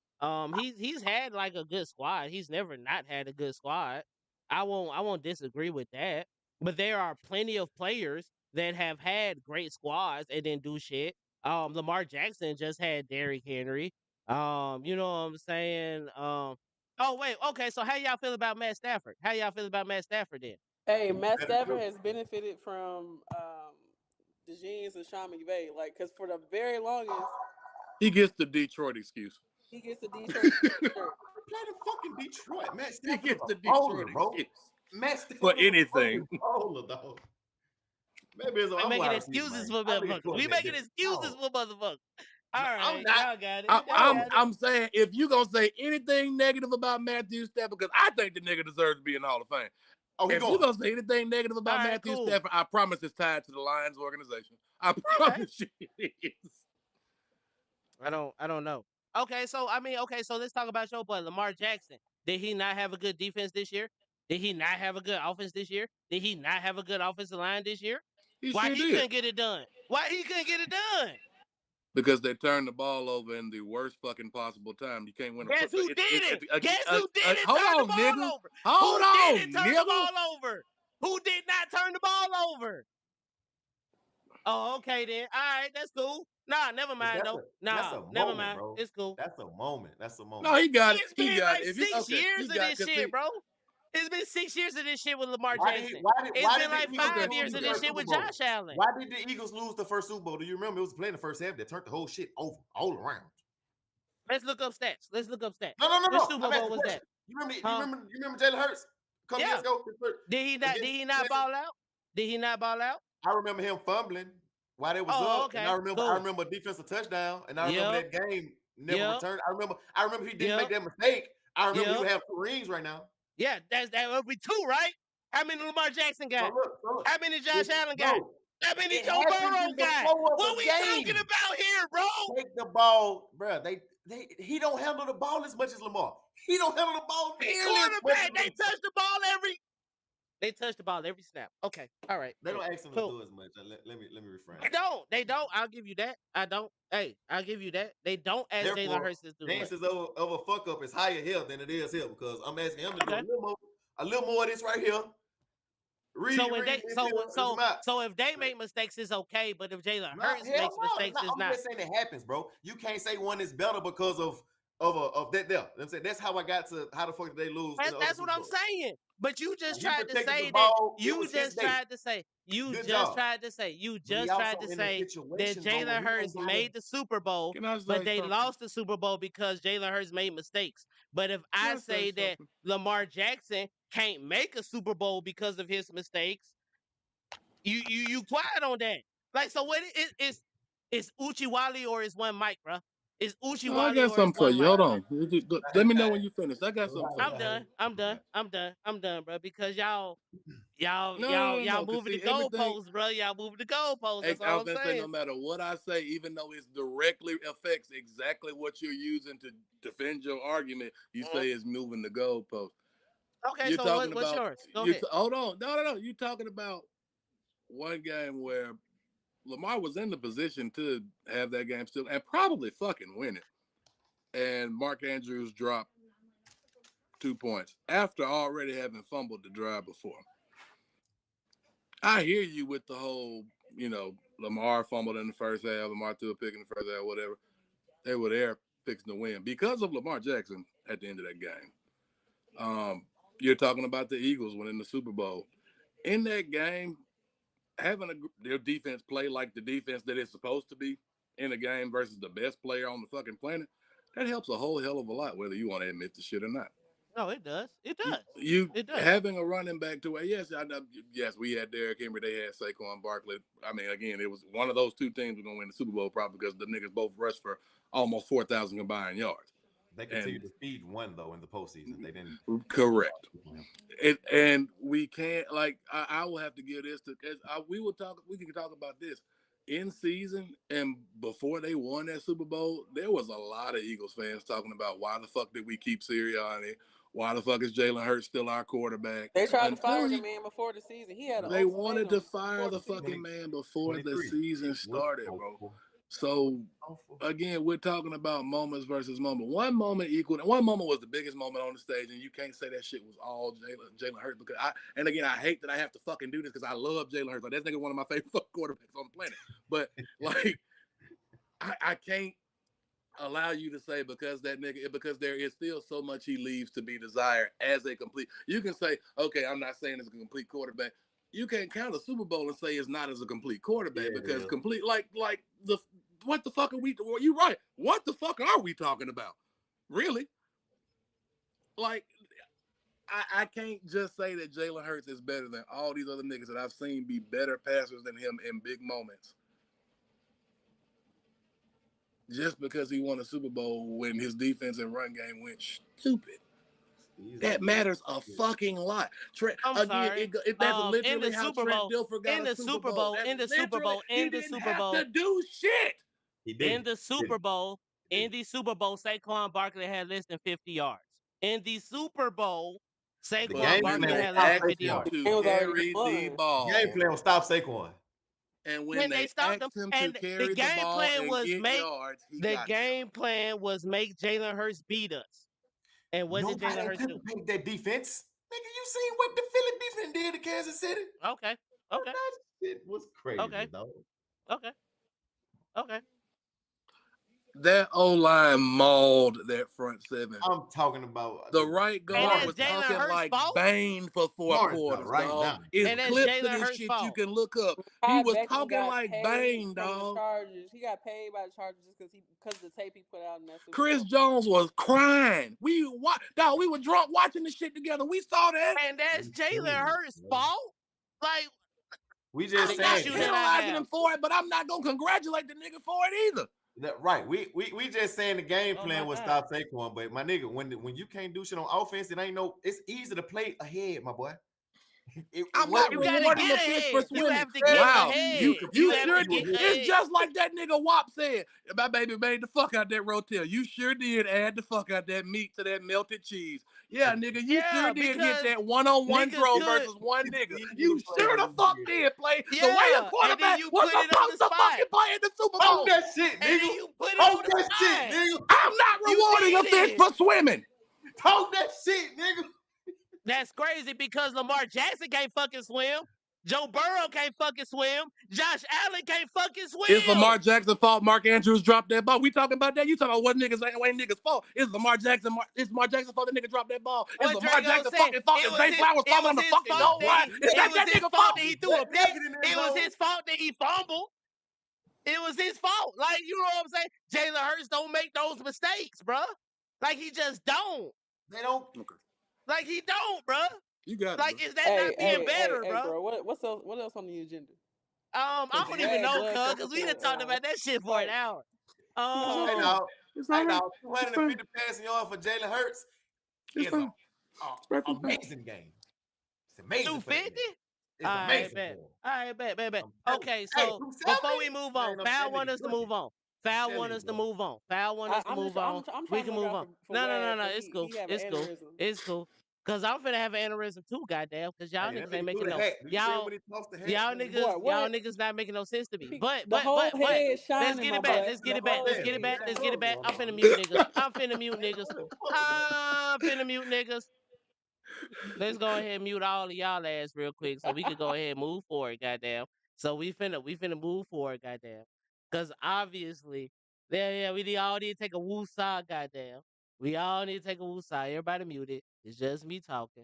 He's had like a good squad. He's never not had a good squad. I won't disagree with that. But there are plenty of players that have had great squads and didn't do shit. Lamar Jackson just had Derrick Henry. You know what I'm saying? Oh wait, okay. So how y'all feel about Matt Stafford? How y'all feel about Matt Stafford then? Hey, Matt Better Stafford too. has benefited from the genius of Sean McVay. Like, because for the very longest, he gets the Detroit excuse. he gets the Detroit shirt. He played in fucking Detroit. Matt He Stafford gets was the a baller, Detroit bro. excuse. Matt Stafford For was a anything. fucking baller, dog. Maybe it's We I'm making wide receiver, excuses man. for I think motherfuckers. We quarterback making different. excuses No, for motherfuckers. All no, I'm right, not. y'all got it. I, Y'all I'm got it. I'm saying if you gonna say anything negative about Matthew Stafford, because I think the nigga deserves to be in the Hall of Fame. Oh, he If you going. gonna say anything negative about All right, Matthew cool. Stafford, I promise it's tied to the Lions organization. I promise you it is. I don't know. Okay, so I mean, okay, so let's talk about your boy Lamar Jackson. Did he not have a good defense this year? Did he not have a good offense this year? Did he not have a good offensive line this year? He Why sure he did. couldn't get it done? Why he couldn't get it done? Because they turned the ball over in the worst fucking possible time. You can't win a Guess who did it? Guess who didn't turn hold the on, ball nigga. over? Hold Who on, didn't turn the nigga. ball over? Who did not turn the ball over? Oh, okay then. All right, that's cool. Nah, never mind though. That's Nah, a never moment, mind. bro. It's cool. That's a moment. That's a moment. No, he got it. It's He been got like it. If you, 6 years he of got this shit, see, bro. It's been 6 years of this shit with Lamar Why did Jackson. It's why been did like the Eagles 5 lose years the of this first shit Super with Bowl? Josh Allen. Why did the Eagles lose the first Super Bowl? Do you remember? It was playing the first half that turned the whole shit over all around. Let's look up stats. No. Which I'm Super asking Bowl a was question. that? You remember? Huh? You remember Jalen Hurts a couple Yeah. years ago? Did he not? Against Did he not Texas? ball out? Did he not ball out? I remember him fumbling while they was Oh, up, and okay. I Cool. remember a defensive touchdown, and I remember Yep. that game never Yep. returned. I remember he didn't make Yep. that mistake. I remember he Yep. would have 2 rings right now. Yeah, that would be 2, right? How many Lamar Jackson got? So look. How many Josh Allen got? Bro, How many it Joe happens Burrow in the got? flow of What the we game. talking about here, bro? Take the ball, bro. He don't handle the ball as much as Lamar. He don't handle the ball Hey, nearly as much quarterback, as they Lamar. touch the ball every. They touch the ball every snap. Okay, all right. They cool. don't ask him Cool. to do as much. Let me refrain. They don't. I'll give you that. I don't. Hey, I'll give you that. They don't ask Jalen Therefore, Hurts to do much. chances of a fuck up is higher here than it is here because I'm asking him to do Okay. a little more of this right here. So if they make mistakes, it's okay. But if Jalen Hurts makes mistakes, it's I'm not. just saying it happens, bro. You can't say one is better because of that there. I'm saying that's how I got to how the fuck did they lose. That's what I'm saying. But you just He tried to protected say the that. ball. It You was his just day. tried to say. You Good just job. tried to say. You But he just tried also to in a say that situation, bro, where Jalen he Hurts ain't gotta- made the Super Bowl, Can I but say they something? lost the Super Bowl because Jalen Hurts made mistakes. But if Can I I say say that something? Lamar Jackson can't make a Super Bowl because of his mistakes, You quiet on that. Like, so what it's Uchiwali or it's one Mike, bro? It's Oh, I Uchiwali got or something it's for one you. Mike. Hold on. Let me know when you finish. I got something for you. I'm done. I'm done, bro. Because y'all No. Cause moving the see, everything. goalposts, bro. Y'all moving the goalposts. That's I all was I'm gonna say, saying. no matter what I say, even though it directly affects exactly what you're using to defend your argument, you Mhm. say it's moving the goalpost. Okay, You're so talking what's about. yours? Go ahead. Hold on. No. You're talking about one game where Lamar was in the position to have that game still and probably fucking win it, and Mark Andrews dropped 2 points after already having fumbled the drive before. I hear you with the whole, Lamar fumbled in the first half, Lamar threw a pick in the first half, whatever. They were there fixing to win because of Lamar Jackson at the end of that game. You're talking about the Eagles winning the Super Bowl. In that game, having their defense play like the defense that it's supposed to be in a game versus the best player on the fucking planet, that helps a whole hell of a lot, whether you want to admit the shit or not. No, it does. It does. You It does. having a running back to where yes, we had Derrick Henry, they had Saquon Barkley. I mean, again, it was one of those two teams were gonna win the Super Bowl probably because the niggas both rushed for almost 4,000 combined yards. They continued to feed one though in the postseason. They didn't. Correct. And we can't I will have to give this to because we can talk about this in season and before they won that Super Bowl. There was a lot of Eagles fans talking about why the fuck did we keep Sirianni? Why the fuck is Jalen Hurts still our quarterback? They tried to fire the man before the season. He had. They wanted to fire the fucking man before the 23. season started, bro. So again, we're talking about moments versus moment. One moment was the biggest moment on the stage, and you can't say that shit was all Jalen Hurts because I hate that I have to fucking do this because I love Jalen Hurts. Like that's nigga one of my favorite quarterbacks on the planet. But like I can't allow you to say because there is still so much he leaves to be desired as a complete. You can say, okay, I'm not saying it's a complete quarterback. You can't count a Super Bowl and say it's not as a complete quarterback because complete like the what the fuck are we? Well, you're right. What the fuck are we talking about? Really? Like, I can't just say that Jalen Hurts is better than all these other niggas that I've seen be better passers than him in big moments. Just because he won a Super Bowl when his defense and run game went stupid. That matters a fucking lot. I'm sorry. That's literally in the how Super Trent Bowl, Dilfer got in the a Super Bowl, That's in the Super Bowl, he in the didn't Super have Bowl, to do shit. in the Super Bowl, Saquon Barkley had less than 50 yards. In the Super Bowl, Saquon Barkley had less than 50 yards. To carry the ball. Game plan will stop Saquon. And when they stopped asked him and to carry the the game ball plan and was get make yards, the game plan was make Jalen Hurts beat us. And what did Jalen Hurts do? That defense, nigga, you seen what the Philly defense did to Kansas City? Okay. That shit was crazy, dog. Okay. That O-line mauled that front seven. I'm talking about the right guard was talking like Bane for 4 quarters, right dog. now. It's clips of this shit you can look up. He was talking like Bane, dog. He got paid by the Chargers just because of the tape he put out in that Super Chris Bowl. Jones was crying. We were drunk watching this shit together. We saw that. And that's Jalen Hurts' fault. Like, we just I'm not penalizing him for it, but I'm not gonna congratulate the nigga for it either. Right. We just saying the game plan will stop Saquon, but my nigga, when you can't do shit on offense, it's easy to play ahead, my boy. I'm not rewarding the fish for swimming. Wow, you sure did. It's just like that nigga Wop said. My baby made the fuck out that rotel. You sure did add the fuck out that meat to that melted cheese. Yeah, nigga, you sure did hit that one-on-one throw versus one nigga. You sure the fuck did play the way a quarterback was supposed to fucking play in the Super Bowl. Hold that shit, nigga. Hold that shit, nigga. I'm not rewarding a fish for swimming. Hold that shit, nigga. That's crazy because Lamar Jackson can't fucking swim. Joe Burrow can't fucking swim. Josh Allen can't fucking swim. It's Lamar Jackson's fault Mark Andrews dropped that ball. We talking about that? You talking about what niggas ain't niggas' fault. It's Lamar Jackson's fault the nigga dropped that ball. It's Lamar Jackson's fucking fault that Zay Flowers fumbled on the fucking goal line. It's not that nigga fault that he threw a pick. It was his fault that he fumbled. It was his fault. Like, you know what I'm saying? Jalen Hurts don't make those mistakes, bro. Like, he just don't. They don't. Okay. Like, he don't, bro. You got it. Like, bro. Is that not being better, bro? Bro, what else on the agenda? I don't even Bad know, blood cuz, pressure because we done to talked about that shit for an spike. hour. Hey, fine. dog. It's Hey, all right. dog. It's fine. 250 passing yards for Jalen Hurts It's is fine. a Perfect. amazing game. It's amazing for that 250? nigga. It's All right, amazing bet. for him. All right, bet. Okay, Hey, so 270? before we move on, Man, I'm Foul telling want you, us to cooking. move on. I'm Foul telling want you, us to bro. move on. Foul want us to I'm just move on. I'm We trying to can look move out on. for No. Wag, so It's cool. he have an It's cool. aneurysm. It's cool. Cause I'm finna have an aneurysm too, goddamn. Cause y'all Hey, that niggas ain't nigga threw making the no hat. Did you see him y'all when he tossed the hat? y'all That nigga niggas Boy, y'all what? niggas not making no sense to me. But The whole head let's shining, get my it back. boy. Let's get The it back. whole Let's man, get it head back. what the Let's shining. get it fuck back. going I'm on, finna man? mute niggas. I'm finna mute Hey, niggas. what the fuck, man? I'm finna mute niggas. Let's go ahead and mute all of y'all ass real quick so we could go ahead and move forward, goddamn. So we finna move forward, goddamn. Cause obviously, yeah, all need to take a woo-saw, goddamn. We all need to take a woo-saw. Everybody muted. It's just me talking.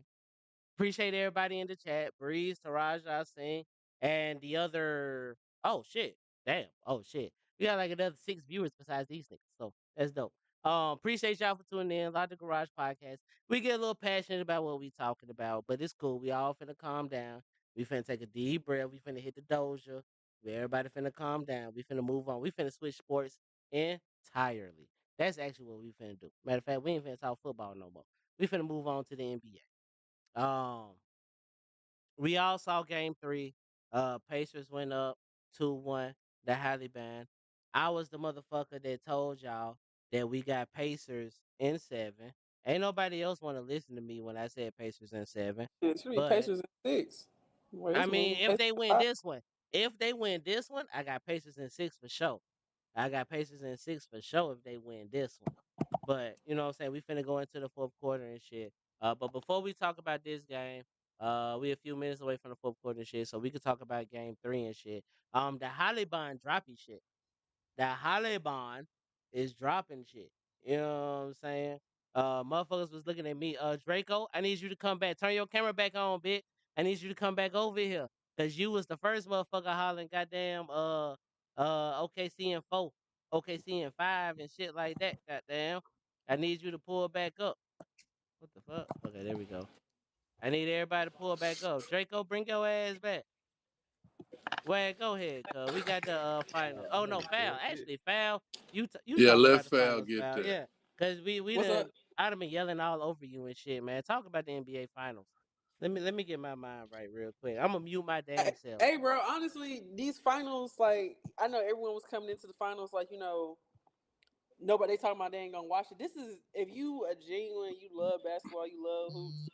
Appreciate everybody in the chat. Breeze, Taraja, Singh, and the other. Oh shit! Damn. Oh shit. We got like another 6 viewers besides these niggas. So that's dope. Appreciate y'all for tuning in. Logic Garage Podcast. We get a little passionate about what we talking about, but it's cool. We all finna calm down. We finna take a deep breath. We finna hit the doja. Everybody finna calm down. We finna move on. We finna switch sports entirely. That's actually what we finna do. Matter of fact, we ain't finna talk football no more. We finna move on to the NBA. We all saw game three. Pacers went up 2-1. The highly banned. I was the motherfucker that told y'all that we got Pacers in seven. Ain't nobody else want to listen to me when I said Pacers in seven. It should be But Pacers in 6. Wait, I it's mean, moving. if they win this one, I got Pacers in six for sure. I got Pacers in six for sure if they win this one. But you know what I'm saying? We finna go into the fourth quarter and shit. But before we talk about this game, we a few minutes away from the fourth quarter and shit, so we could talk about game three and shit. The Halibon dropping shit. The Halibon is dropping shit. You know what I'm saying? Motherfuckers was looking at me. Draco, I need you to come back. Turn your camera back on, bitch. I need you to come back over here. Cause you was the first motherfucker hollering goddamn OKC in 4, OKC in 5 and shit like that. Goddamn. I need you to pull back up. What the fuck? Okay, there we go. I need everybody to pull back up. Draco, bring your ass back. Well, go ahead, cuz we got the finals. Oh no, foul. Actually, foul. You Yeah, talk let about the Fal finals, get foul. there. Yeah, cause we What's up? done. I'd have been yelling all over you and shit, man. Talk about the NBA finals. Let me get my mind right real quick. I'm gonna mute my damn self. Hey, bro, honestly, these finals, like, I know everyone was coming into the finals, like, nobody talking about they ain't gonna watch it. This is, if you a genuine, you love basketball, you love hoops,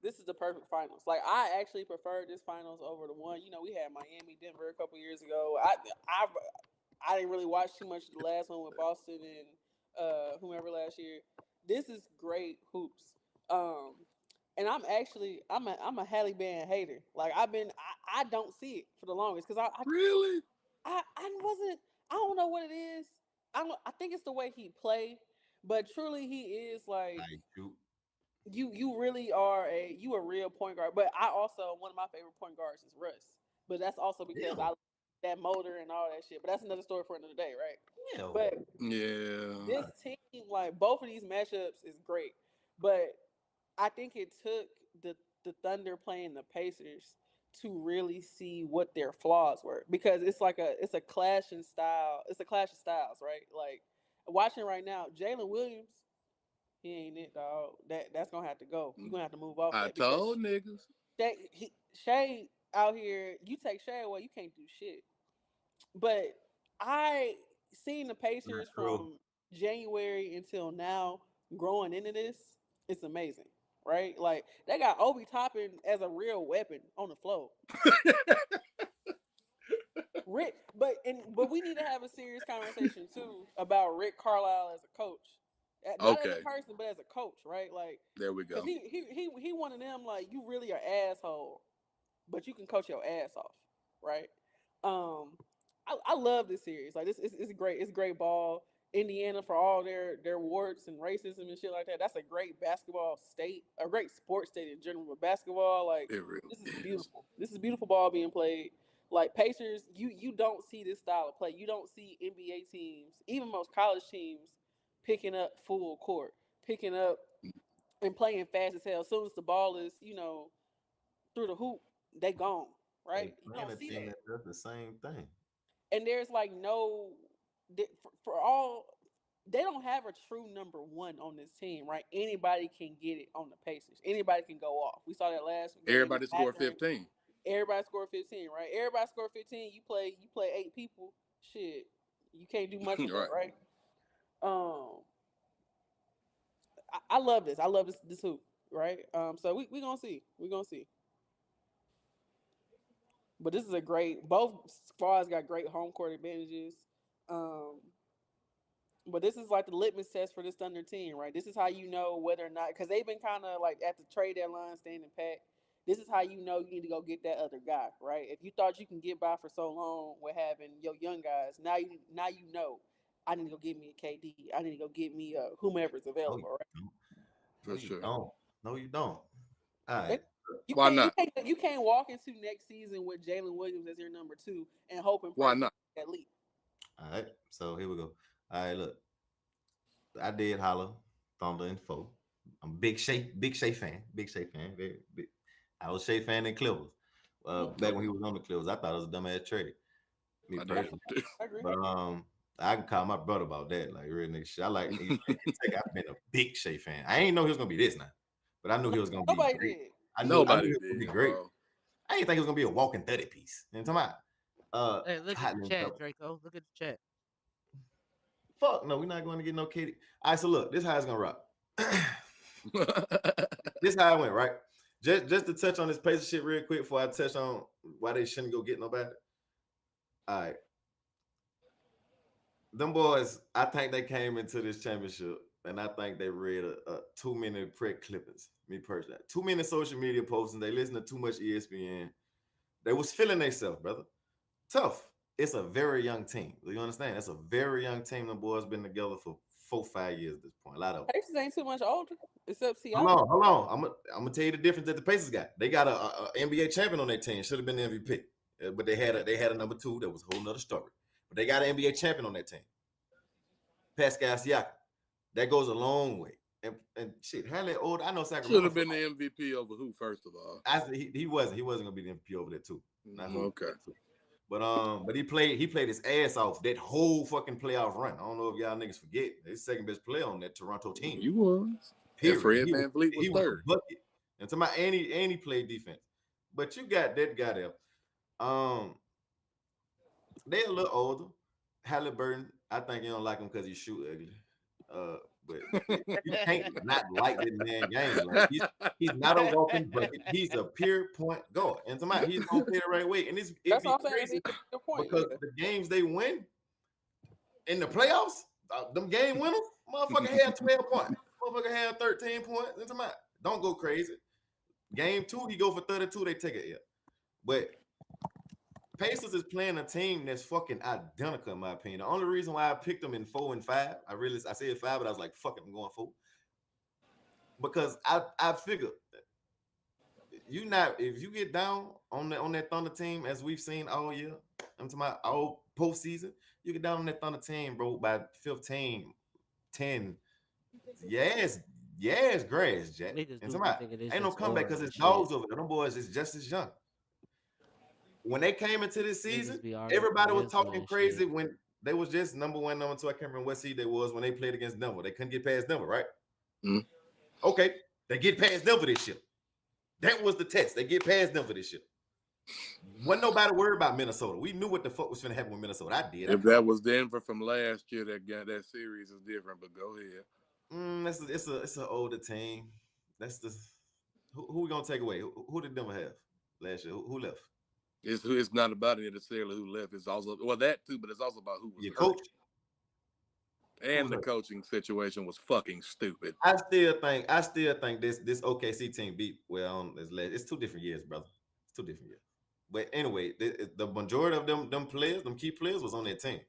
this is the perfect finals. Like, I actually prefer this finals over the one. We had Miami, Denver a couple years ago. I didn't really watch too much of the last one with Boston and whomever last year. This is great hoops. Um, and I'm a Halle Band hater. Like I don't see it for the longest because Really? I wasn't. I don't know what it is. I think it's the way he play, but truly he is like Like, shoot. you really are a real point guard. But I also, one of my favorite point guards is Russ. But that's also because Yeah. I like that motor and all that shit. But that's another story for another day, right? Yeah. But Yeah. this team, like both of these matchups, is great. But I think it took the Thunder playing the Pacers to really see what their flaws were, because it's a clash in style. It's a clash of styles, right? Like watching right now, Jalen Williams, he ain't it, dog. That's gonna have to go. You're gonna have to move off I that because told niggas. Shea out here. You take Shea away, you can't do shit. But I seen the Not Pacers true. from January until now growing into this. It's amazing, right? Like they got Obi Toppin as a real weapon on the floor. Rick, but we need to have a serious conversation too about Rick Carlisle as a coach, not as a Okay, person, but as a coach, right? Like, there we cause go. he one of them, like, you really are asshole, but you can coach your ass off, right? Um, I love this series. Like this, it's great. It's great ball. Indiana, for all their warts and racism and shit like that. That's a great basketball state, a great sports state in general. With basketball, like, It really this is is. beautiful. This is beautiful ball being played. Like Pacers, you don't see this style of play. You don't see NBA teams, even most college teams, picking up full court, picking up and playing fast as hell. As soon as the ball is, through the hoop, they gone, right? You Playing a don't see team that. that does the same thing. And there's like no for all they don't have a true number one on this team, right? Anybody can get it on the Pacers. Anybody can go off. We saw that last game. Everybody scored 15. Everybody scored 15, right? Everybody scored 15. You play 8 people. Shit, you can't do much with that, Right. right? I love this. I love this hoop, right? So we gonna see. We gonna see. But this is a great. Both squads got great home court advantages. Um, but this is like the litmus test for this Thunder team, right? This is how you know whether or not, because they've been kind of like at the trade deadline standing pat. This is how you know you need to go get that other guy, right? If you thought you can get by for so long with having your young guys, now you know I need to go get me a KD. I need to go get me whomever's No, available, you right? don't. For No, you sure. don't. No, you don't. All right. Why not? You can't walk into next season with Jalen Williams as your number 2 and hope and Why pray not? that leap. All right. So here we go. All right, look. I did holler Thunder and 4. I'm big Shea fan. Big Shea fan. Very big. I was Shea fan in Clippers. Back when he was on the Clippers, I thought it was a dumbass trade. Me I do. personally. I agree. But I can call my brother about that. Like real nigga shit. I like I've been a big Shea fan. I ain't know he was gonna be this now. But I knew he was gonna be Nobody great. did. I knew Nobody he was gonna be did, great. bro. I didn't think he was gonna be a walking 30 piece. You know what I'm talking about? Hey, look at the chat, Draco. Look at the chat. Fuck no, we're not going to get no KD. All right, so look, this is how it's gonna rock. This is how it went, right? Just to touch on this Pacer shit real quick before I touch on why they shouldn't go get nobody. All right. Them boys, I think they came into this championship and I think they read too many press clippings, me personally. Too many social media posts and they listen to too much ESPN. They was feeling themselves, brother. Tough. It's a very young team. Do you understand? It's a very young team. The boys been together for 4-5 years at this point. A lot of them. Pacers ain't too much older, except Siakam. Hold on. I'm gonna tell you the difference that the Pacers got. They got a NBA champion on their team. Should have been the MVP, but they had a number 2 that was a whole nother story. But they got an NBA champion on their team, Pascal Siakam. That goes a long way. And shit, Hanley old. I know Sacramento Should have been the MVP over who, first of all. he wasn't gonna be the MVP over there too. Okay. But he played his ass off that whole fucking playoff run. I don't know if y'all niggas forget. His second best player on that Toronto team. You was. Period. Fred VanVleet was he third. Was a bucket. And to my and he played defense. But you got that guy there. They're a little older. Halliburton, I think you don't like him because he shoot ugly. But you can't not like this man game. Like he's not a walking bucket. He's a pure point guard. And somebody he's gonna play the right way. And it'd be crazy because the games they win in the playoffs, them game winners, motherfucker had 12 points. Motherfucker had 13 points. And somebody don't go crazy. Game 2, he go for 32, they take it here. But Pacers is playing a team that's fucking identical, in my opinion. The only reason why I picked them in 4 and 5, I said 5, but I was like, fuck it, I'm going 4. Because I figured if you get down on that Thunder team, as we've seen all year, I'm talking about all postseason, you get down on that Thunder team, bro, by 15, 10. Yes, grass, Jack. And somebody ain't no comeback because it's dogs over there. Them boys is just as young. When they came into this season, everybody was talking crazy when they was just number 1, number 2. I can't remember what seed they was when they played against Denver. They couldn't get past Denver, right? Mm-hmm. Okay, they get past Denver this year. That was the test. They get past Denver this year. Wasn't nobody worried about Minnesota. We knew what the fuck was going to happen with Minnesota. I did. If that was Denver from last year, that series is different. But go ahead. It's an older team. That's the who we gonna take away? Who did Denver have last year? Who left? It's not about it necessarily who left. It's also that too, but it's also about who was your hurt. coach. And the coaching situation was fucking stupid. I still think this OKC team beat it's 2 different years, brother. It's 2 different years. But anyway, the majority of them players, them key players, was on their team.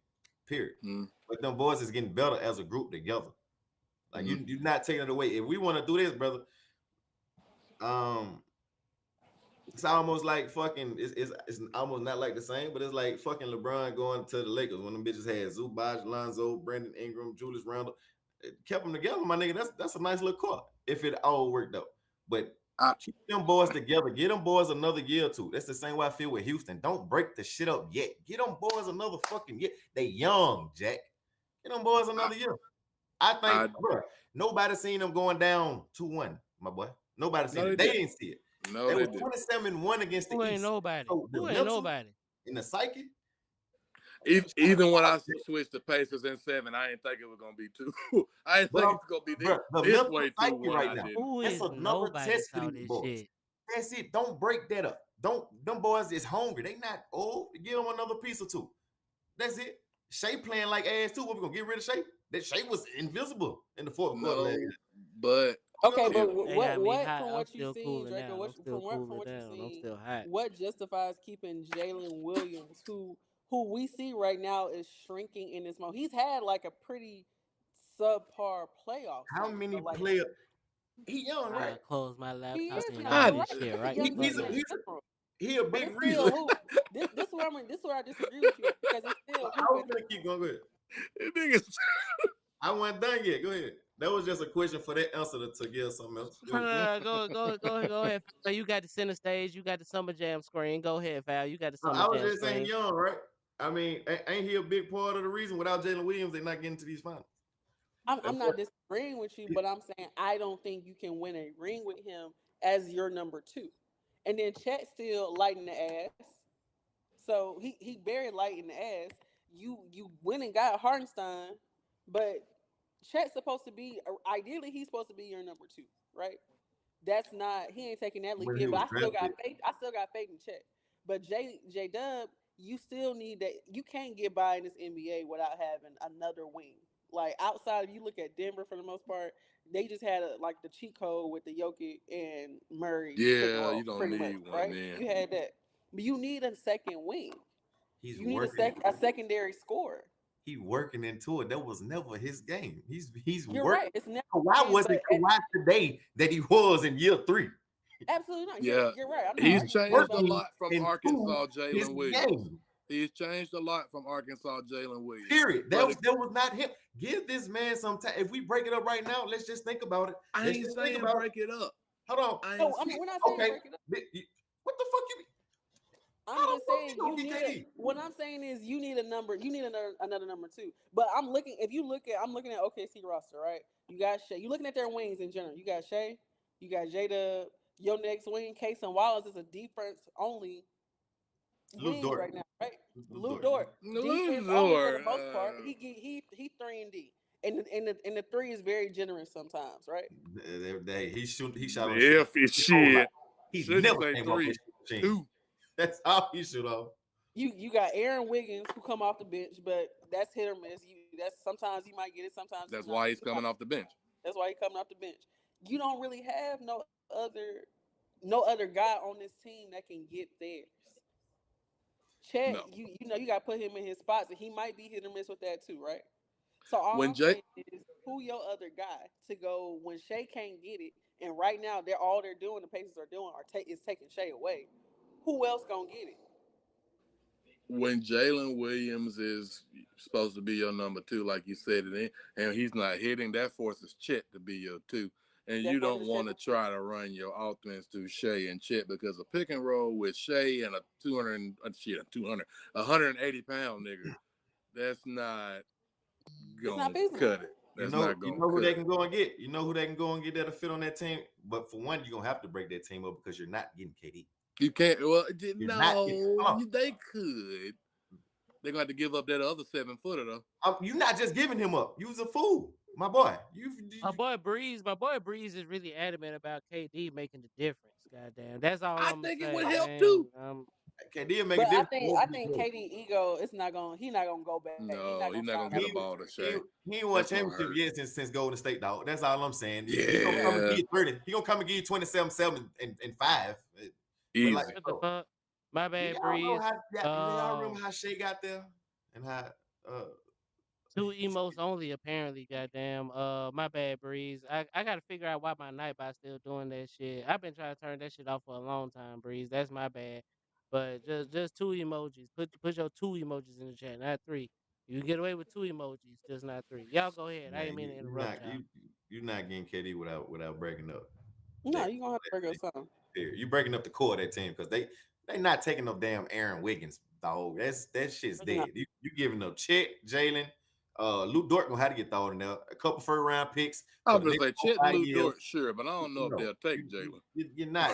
Period. But them boys is getting better as a group together. Like you're not taking it away. If we want to do this, brother, it's almost like fucking. It's almost not like the same, but it's like fucking LeBron going to the Lakers when them bitches had Zubac, Lonzo, Brandon Ingram, Julius Randle. It kept them together, my nigga. That's a nice little core if it all worked out. But Keep them boys together. Get them boys another year or two. That's the same way I feel with Houston. Don't break the shit up yet. Get them boys another fucking year. They young, Jack. Get them boys another year. I think, bro, nobody seen them going down 2-1, my boy. Nobody seen it. They didn't see it. No, they they were didn't. 27-1 against the Who East. ain't nobody? So the Who ain't mental nobody? and the psyche. Even when I switched to Pacers in 7, I didn't think it was gonna be 2. I didn't think it was gonna be Bro, the this mental way psyche 2-1. right I now. didn't. Who That's is another nobody test for saw these this boys. shit? That's it. Don't break that up. Them boys is hungry. They not old. Give them another piece or two. That's it. Shea playing like ass too. What we gonna get rid of Shea? That Shea was invisible in the fourth quarter. No, but Okay, but They got me what hot. from I'm what you've still seen, cooling Draco? down. What I'm still from cooling what you've down. I'm seen, still hot. what justifies keeping Jalen Williams, who we see right now is shrinking in this moment? He's had like a pretty subpar playoff. How season, many but, like, players? He young, I right? close my he laptop is and young, all but this right, shit he's a right young fucking nigga in now. general. He a But big it's reason. still who. This is where I disagree with you at, because it's still I was hooping. gonna keep going. Go ahead. niggas. I wasn't done yet. Go ahead. That was just a question for that answer to give something else. Go ahead. Go ahead. Fal. You got the center stage. You got the summer jam screen. Go ahead, Val. You got the summer I was jam just saying screen. young, right? I mean, ain't he a big part of the reason? Without Jalen Williams, they're not getting to these finals. I'm not disagreeing with you, but I'm saying I don't think you can win a ring with him as your number 2. And then Chet still light in the ass. So he very light in the ass. You went and got Hartenstein, but Chet's supposed to be, ideally he's supposed to be your number 2, right? That's not, he ain't taking that leap When he yet, but was I still got drafted. faith. I still got faith in Chet. But J Dub, you still need that. You can't get by in this NBA without having another wing. Like, outside of, you look at Denver for the most part, they just had like the cheat code with the Jokic and Murray pick and Yeah, roll, you don't pretty need much, one right? then. You had that, but you need a second wing. He's You need working. a secondary scorer. He working into it. That was never his game. He's You're working. right. It's never Kawhi been, wasn't but Kawhi today that he was in year 3. absolutely not. Yeah, You're right. I'm not he's arguing changed a about lot from Into Arkansas his Jalen Williams. game. He's changed a lot from Arkansas Jalen Williams. Period. But That was not him. Give this man some time. If we break it up right now, let's just think about it. I Let's ain't just think saying about break it up. Hold on. I ain't No, I mean, we're not saying Okay. break it up. What the fuck you mean? I'm How the just fuck saying you gonna you get need KD? what I'm saying is you need another number 2. But I'm looking at OKC roster, right? You got Shea. You looking at their wings in general. You got Shea, you got Jada. Your next wing, Case and Wallace, is a defense only Luke wing Dort. right now, right? Luke Dort, defense Luke only for the Dort, most part. He 3 and D. And the 3 is very generous sometimes, right? He shot on if it's shit. He Shouldn't never say came off 3, that machine. 2. That's how he shoot off. You got Aaron Wiggins who come off the bench, but that's hit or miss. That's sometimes you might get it, sometimes That's not. why he's coming off the bench. That's why he's coming off the bench. You don't really have no other guy on this team that can get theirs. Chet, No. you got to put him in his spots, and he might be hit or miss with that too, right? So all When I'm Jay- saying is, who your other guy to go when Shea can't get it, and right now they're doing, the Pacers are doing, is taking Shea away. Who else gonna get it? When Jalen Williams is supposed to be your number 2, like you said it, and he's not hitting, that forces Chet to be your 2. And That you don't forces want to Chet. try to run your offense to Shea and Chet, because a pick and roll with Shea and a 180-pound nigga, that's not gonna feasible. cut it. That's not You gonna know who cut they it. can go and get. You know who they can go and get that'll fit on that team. But for one, you're gonna have to break that team up because you're not getting KD. You can't. Well, not getting- they could. They're gonna have to give up that other 7-footer though. You're not just giving him up. You was a fool, my boy. My boy Breeze is really adamant about KD making the difference. Goddamn, that's all I I'm think it saying, would help man. too. KD make But a I difference. think KD ego is not gonna. He's not gonna go back. No, he's not gonna get a ball to Shea. He ain't won That's gonna championship hurt. yet since Golden State, dog. That's all I'm saying. He Yeah. gonna come and give you 30. He gonna come and give you 27-7 and 5. Easy. Like, What the fuck? My bad, y'all Breeze. y'all remember how Shea got there and how 2 emotes only, apparently. Goddamn. My bad, Breeze. I gotta figure out why my Nightbot still doing that shit. I've been trying to turn that shit off for a long time, Breeze. That's my bad. But just 2 emojis. Put your 2 emojis in the chat, not 3. You can get away with 2 emojis, just not 3. Y'all go ahead. I man, ain't mean to interrupt y'all. you're not getting KD without breaking up. No, you gonna have to break up something. You breaking up the core of that team because they not taking no damn Aaron Wiggins, dog. That shit's No. dead. You giving up Chet, Jalen, Luke Dort gonna have to get thrown in there. A couple first round picks I for was the gonna next say Chet 5 Lou years. Dort, sure, but I don't know if they'll take Jalen. You're not.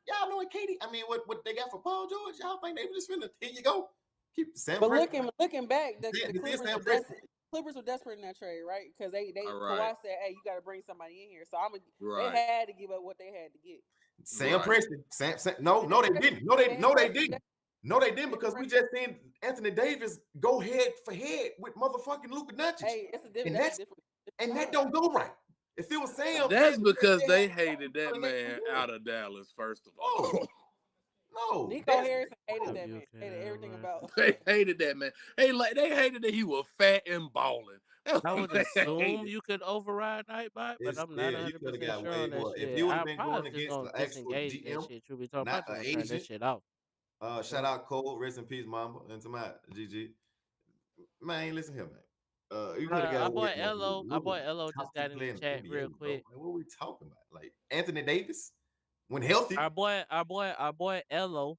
Y'all know what Katie. I mean, what they got for Paul George? Y'all think they just finna here you go? Keep Sam. But Presti. looking back, the This is Clippers Sam were Presti. Clippers were desperate in that trade, right? Because they All Kawhi right. said, "Hey, you got to bring somebody in here." So Right. they had to give up what they had to get. Sam Right. Preston. No, they didn't. No, they didn't. No, they didn't because we just seen Anthony Davis go head for head with motherfucking Luka Doncic. Hey, it's a And different. and that don't go right. If it was Sam, That's Preston, because they had- hated that man out of Dallas, first of all. No, Nico that's- Harrison hated that You man. okay, Hated everything man? about. They hated that man. They hated that he was fat and balling. I would assume you could override Nightbot, but It's I'm not still, you 100% coulda got sure way on that more. If shit. you would've I been going probably just against gonna the actual disengage that GM, shit. Truth be told, not probably an just gonna turn that agent. shit off. Shout out Cole, rest in peace, Mamba, and to my GG. Man, listen here, man. You could have got Our away boy from that. Elo, our boy Elo Top just got in player the chat NBA, real bro. quick. Like, what are we talking about? Like Anthony Davis, when healthy. Our boy Elo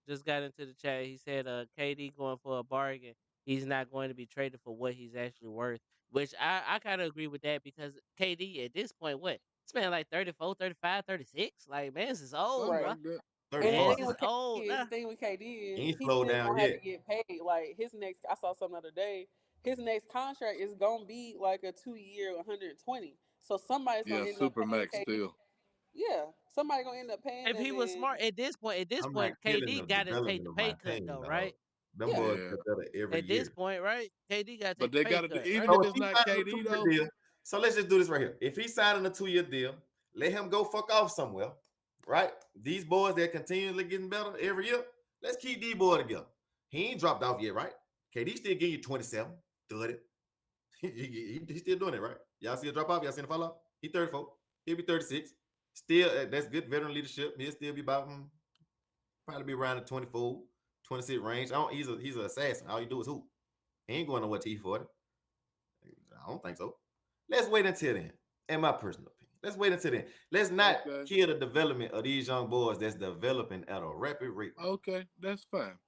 just got into the chat. He said KD going for a bargain. He's not going to be traded for what he's actually worth. Which I kind of agree with that because KD at this point, what? This man like 34, 35, 36. Like, man, this is old, Something bro. like that. And 34. the thing with KD old. is, Nah. the thing with KD is, He ain't he's slowed still down gonna have yet. to get paid. Like his next, I saw something the other day. His next contract is gonna be like a 2-year, 120. So somebody's gonna Yeah, end up super paying max KD. still. Yeah, somebody gonna end up paying If him. he was And smart at this point, I'm not killing KD the got to take development the of my pay cut team, though, dog. right? Them Yeah. boys Yeah. get better every At year. this point, right? KD got to But take the they pay got to, cut, even right? So if if it's he not signing a KD 2-year though. deal, so let's just do this right here. If he's signing a 2-year deal, let him go fuck off somewhere, right? These boys that continually getting better every year, let's keep these boys together. He ain't dropped off yet, right? KD still getting you 27, 30. He's still doing it, right? Y'all see a drop off? Y'all seen a fall off? He 34. He'll be 36. Still, that's good veteran leadership. He'll still be about probably be around the 24, 26 range. He's an assassin. All you do is hoop. He ain't going nowhere to E40. I don't think so. Let's wait until then. In my personal opinion, let's wait until then. Let's not kill the development of these young boys that's developing at a rapid rate. Okay, that's fine.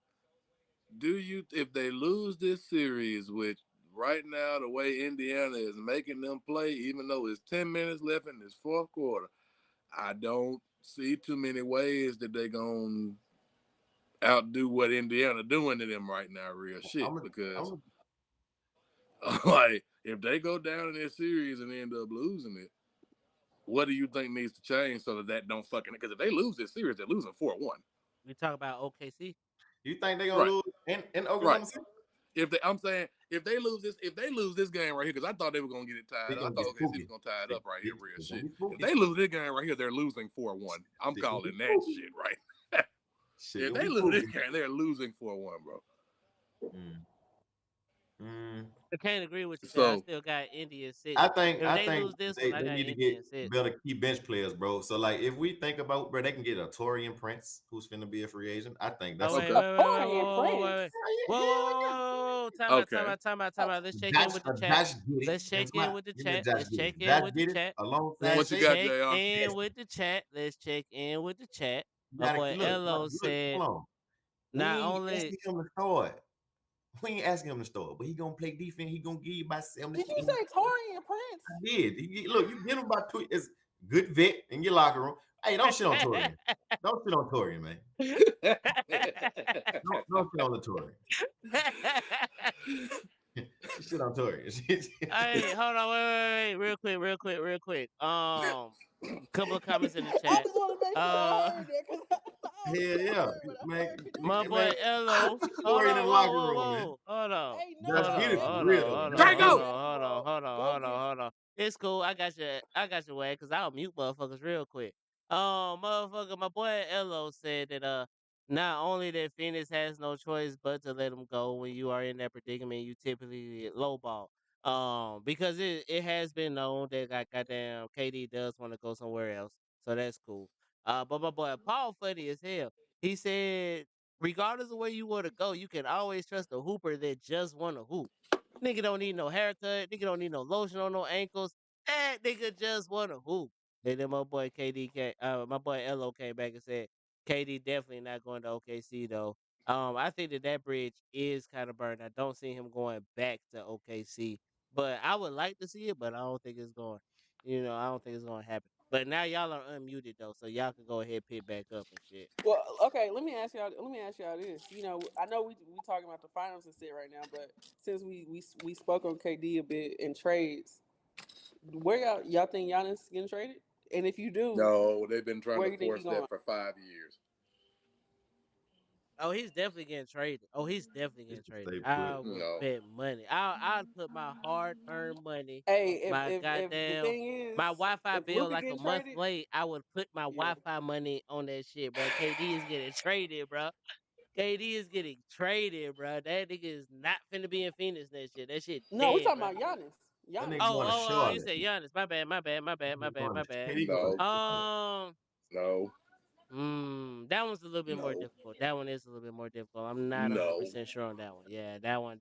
Do you, if they lose this series, which right now the way Indiana is making them play, even though it's 10 minutes left in this fourth quarter, I don't see too many ways that they're gonna outdo what Indiana doing to them right now, real shit. Because like if they go down in this series and end up losing it, what do you think needs to change so that don't fucking, because if they lose this series, they're losing 4-1. We talk about OKC. You think they're gonna lose in Oklahoma City? I'm saying if they lose this game right here, because I thought they were gonna get it tied. I thought OKC was gonna tie it up right here, real shit. If they lose this game right here, they're losing 4-1. I'm calling that shit right. If they lose this game, they're losing 4-1, bro. I can't agree with you. So I still got India 6. I think lose this one, I got need to India get 6. better key bench players, bro. So like if we think about, bro, they can get a Torian Prince who's finna be a free agent. I think that's Wait. Whoa. Time out. Let's check in with the chat. Let's check in with the chat. Let's check in with the chat. What you got, JR? In with the chat. Let's check in with the chat. My boy Elo said, not only him to start. We ain't asking him to start, but he gonna play defense. He gonna give you about 70. Did you say Torian Prince? I did. Look, you get him about 2. It's good vet in your locker room. Hey, don't shit on Torian. Don't shit on Torian, man. don't shit on the Torian. Shit on Torian. Hey, hold on, wait, real quick. Couple of comments in the chat. Yeah, man. My boy Elo. Hold on. It's cool. I got your way because I'll mute motherfuckers real quick. Motherfucker, my boy Elo said that not only that Phoenix has no choice but to let him go when you are in that predicament, you typically get lowball. Because it has been known that goddamn KD does want to go somewhere else, so that's cool. But my boy Paul funny as hell. He said, regardless of where you want to go, you can always trust a hooper that just want to hoop. Nigga don't need no haircut. Nigga don't need no lotion on no ankles. That nigga just want to hoop. And then my boy Elo came back and said KD definitely not going to OKC though. I think that bridge is kind of burned. I don't see him going back to OKC, but I would like to see it, but I don't think it's going. I don't think it's going to happen. But now y'all are unmuted though, so y'all can go ahead and pick back up and shit. Well, okay. Let me ask y'all. Let me ask y'all this. I know we talking about the finals and shit right now, but since we spoke on KD a bit in trades, where y'all think Giannis getting traded? And if you do, No, they've been trying where to you think he force going? that for 5 years. Oh, he's definitely getting traded. Oh, he's definitely He getting should traded. stay I put. will No, bet money. I'd put my hard earned money, Hey, my if the goddamn, thing is, my Wi-Fi if bill Luca like a getting month traded, late. I would put my yeah. Wi-Fi money on that shit, bro. KD is getting traded, bro. KD is getting traded, bro. That nigga is not finna be in Phoenix next year. That shit No, we dead, talking bro. about Giannis. That Giannis. nigga going to You Charlotte. said Giannis. My bad, my bad, my bad, my bad, my bad. KD going no, to Charlotte. no, That one's a little bit more no, difficult. That one is a little bit more difficult. I'm not no. 100% sure on that one. Yeah, that one,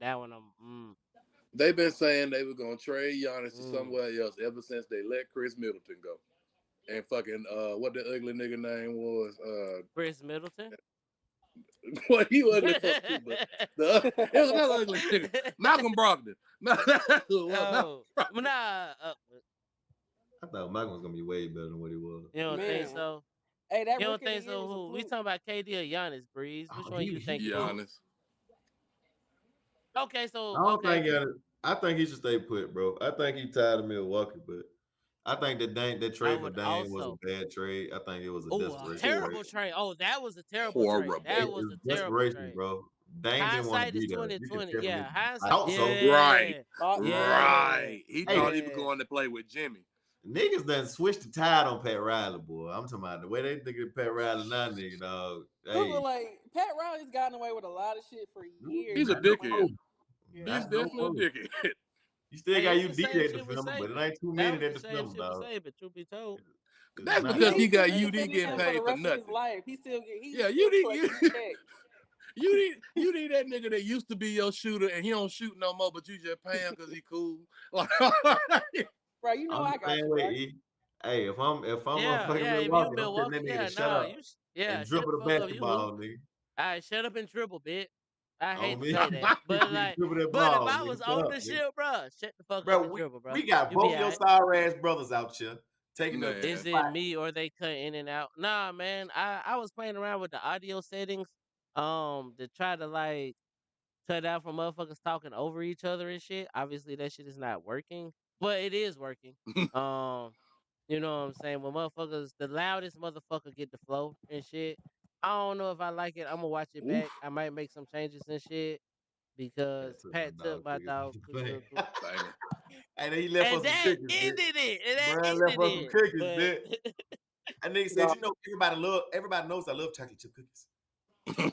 They've been saying they were gonna trade Giannis to mm. somewhere else ever since they let Chris Middleton go. And fucking what the ugly nigga name was? Chris Middleton. Well, he ugly fuck too, but it was another ugly nigga, Malcolm Brogdon. Malcolm Oh, Brogdon. nah. I thought Mike was gonna be way better than what he was. You don't think Man, so? hey, that You don't rookie of the think year so? was a Who? We fluke. talking about KD or Giannis, Breeze? Which Oh, one you think it is? Giannis. Okay, I so don't okay. think I think he should stay put, bro. I think he tired of Milwaukee, but I think that I trade for would Dame was also. a bad trade. I think it was a Oh, a desperation trade. terrible trade. Oh, that was a terrible trade. That Horrible. was It's a terrible desperation, trade. bro. Dame didn't want to Hindsight is be there. You can 2020. tell me. Yeah, I hindsight. thought so. Right. Yeah, Thought so. yeah, Right. He Hey, thought he was yeah. going to play with Jimmy. niggas done switched the tide on Pat Riley, boy. I'm talking about the way they think of Pat Riley now, nigga, dog. Look, Hey, like Pat Riley's gotten away with a lot of shit for years. He's a that's Even no when dickhead. more. yeah, He's That's no definitely a more. dickhead. You still Hey, got it's you the same DJ at the shit with film, but it Saban. ain't too That many was at the the same film, shit with dog. Saban. Truth be told. It's That's not. because yeah, he he got still Hey, UD get getting in for the paid for rest of his nothing. life. He still get Yeah, still collecting his check. you need that nigga that used to be your shooter and he don't shoot no more, but you just pay him because he cool. Like, Right, you know I'm I the got same you, way, right? E. Hey, if I'm a yeah, fucking yeah. If you Milwaukee, I'm telling Milwaukee, that nigga yeah, to shut nah, up and shut dribble the the fuck up. You hoop. basketball, nigga. All right, shut up and dribble, bitch. I hate On to me. say that, but Nigga, like, dribble that but if ball, I nigga. was Shut on up, the nigga. shit, bro, shut the fuck up Bro, and dribble, bro. we got You be both your alright. sour ass brothers out here taking up two Is man. it spots. me or they cut in and out? Nah, man. I was playing around with the audio settings, to try to like cut out from motherfuckers talking over each other and shit. Obviously, that shit is not working, but it is working. Um, you know what I'm saying? When motherfuckers, the loudest motherfucker get the flow and shit. I don't know if I like it. I'm gonna watch it Oof. back. I might make some changes and shit Pat because took my Pat took dog my cookies off dog the cookie. thing. Damn. And then he left And us some that cookies, bitch. ended it. And that Brian left ended us some it. cookies, But bitch. And nigga said, No. you know, everybody knows I love chocolate chip cookies.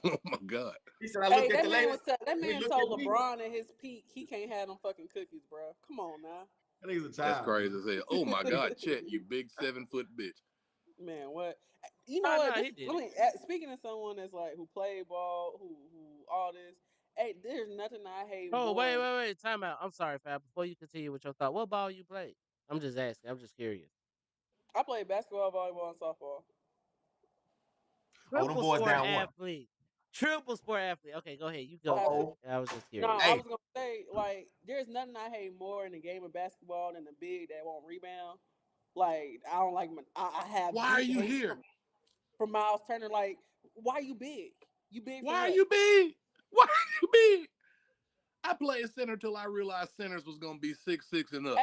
Oh my God. He said, I Hey, look at the ladies, that they man look told at me. LeBron at his peak he can't have them fucking cookies, bro. Come on now. That nigga's a That's child, crazy bro. as hell. Oh my God, Chet, you big 7-foot bitch. Man, what? You know oh what? no, This he did let it. me speaking of someone that's like who played ball, who all this. Hey, there's nothing I hate Oh, more. wait, time out. I'm sorry, Fab. Before you continue with your thought, what ball you played? I'm just asking. I'm just curious. I played basketball, volleyball, and softball. Oh, them Triple boys sport down one. athlete. Triple sport athlete. Okay, go ahead. You go, Fab. Uh-oh. I was just No, curious. I Hey, was gonna say like there's nothing I hate more in the game of basketball than a big that won't rebound. Like I don't like I have Why are big you hate here? from Miles Turner. Like why you big? You big for Why are what? you big? Why are you big? I played center till I realized centers was gonna be 6'6" and up,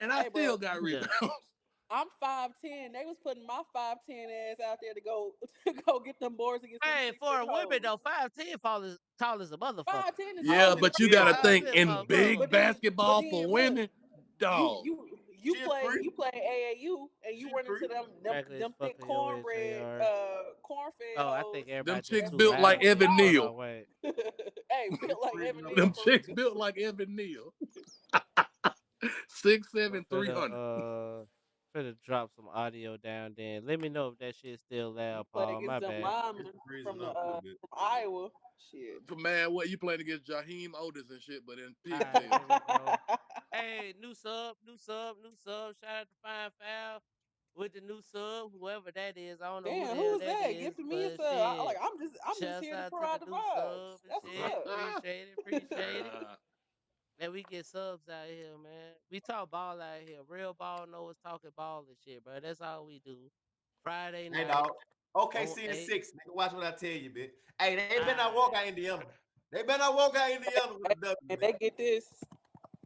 and I Hey, bro. still got Yeah. rebounds. I'm 5'10". They was putting my 5'10" ass out there to go to go get them boards against them Hey, 6'6" for a woman hoes. though, 5'10" tall as a motherfucker. 5'10" is Yeah, tall as but you she a gotta fuck. think 5'10" in for a big But motherfucker. then basketball for look, women, dog. you she a play freak. AAU and you She a run into freak. Exactly as them thick fucking your is, AR. cornfed Oh, I hoes. think Them everybody just chicks too built Messing like loud. with Evan Hold Neal. on, wait. hey, She a built like freak, Evan no. Neal Them for chicks real. built like Evan Neal. 6'7", I'm 300. finna drop some audio down then. Let me know if that shit's still You loud, play Paul. My against them bad. linemen It's freezing up a little bit. from Iowa. Shit. Man, what you playing against Jaheim Otis and shit, but in Alright, pigtails. here we go. Hey, new sub. Shout out to Fine Foul. with the new sub, whoever that is. I don't know who Damn, the hell who's that that? is, Gifting me a but sub. shit. I'm just Shouts here to out to provide the the new vibes. sub and That's what's shit. up. Appreciate it, appreciate it. And we get subs out here, man. We talk ball out here. Real ball knows talking ball and shit, bro. That's all we do. Friday Hey, night dog. on OKC and 8. 6. Nigga, watch what I tell you, bitch. Hey, they better not walk Alright. out Indiana. They better not walk out Indiana with the W, And man. they get this.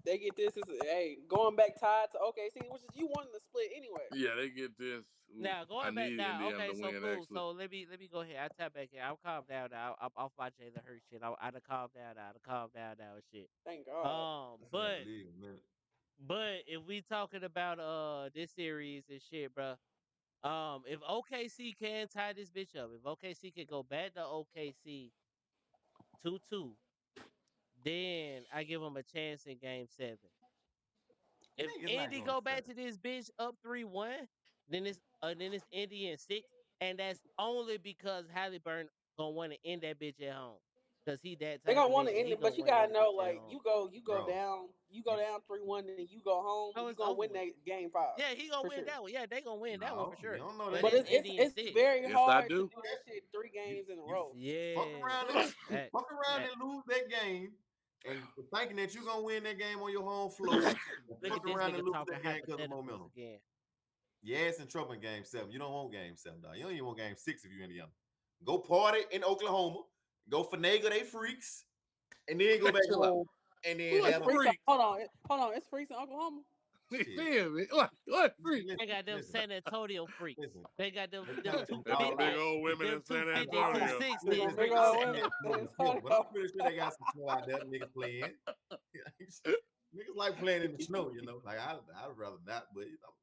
They get this. Hey, going back tied to OKC, which is you wanting to split anyway. Yeah, they get this. Ooh, Now I going back need now, Indiana okay, to so win. cool. Actually, So let me go ahead. I tap back in. I'll calm down now. I'm off my Jalen Hurts shit. I done calm down now. I done calm down now and shit. Thank God. That's not But believe, man. if we talking about this series and shit, bro. If OKC can tie this bitch up, if OKC can go back to OKC 2-2, then I give them a chance in Game 7. If Niggas not Indy going go to back to this bitch up 3-1, then it's Indy and 6, and that's only because Halliburton gonna want to end that bitch at home, cause he that They type gonna of want to nigga. end He it, gonna but you want to gotta end the know, bitch at like home. Bro, you go down 3-1, and then you go home. So You it's gonna over win with. that game 5 Yeah, he gonna for win sure. that one. Yeah, they gonna win that one for no, you sure. don't know But that. But it's it's it's Indy and it's 6. very yes, I hard to do. do that shit 3 games in a You row. fuck Yeah. around and Fact, fuck around fact. and lose that game, and thinking that you're gonna win that game on your home floor. And Look fuck at this around nigga and lose talking that game because of hypotheticals momentum. again. Your ass in trouble in Game 7. You don't want Game 7, dog. You don't even want Game 6 if you're Indiana. Go party in Oklahoma. Go finagle they freaks, and then go back Chill out. home, and then Who is have Freaks them. freaks? hold on. It's freaks in Oklahoma. You Shit. feel me? What freaks? They got them Listen, San Antonio freaks. listen. They got them They them count them They them dog big 250, old women them in San 250, Antonio. 260 Them big freaks. old women. But I'm pretty sure they got some snow out there. Niggas playing. Niggas like playing in the snow, you know. Like I'd rather not, but you know.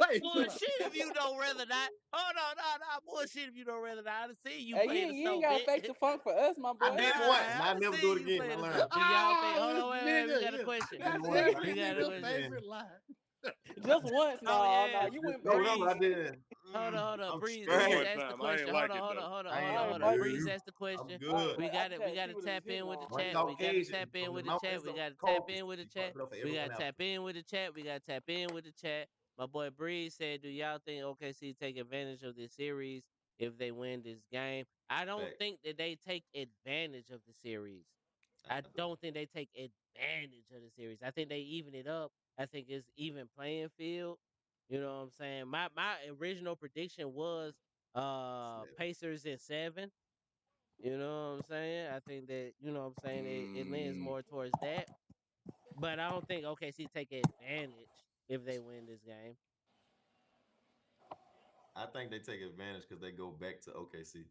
Hey, chill out. Bullshit if you don't rather not. Hold on, no, bullshit if you don't rather not. I done seen you Hey, play in the you ain't snow, gotta bitch. fake the funk for us, my boy. I did it once, and I I done never do seen it you again. play I in the learned. snow. Do y'all think? Hold this on, wait, we nigga, got a yeah. question. That's One time. We got a his question. favorite line. Just once, Oh yeah, you went No, back. remember I did. hold on. I'm Breeze Just straight. one asked the time. I ain't question. like it though. I All right, Hold ain't on. buddy. Breeze good. asked the I'm question. good. We I got just it. had We to got see to what it was tap in hitting with the on. One chat. We got to Caucasian tap in from the with the chat. mountains We of got to tap Caucasus. in with the He fucked chat. it up for We everyone got to else. tap in with the chat. We got to tap in with the chat. My boy Breeze said, "Do y'all think OKC take advantage of this series if they win this game?" I don't Fact. think that they take advantage of the series. I I do. don't think they take advantage of the series. I think they even it up. I think it's even playing field. You know what I'm saying? My original prediction was Pacers in 7. You know what I'm saying? I think that, you know what I'm saying, it leans Mm, more towards that. But I don't think OKC take advantage if they win this game. I think they take advantage because they go back to OKC.